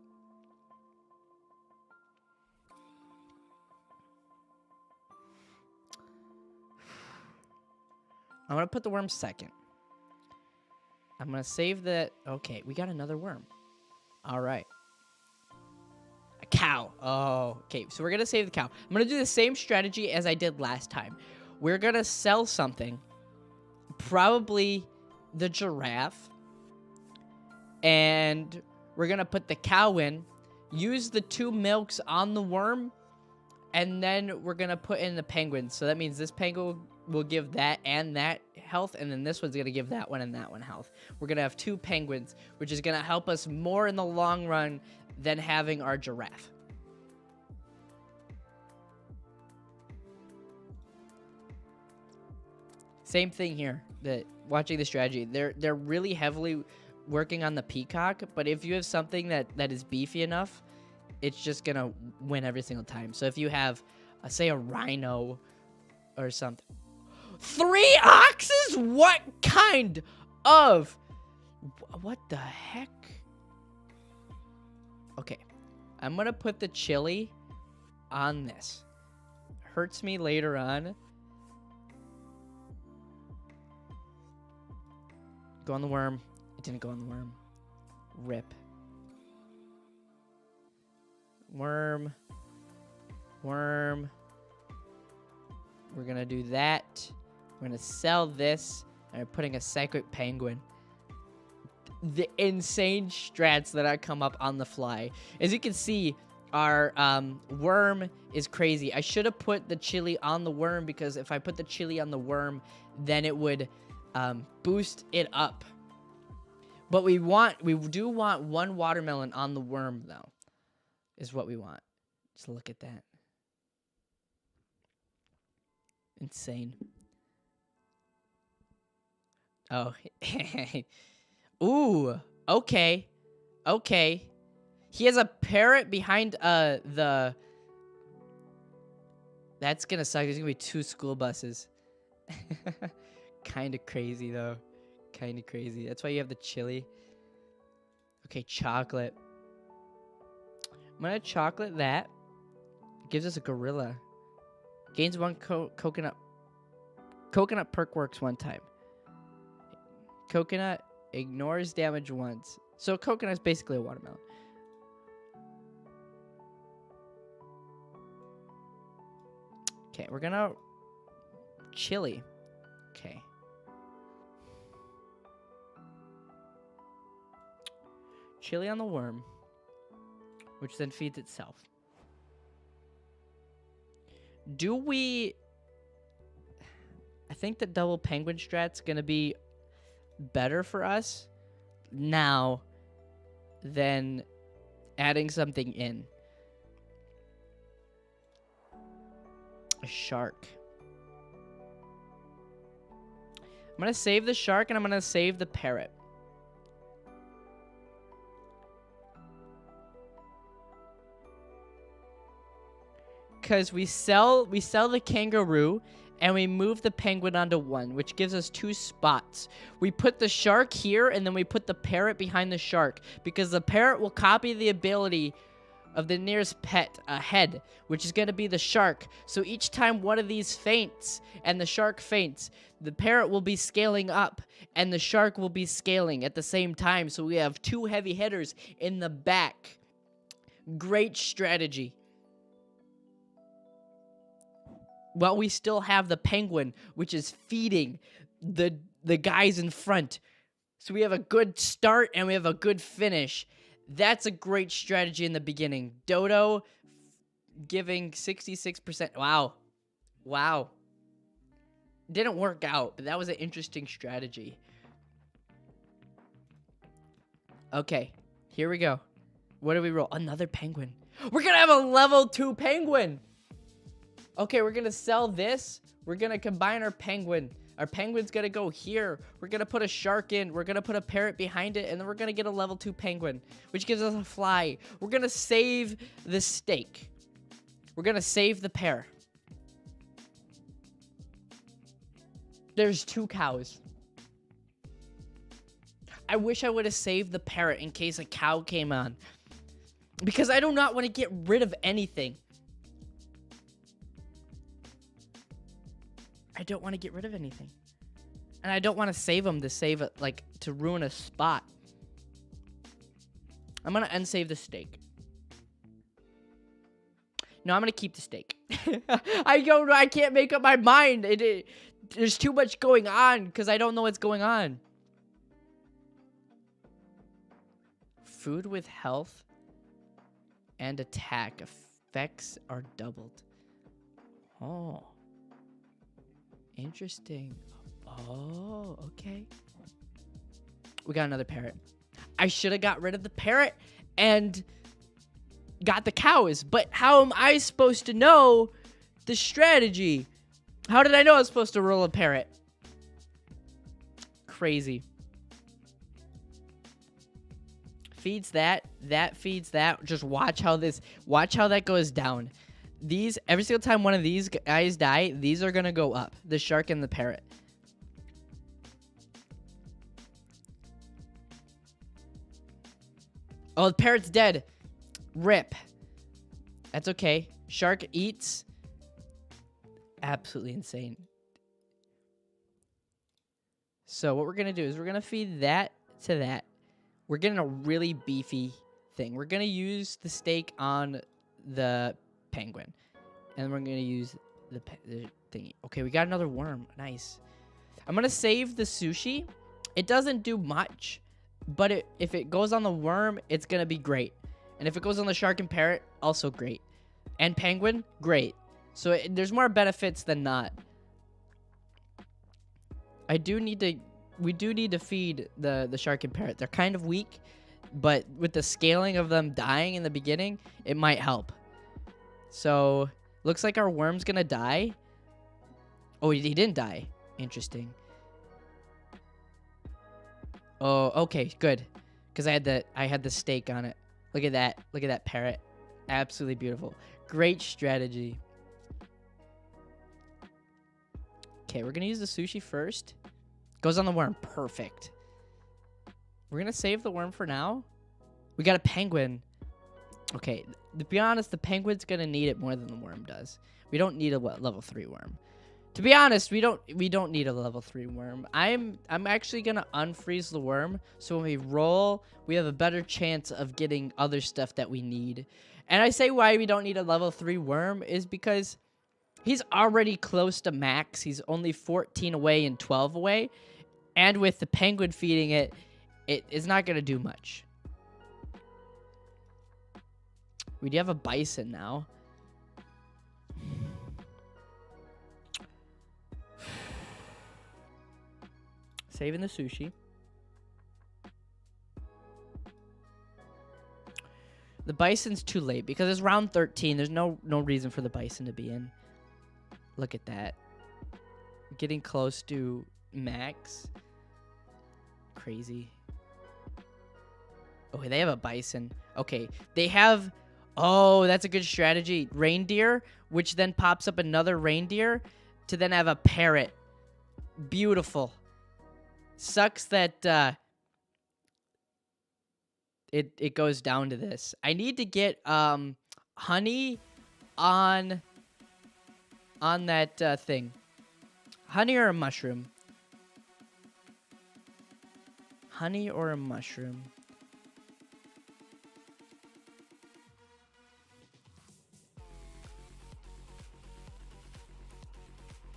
I'm gonna put the worm second. I'm gonna save the... Okay, we got another worm. All right. A cow. Oh, okay. So we're gonna save the cow. I'm gonna do the same strategy as I did last time. We're gonna sell something. Probably the giraffe. And we're gonna put the cow in. Use the 2 milks on the worm. And then we're gonna put in the penguin. So that means this penguin will give that and that health, and then this one's gonna give that one and that one health. We're gonna have 2 penguins, which is gonna help us more in the long run than having our giraffe. Same thing here. Watching the strategy, they're really heavily working on the peacock, but if you have something that is beefy enough, it's just gonna win every single time. So if you have, say, a rhino or something. 3 oxes? What kind of... What the heck? Okay. I'm going to put the chili on this. Hurts me later on. Go on the worm. It didn't go on the worm. Rip. Worm. Worm. We're gonna do that. We're gonna sell this. And we're putting a psychic penguin. The insane strats that I come up on the fly. As you can see, our worm is crazy. I should have put the chili on the worm, because if I put the chili on the worm, then it would boost it up. But we do want one watermelon on the worm, though, is what we want. Just look at that. Insane. Oh. Ooh. Okay. Okay. He has a parrot behind the... That's gonna suck. There's gonna be 2 school buses. Kind of crazy, though. Kind of crazy. That's why you have the chili. Okay, chocolate. I'm gonna chocolate that. Gives us a gorilla. Gains 1 coconut. Coconut perk works 1 time. Coconut ignores damage once. So coconut's basically a watermelon. Okay, we're gonna... Chili. Okay. Chili on the worm, which then feeds itself. Do we... I think the double penguin strat's gonna be better for us now than adding something in. A shark. I'm gonna save the shark and I'm gonna save the parrot. Because we sell the kangaroo and we move the penguin onto 1, which gives us 2 spots. We put the shark here and then we put the parrot behind the shark, because the parrot will copy the ability of the nearest pet ahead, which is going to be the shark. So each time one of these faints and the shark faints, the parrot will be scaling up and the shark will be scaling at the same time. So we have 2 heavy hitters in the back. Great strategy. Well, we still have the penguin, which is feeding the guys in front. So we have a good start and we have a good finish. That's a great strategy in the beginning. Dodo giving 66%. Wow. Wow. Didn't work out, but that was an interesting strategy. Okay, here we go. What do we roll? Another penguin. We're going to have a level 2 penguin. Okay, we're going to sell this. We're going to combine our penguin. Our penguin's going to go here. We're going to put a shark in. We're going to put a parrot behind it. And then we're going to get a level 2 penguin, which gives us a fly. We're going to save the steak. We're going to save the pear. There's 2 cows. I wish I would have saved the parrot in case a cow came on, because I do not want to get rid of anything. I don't want to get rid of anything. And I don't want to save them to save it, like, to ruin a spot. I'm going to unsave the steak. No, I'm going to keep the steak. I can't make up my mind. There's too much going on because I don't know what's going on. Food with health and attack effects are doubled. Oh. Interesting. Oh, okay. We got another parrot. I should have got rid of the parrot and got the cows. But how am I supposed to know the strategy? How did I know I was supposed to roll a parrot? Crazy. Feeds that. That feeds that. Just watch how that goes down. Every single time one of these guys die, these are gonna go up. The shark and the parrot. Oh, the parrot's dead. Rip. That's okay. Shark eats. Absolutely insane. So what we're gonna do is we're gonna feed that to that. We're getting a really beefy thing. We're gonna use the steak on the penguin, and we're gonna use the thingy. Okay, we got another worm. Nice. I'm gonna save the sushi. It doesn't do much, but if it goes on the worm, it's gonna be great. And if it goes on the shark and parrot, also great. And penguin, great. So there's more benefits than not. We do need to feed the shark and parrot. They're kind of weak, but with the scaling of them dying in the beginning, it might help. So looks like our worm's gonna die. Oh, he didn't die. Interesting. Oh, okay, good. Because I had the steak on it. Look at that. Look at that parrot. Absolutely beautiful. Great strategy. Okay, we're gonna use the sushi first. Goes on the worm. Perfect. We're gonna save the worm for now. We got a penguin. Okay, to be honest, the penguin's gonna need it more than the worm does. We don't need a level 3 worm. To be honest, we don't need a level 3 worm. I'm actually gonna unfreeze the worm, so when we roll, we have a better chance of getting other stuff that we need. And I say why we don't need a level 3 worm is because he's already close to max. He's only 14 away and 12 away. And with the penguin feeding it, it is not gonna do much. We do have a bison now. Saving the sushi. The bison's too late because it's round 13. There's no reason for the bison to be in. Look at that. Getting close to max. Crazy. Okay, they have a bison. Okay, they have... Oh, that's a good strategy. Reindeer, which then pops up another reindeer to then have a parrot. Beautiful. Sucks that it goes down to this. I need to get honey on that thing. Honey or a mushroom? Honey or a mushroom?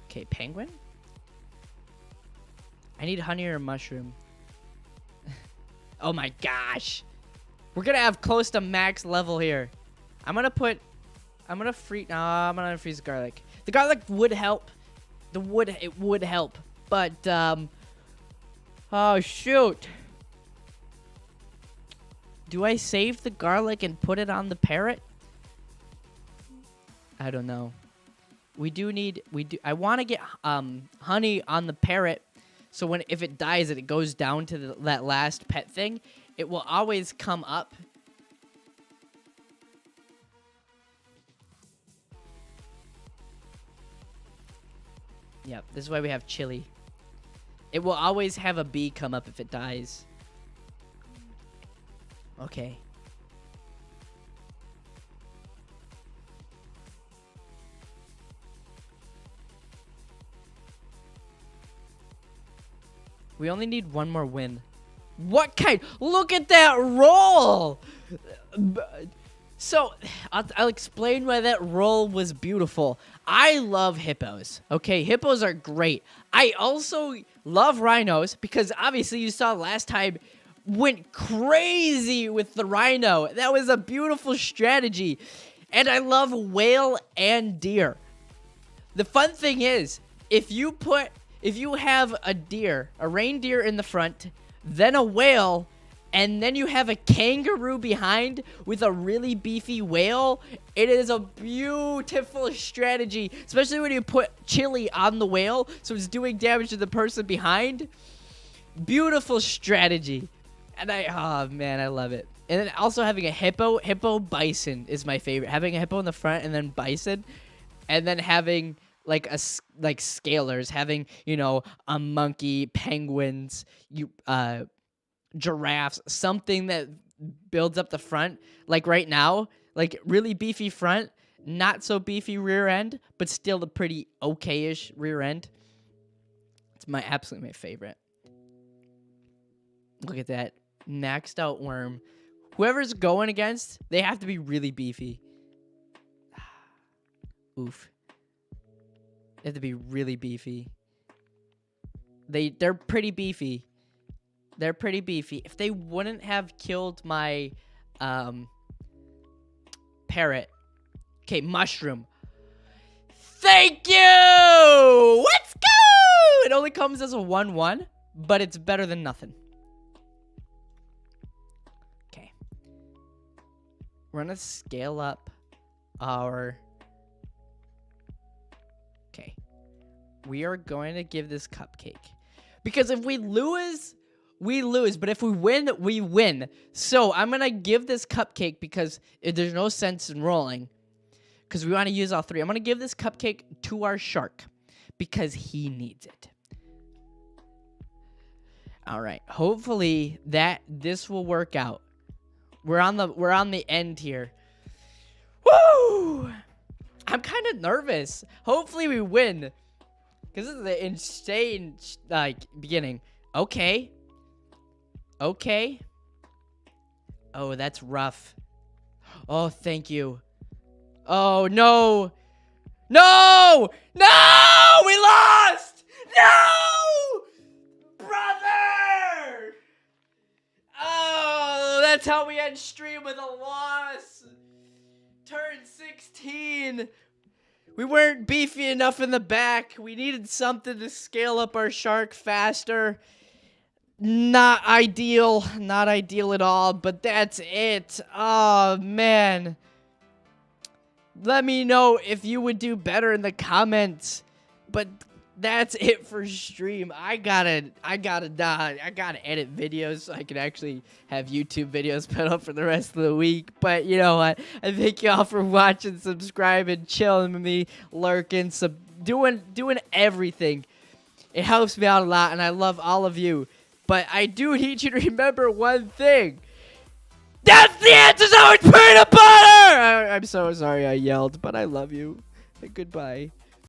Okay, penguin? I need honey or a mushroom. Oh my gosh. We're gonna have close to max level here. I'm gonna freeze. No, I'm gonna freeze the garlic. The garlic would help. It would help. But, oh shoot. Do I save the garlic and put it on the parrot? I don't know. I want to get honey on the parrot, so if it dies and it goes down to that last pet thing, it will always come up. Yep, this is why we have chili. It will always have a bee come up if it dies. Okay. We only need one more win. What kind? Look at that roll! So, I'll explain why that roll was beautiful. I love hippos. Okay, hippos are great. I also love rhinos because obviously you saw last time went crazy with the rhino. That was a beautiful strategy. And I love whale and deer. The fun thing is, if you have a reindeer in the front, then a whale, and then you have a kangaroo behind with a really beefy whale, it is a beautiful strategy, especially when you put chili on the whale, so it's doing damage to the person behind. Beautiful strategy. And oh man, I love it. And then also having a hippo bison is my favorite. Having a hippo in the front and then bison, and then having like scalers, having, you know, a monkey, penguins, giraffes, something that builds up the front. Like right now, like really beefy front, not so beefy rear end, but still a pretty okay-ish rear end. It's absolutely my favorite. Look at that. Maxed out worm. Whoever's going against, they have to be really beefy. Oof. They have to be really beefy. They're pretty beefy. They're pretty beefy. If they wouldn't have killed my parrot. Okay, mushroom. Thank you! Let's go! It only comes as a 1-1, but it's better than nothing. Okay. We're gonna scale up our... Okay. We are going to give this cupcake. Because if we lose, we lose. But if we win, we win. So I'm going to give this cupcake because there's no sense in rolling. Because we want to use all three. I'm going to give this cupcake to our shark. Because he needs it. All right. Hopefully this will work out. We're on the end here. Woo! I'm kind of nervous. Hopefully we win. Because this is an insane, beginning. Okay. Okay. Oh, that's rough. Oh, thank you. Oh, no. No! No! We lost! No! Brother! Oh, that's how we end stream with a loss. Turn 16. We weren't beefy enough in the back. We needed something to scale up our shark faster. Not ideal. Not ideal at all, but that's it. Oh, man. Let me know if you would do better in the comments. But that's it for stream. I gotta edit videos so I can actually have YouTube videos put up for the rest of the week. But you know what? I thank y'all for watching, subscribing, chilling with me, lurking, doing everything. It helps me out a lot, and I love all of you. But I do need you to remember one thing. That's the answer, so it's peanut butter! I'm so sorry I yelled, but I love you. Goodbye.